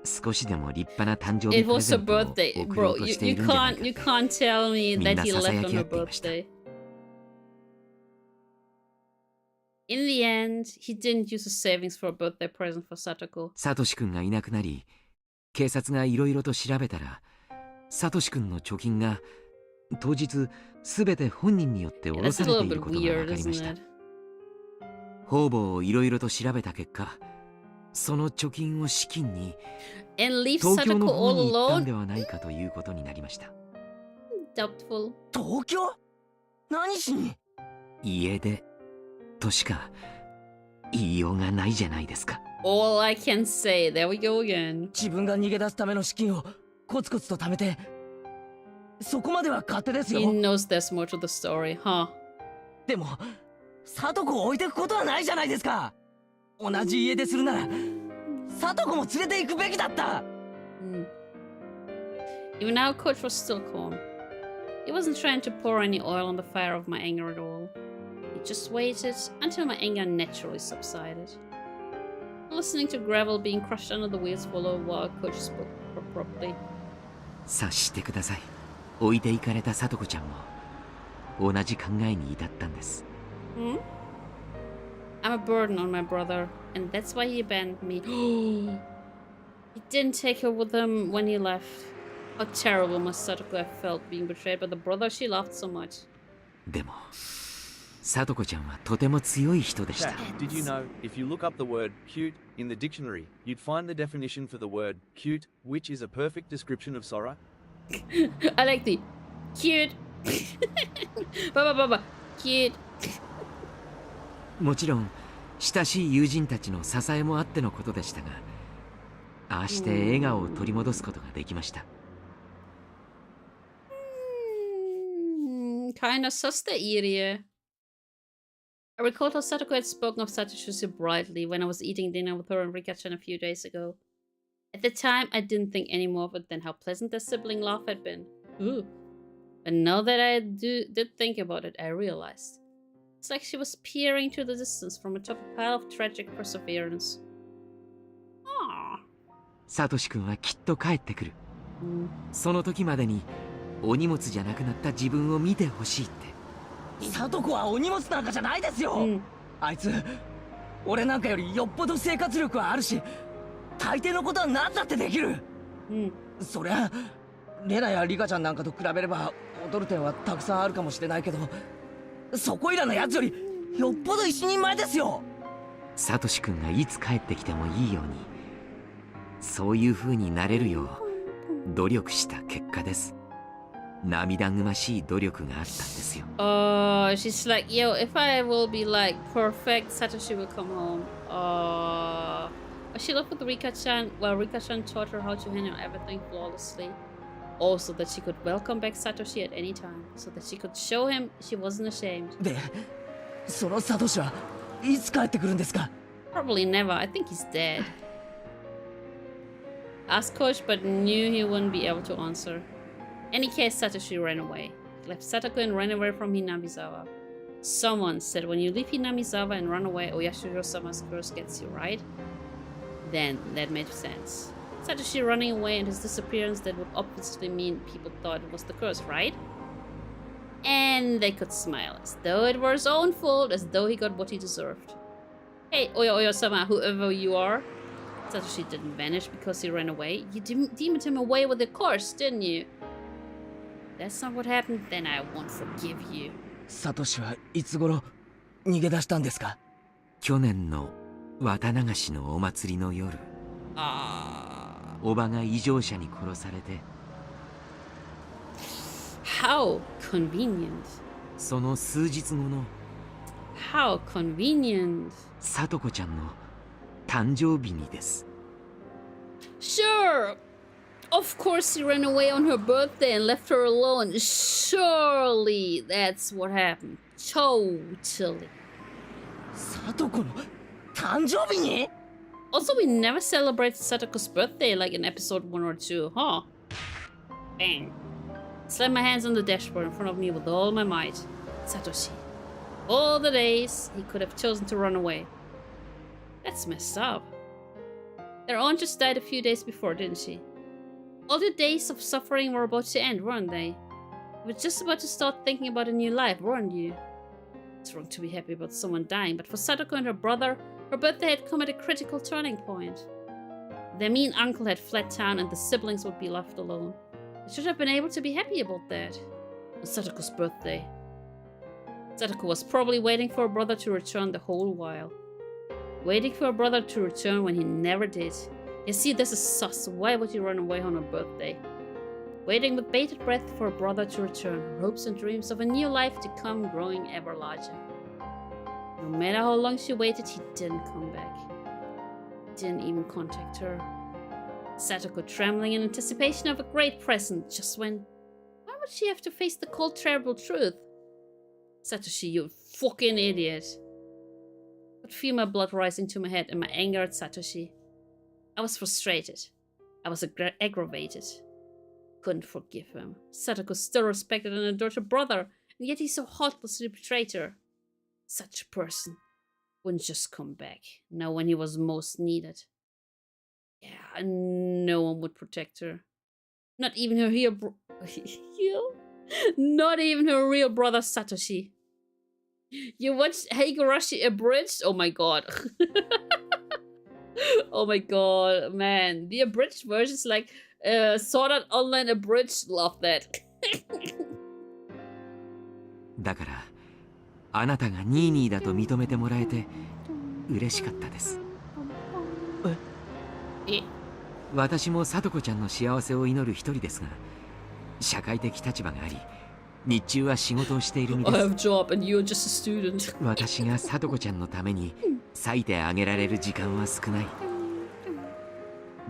少しでも立派な誕生日 It プレ was ゼ her ントを birthday, 贈ろ bro. うと You, してい you るんじゃない can't か you can't tell me みん that な he ささ left や on き合 her っていました。 birthday. In the end, he didn't use his savings for a birthday present for Satoko. サトシ君がいなくなり、警察がいろいろと調べたら、サトシ君の貯金が当日すべて本人によって下 Yeah, ろ that's さ a れて little いる bit ことが分 weird, かりま isn't した。 it? 方々をいろいろと調べた結果、その貯金を資金に And leave 東京 Satoko の方 all に行ったん alone? ではないかということになりました。Doubtful. 東京？何しに？家出としか言いようがないじゃないですか。All I can say, there we go again. 自分が逃げ出すための資金をコツコツと貯めて、そこまでは勝手ですよ。 He knows there's more to the story, huh? でも聡子を置いてくことはないじゃないですか。同じ家出するなら聡子も連れて行くべきだった。Even now, Coach was still calm. He wasn't trying to pour any oil on the fire of my anger at all. He just waited until my anger naturally subsided. Listening to gravel being crushed under the wheels followed while Coach spoke properly. 察してください。置いていかれた聡子ちゃんも同じ考えに至ったんです。I'm a burden on my brother, and that's why he abandoned me. He didn't take her with him when he left. How terrible must Satoko have felt being betrayed by the brother she loved so much. でも聡子ちゃんはとても強い人でした。 Did you know, if you look up the word cute in the dictionary, you'd find the definition for the word cute, which is a perfect description of Sora? I like the cute. Baba, cute. もちろん親しい友人たちの支えもあってのことでしたが、ああして笑顔を取り戻すことができました。Kinda sus the area. I recalled how Satoko had spoken of Satoshi so brightly when I was eating dinner with her and Rika-chan a few days ago. At the time, I didn't think any more of it than how pleasant their sibling laugh had been. Ooh. But now that I did think about it, I realized. It's like she was peering to the distance from atop a pile of tragic perseverance. Aww. サトシ君はきっと帰ってくる。その時までにお荷物じゃなくなった自分を見てほしいって。聡子はお荷物なんかじゃないですよ。あいつ俺なんかよりよっぽど生活力はあるし、大抵のことは何だってできる。そりゃレナやリカちゃんなんかと比べれば劣る点はたくさんあるかもしれないけど、そこいらのやつよりよっぽど一人前ですよ。サトシ君がいつ帰ってきてもいいように、そういう風になれるよう努力した結果です。涙ぐましい努力があったんですよ。She's like, yo, if I will be like perfect, Satoshi will come home. She loved with Rika-chan, well, Rika-chan taught her how to handle everything flawlessly. Also that she could welcome back Satoshi at any time, so that she could show him she wasn't ashamed. で、そのサトシはいつ帰ってくるんですか？ Probably never. I think he's dead. Asked Coach, but knew he wouldn't be able to answer. In any case, Satoshi ran away. He left Satoko and ran away from Hinamizawa. Someone said when you leave Hinamizawa and run away, Oyashiro-sama's curse gets you, right? Then that made sense. Satoshi running away and his disappearance, that would obviously mean people thought it was the curse, right? And they could smile, as though it were his own fault, as though he got what he deserved. Hey, Oya-sama, whoever you are. Satoshi didn't vanish because he ran away. You demoned him away with the curse, didn't you? That's not what happened, then I won't forgive you. サトシはいつ頃逃げ出したんですか？去年の綿流しのお祭りの夜、おばが異常者に殺されて。How convenient. その数日後の How convenient. さとこちゃんの誕生日にです。Sure. Of course he ran away on her birthday and left her alone. Surely that's what happened. Totally. サトコの誕生日に？ Also, we never celebrated Satoko's birthday like in episode 1 or 2, huh? Bang. Slammed my hands on the dashboard in front of me with all my might. Satoshi. All the days he could have chosen to run away. That's messed up. Their aunt just died a few days before, didn't she? All the days of suffering were about to end, weren't they? You were just about to start thinking about a new life, weren't you? It's wrong to be happy about someone dying, but for Satoko and her brother, her birthday had come at a critical turning point. Their mean uncle had fled town and the siblings would be left alone. They should have been able to be happy about that. On Satoko's birthday. Satoko was probably waiting for her brother to return the whole while. Waiting for her brother to return when he never did. You see, this is sus. Why would he run away on her birthday? Waiting with bated breath for her brother to return, her hopes and dreams of a new life to come growing ever larger. No matter how long she waited, he didn't come back. He didn't even contact her. Satoko trembling in anticipation of a great present, just when... Why would she have to face the cold, terrible truth? Satoshi, you fucking idiot. I could feel my blood rising to my head and my anger at Satoshi. I was frustrated. I was aggravated. Couldn't forgive him. Satoko still respected and adored her brother, and yet he so heartlessly betrayed her. Such a person wouldn't just come back, now when he was most needed. Yeah, no one would protect her. Not even her real Not even her real brother Satoshi. You watched Higurashi abridged? Oh my god. Oh my god, man. The abridged version is like Sword Art Online abridged. Love that. だからあなたがニーニーだと認めてもらえて嬉しかったです。私もさとこちゃんの幸せを祈る一人ですが、社会的立場があり、日中は仕事をしている身です。私がさとこちゃんのために割いてあげられる時間は少ない。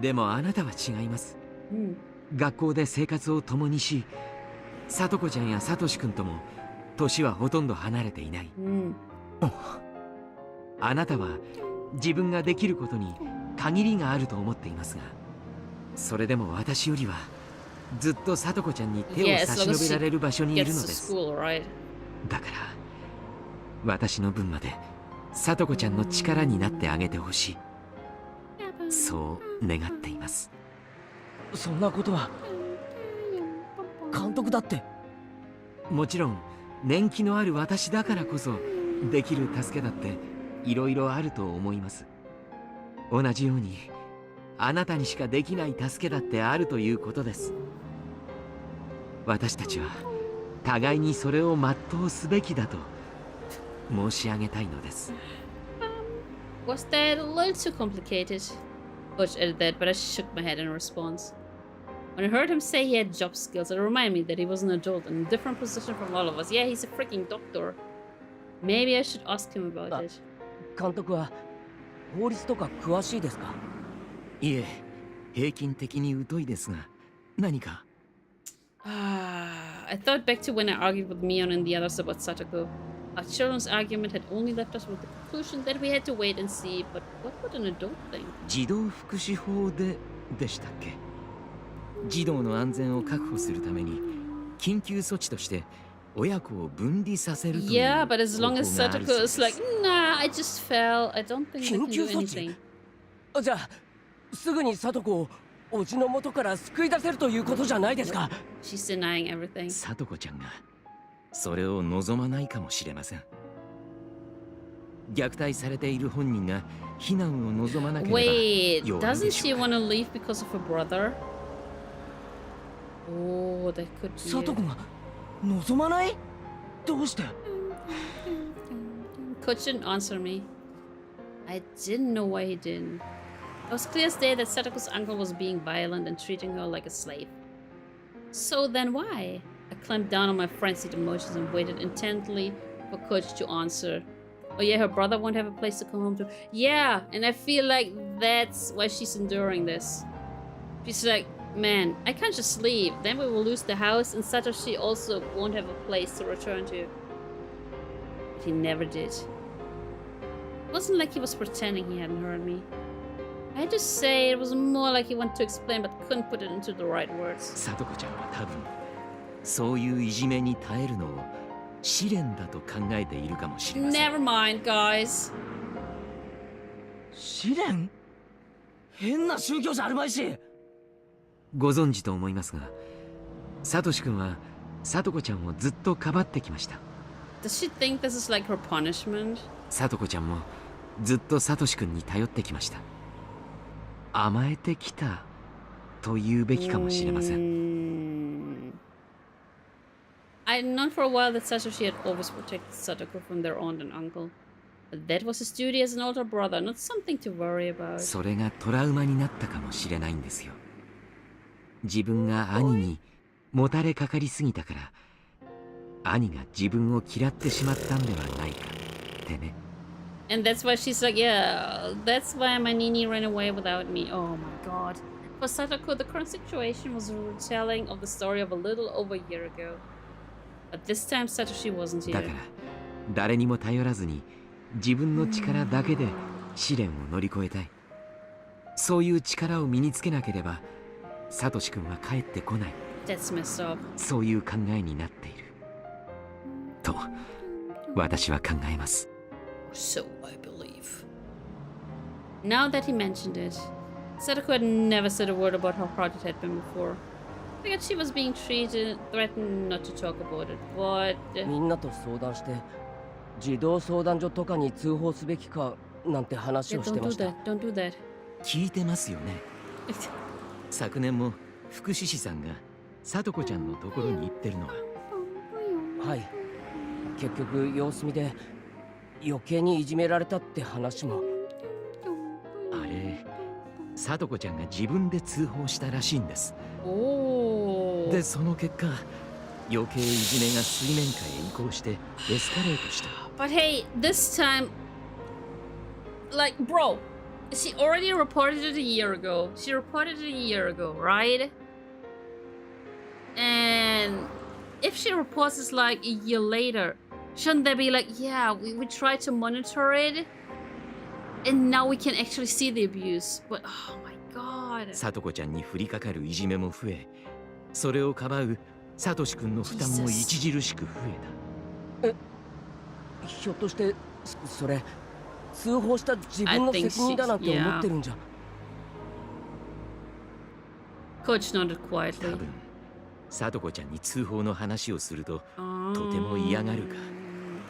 でもあなたは違います。学校で生活を共にし、さとこちゃんやさとしくんとも年はほとんど離れていない。あなたは自分ができることに限りがあると思っていますが、それでも私よりはずっとさとこちゃんに手を差し伸べられる場所にいるのです。だから私の分までさとこちゃんの力になってあげてほしい。そう願っています。そんなことは監督だって。もちろん年季のある私だからこそできる助けだっていろいろあると思います。同じようにあなたにしかできない助けだってあるということです。私たちは互いにそれを全うすべきだと申し上げたいのです。Was that a little too complicated? Coach added that, but I shook my head in response. When I heard him say he had job skills, it reminded me that he was an adult in a different position from all of us. Yeah, he's a freaking doctor. Maybe I should ask him about it. 監督は法律とか詳しいですか？いえ、平均的に疎いですが、何か。I thought back to when I argued with Mion and the others about Satoko. Our children's argument had only left us with the conclusion that we had to wait and see, but what would an adult think? 児童福祉法でしたっけ？児童の安全を確保するために緊急措置として親子を分離させるという。Yeah, but as long as Satoko is like, nah, I just fell. I don't think they can do anything. じゃあすぐに聡子をおじの元から救い出せるということじゃないですか。She's denying everything. 聡子ちゃんがそれを望まないかもしれません。虐待されている本人が避難を望まなければ。Wait, doesn't she want to leave because of her brother? Oh, that could be. 聡子が望まない？どうして？ Coach didn't answer me. I didn't know why he didn't. It was clear as day that Satoko's uncle was being violent and treating her like a slave. So then why? I clamped down on my frenzied emotions and waited intently for Coach to answer. Oh yeah, her brother won't have a place to come home to. Yeah, and I feel like that's why she's enduring this. She's like, man, I can't just leave. Then we will lose the house and Satoshi also won't have a place to return to. But he never did. It wasn't like he was pretending he hadn't heard me. I had to say it was more like he wanted to explain but couldn't put it into the right words. 聡子ちゃんは多分そういういじめに耐えるのを試練だと考えているかもしれません。 Never mind, guys. 試練？変な宗教じゃあるまいし。ご存知と思いますが、サトシ君は聡子ちゃんをずっとかばってきました。Does she think this is like her punishment? 聡子ちゃんもずっとサトシ君に頼ってきました。甘えてきたと言うべきかもしれません。I'd known for a while that Satoshi had always protected Sadako from their aunt and uncle. But that was his duty as an older brother, not something to worry about. それがトラウマになったかもしれないんですよ。自分が兄にもたれかかりすぎたから、兄が自分を嫌ってしまったんではないかってね。And that's why she's like, yeah, that's why my Nini ran away without me. Oh my god. For Sadako, the current situation was a retelling of the story of a little over a year ago. But this time, Satoshi wasn't here. だから誰にも頼らずに自分の力だけで試練を乗り越えたい。そういう力を身につけなければサトシ君は帰ってこない。 That's messed up. そういう考えになっていると私は考えます。 So I believe. Now that he mentioned it, Sadako had never said a word about how hard it had been before. I figured she was being threatened not to talk about it, but... みんなと相談して児童相談所とかに通報すべきかなんて話をしてました。 Don't do that. 聞いてますよね。昨年も福祉士さんが聡子ちゃんのところに行ってるのは。はい。結局様子見で余計にいじめられたって話も。あれ、聡子ちゃんが自分で通報したらしいんです。で、その結果、余計いじめが水面下へ移行してエスカレートした。But hey, this time, like, bro, she already reported it a year ago. She reported it a year ago, right? And if she reports this like a year later, shouldn't they be like, yeah, we tried to monitor it, and now we can actually see the abuse? But oh my god. 聡子ちゃんに降りかかるいじめも増え、それをかばうサトシ君の負担も著しく増えた。ひょっとしてそれ通報した自分の責任だなんて思ってるんじゃ。Coach nodded quietly. 多分聡子ちゃんに通報の話をするととても嫌がるか、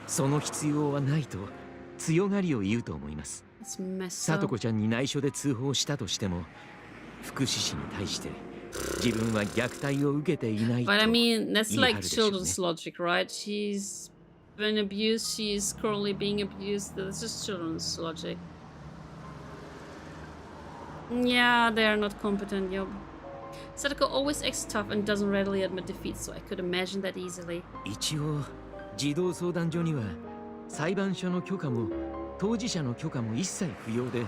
その必要はないと強がりを言うと思います。聡子ちゃんに内緒で通報したとしても福祉士に対して自分は虐待を受けていないと But I mean, that's 言い張 like るでしょうね。 children's logic, right? She's been abused, she's currently being abused. That's just children's logic. Yeah, they are not competent, yup. Sadako always acts tough and doesn't readily admit defeat, so I could imagine that easily. 一応児童相談所には裁判所の許可も当事者の許可も一切不要で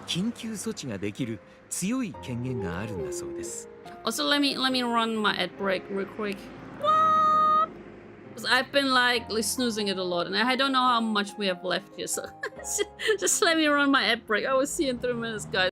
緊急措置ができる強い権限があるんだそうです。 Also, let me run my ad break real quick. What? Because I've been like snoozing it a lot, and I don't know how much we have left here. So just let me run my ad break. I will see you in 3 minutes, guys.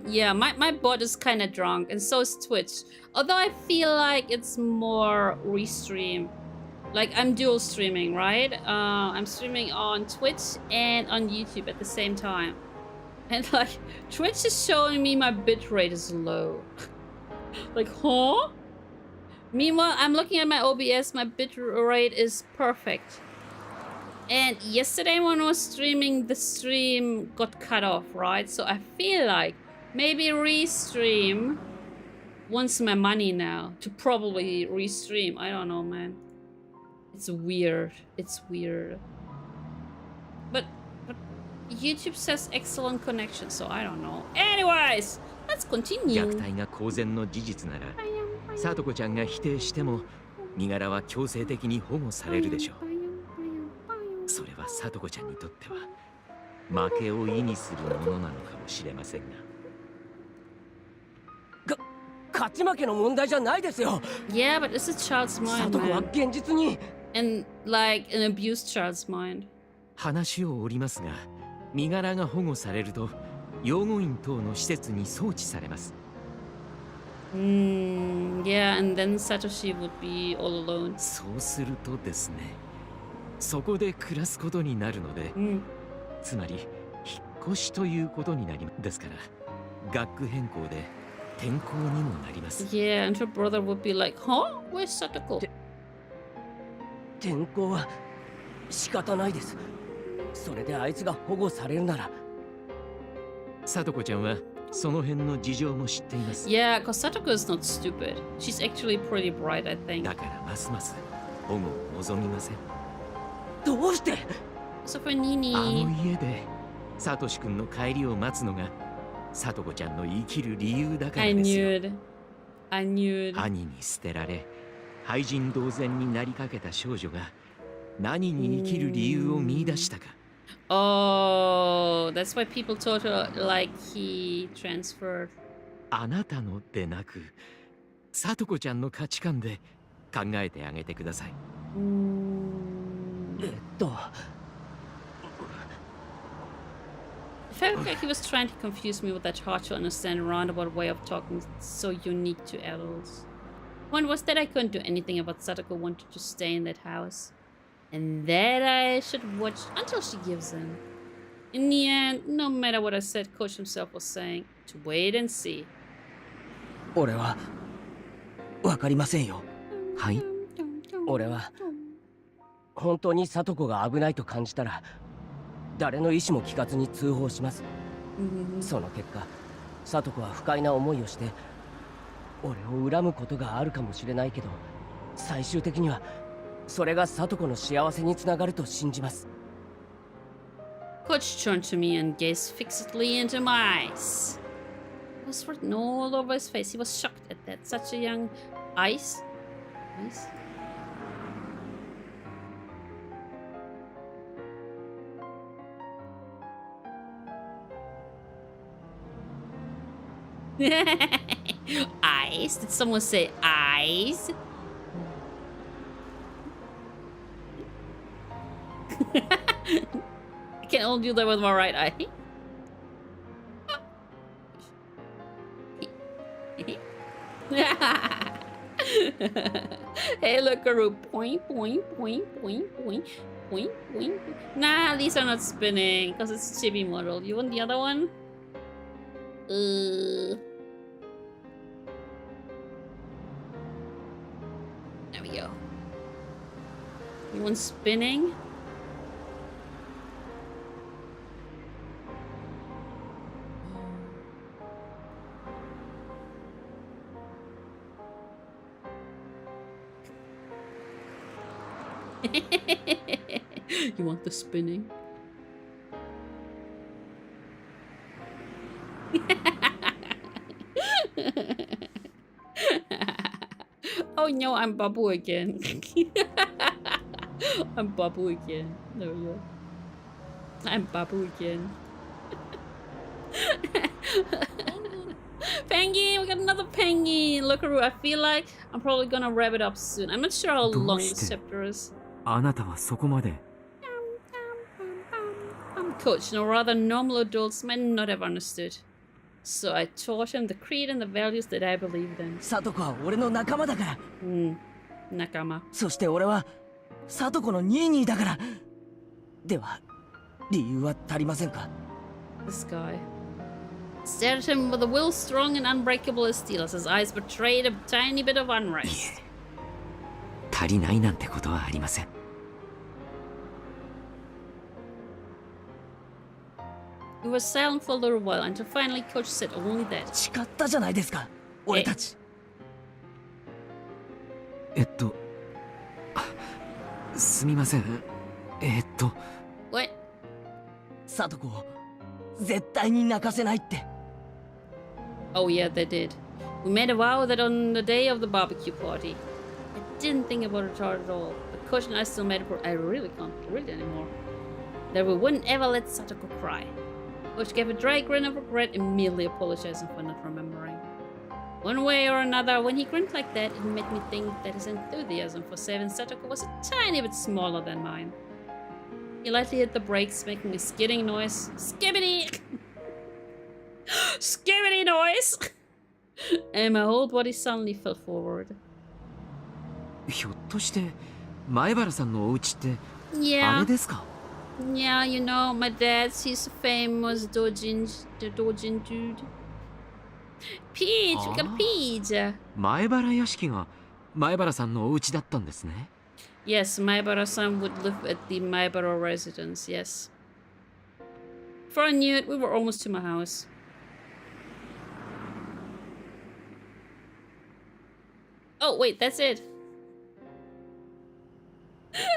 Yeah, my bot is kind of drunk, and so is Twitch. Although I feel like it's more restream. Like, I'm dual streaming, right? I'm streaming on Twitch and on YouTube at the same time. And like, Twitch is showing me my bitrate is low. Like, huh? Meanwhile, I'm looking at my OBS, my bitrate is perfect. And yesterday when I was streaming, the stream got cut off, right? So I feel like maybe restream wants my money now to probably restream. I don't know, man. It's weird. It's weird. But YouTube says excellent connection, so I don't know. Anyways, let's continue. 虐待が公然の事実なら、さとこちゃんが否定しても身柄は強制的に保護されるでしょう。それはさとこちゃんにとっては負けを意味するものなのかもしれませんが。勝ち負けの問題じゃないですよ。Yeah, but it's a child's mind. さとこは現実に。And like an abused child's mind. 話を折りますが、身柄が保護されると養護院等の施設に送致されます。Yeah, and then Satoshi would be all alone. そうするとですね、そこで暮らすことになるので、つまり引っ越しということになります。ですから学区変更で転校にもなります。Yeah, and her brother would be like, huh? Where's Satoko? 転校は仕方ないです。それであいつが保護されるなら。さとこちゃんはその辺の事情も知っています。Yeah, because Satoko is not stupid. She's actually pretty bright, I think. だからますます保護を望みません。どうして？ So for あの Nini, 家でサトシ君の帰りを待つのがサトコちゃんの生きる理由だから I です knew よ。 it. I knew it. 兄に捨てられ廃人同然になりかけた少女が何に生きる理由を見出したか。 Oh, that's why people thought like he transferred. あなたのでなくサトコちゃんの価値観で考えてあげてください。It felt like he was trying to confuse me with that hard to understand roundabout way of talking so unique to adults. One was that I couldn't do anything about Satoko wanted to stay in that house. And that I should watch until she gives in. In the end, no matter what I said, Coach himself was saying to wait and see. 俺はわかりませんよ。はい。俺は本当にサトコが危ないと感じたら誰の意思も聞かずに通報します。その結果サトコは不快な思いをして俺を恨むことがあるかもしれないけど最終的にはそれがサトコの幸せにつながると信じます。 Coach turned to me and gazed fixedly into my eyes. It was written all over his face. He was shocked at that. Such a young eyes. Eyes? Eyes? Did someone say eyes? I can only do that with my right eye. Hey, look, Karu. Point, point, point, point, point, point, point. Nah, these are not spinning because it's chibi model. You want the other one? There we go. You want spinning? You want the spinning? Oh no, I'm Babu again. I'm Babu again. There we go. I'm Babu again. Penguin! We got another penguin! Lookaroo, I feel like I'm probably gonna wrap it up soon. I'm not sure how long this chapter is. あなたはそこまで。 Coach, no, rather normal adults might not have understood. So I taught him the creed and the values that I believed in. サトコは俺の仲間だから。仲間。そして俺はサトコのニーニーだから。では理由は足りませんか？ This guy stared at him with a will strong and unbreakable as steel, as his eyes betrayed a tiny bit of unrest. 足りないなんてことはありません。 We were silent for a little while until finally Coach said only that. 誓ったじゃないですか、俺たち。すみません。What? サトコを絶対に泣かせないって。Oh yeah, they did. We made a vow that on the day of the barbecue party. I didn't think about it hard at all. But Coach and I still made a I really can't read anymore. That we wouldn't ever let Satoko cry. Coach gave a dry grin of regret, immediately apologizing for not remembering. One way or another, when he grinned like that, it made me think that his enthusiasm for saving Satoko was a tiny bit smaller than mine. He lightly hit the brakes, making a skidding noise. Skibbity! Skibbity noise! And my whole body suddenly fell forward. ひょっとして前原さんのお家って Yeah. あれですか？ Yeah, you know, my dad's, he's a famous dojin dude. Peach, we got Peach. 前原屋敷が前原さんのお家だったんですね。Yes, Maibara-san would live at the Maibara residence, yes. Before I knew it, we were almost to my house. Oh, wait, that's it.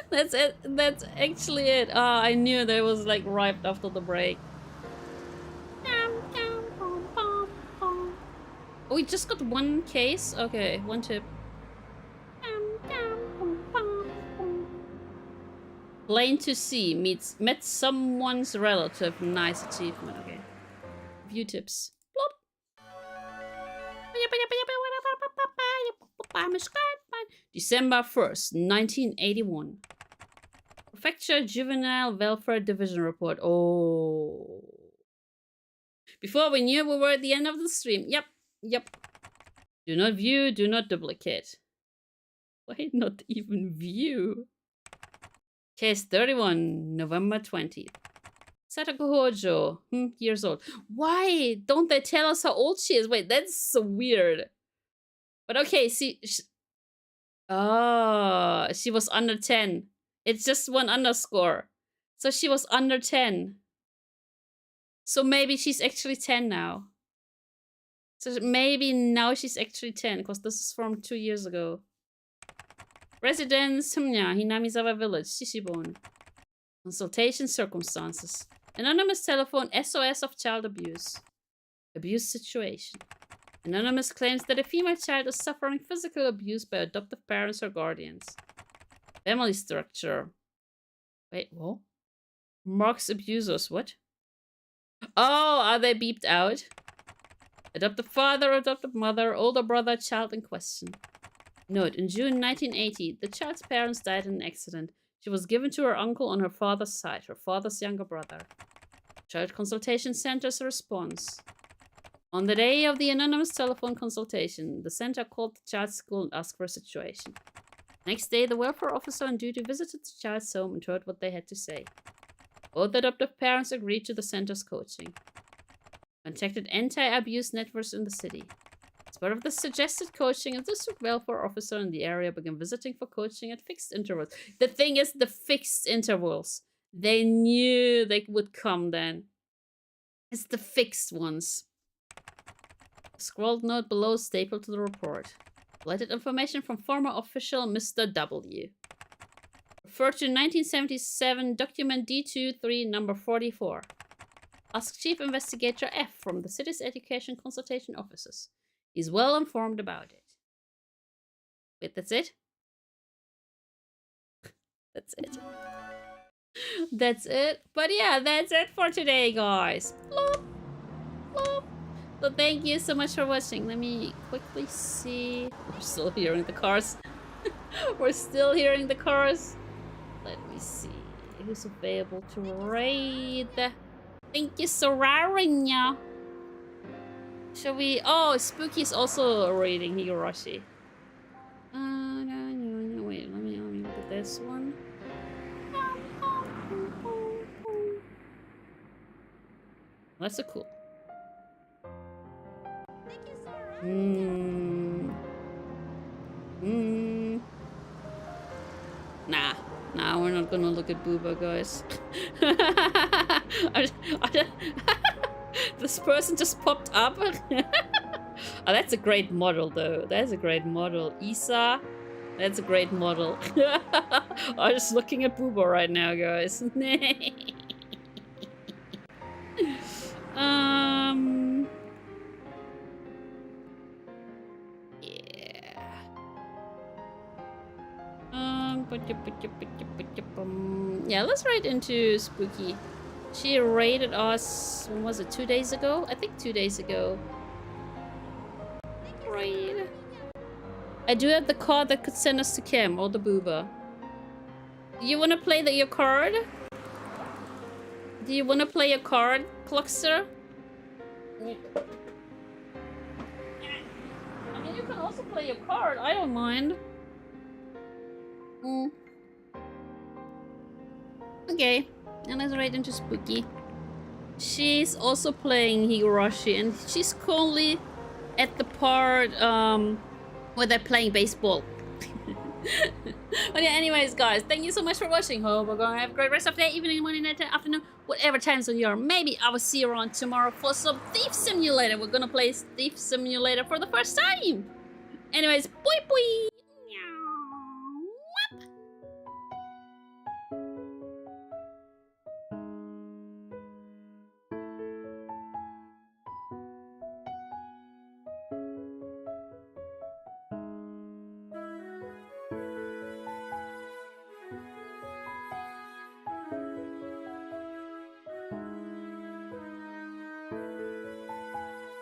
That's it. That's actually it. Ah, I knew that was like right after the break. Oh, we just got one case? Okay, one tip. Plain to see met someone's relative. Nice achievement. Okay. View tips. December 1st, 1981. Prefecture Juvenile Welfare Division report. Oh. Before we knew, we were at the end of the stream. Yep. Do not view, do not duplicate. Why not even view? Case 31, November 20th. Satoko Hojo, years old. Why don't they tell us how old she is? Wait, that's so weird. But okay, see. She was under 10. It's just one underscore. So she was under 10. So maybe she's actually 10 now. So maybe now she's actually 10, because this is from 2 years ago. Residence, Hinamizawa Village, Shishibon. Consultation circumstances. Anonymous telephone, SOS of child abuse. Abuse situation. Anonymous claims that a female child is suffering physical abuse by adoptive parents or guardians. Family structure. Wait, what? Marks abusers, what? Oh, are they beeped out? Adoptive father, adoptive mother, older brother, child in question. Note, in June 1980, the child's parents died in an accident. She was given to her uncle on her father's side, her father's younger brother. Child Consultation Center's response. On the day of the anonymous telephone consultation, the center called the child's school and asked for a situation. Next day, the welfare officer on duty visited the child's home and heard what they had to say. Both adoptive parents agreed to the center's coaching. Contacted anti-abuse networks in the city. As part of the suggested coaching, a district welfare officer in the area began visiting for coaching at fixed intervals. The thing is, the fixed intervals. They knew they would come then. It's the fixed ones. A scrawled note below stapled to the report. Related information from former official Mr. W. Refer to 1977 document D23 number 44. Ask Chief Investigator F from the city's education consultation offices. He's well informed about it. Wait, that's it? That's it. That's it. But yeah, that's it for today, guys. Plop, plop. So thank you so much for watching. Let me quickly see. We're still hearing the cars. We're still hearing the cars. Let me see who's available to raid. Thank you, Sorarinya. Shall we? Oh, Spooky's also raiding Higurashi. No, wait, let me look at this one. That's so cool. Nah, we're not gonna look at Booba, guys. This person just popped up. Oh, that's a great model, though. That's a great model. Isa, that's a great model. I'm just looking at Booba right now, guys. Yeah, let's raid into Spooky. She raided us, when was it, 2 days ago? I think 2 days ago. Raid. I do have the card that could send us to Cam, or the Booba. Do you want to play your card? Do you want to play your card, Cluxter? I mean, you can also play your card. I don't mind. Okay, and let's raid into Spooky. She's also playing Higurashi, and she's currently at the part where they're playing baseball. But yeah, anyways, guys, thank you so much for watching. Hope we're gonna have a great rest of the day, evening, morning, night, afternoon, whatever time zone you are. Maybe I will see you around tomorrow for some Thief Simulator. We're gonna play Thief Simulator for the first time. Anyways, boy boy!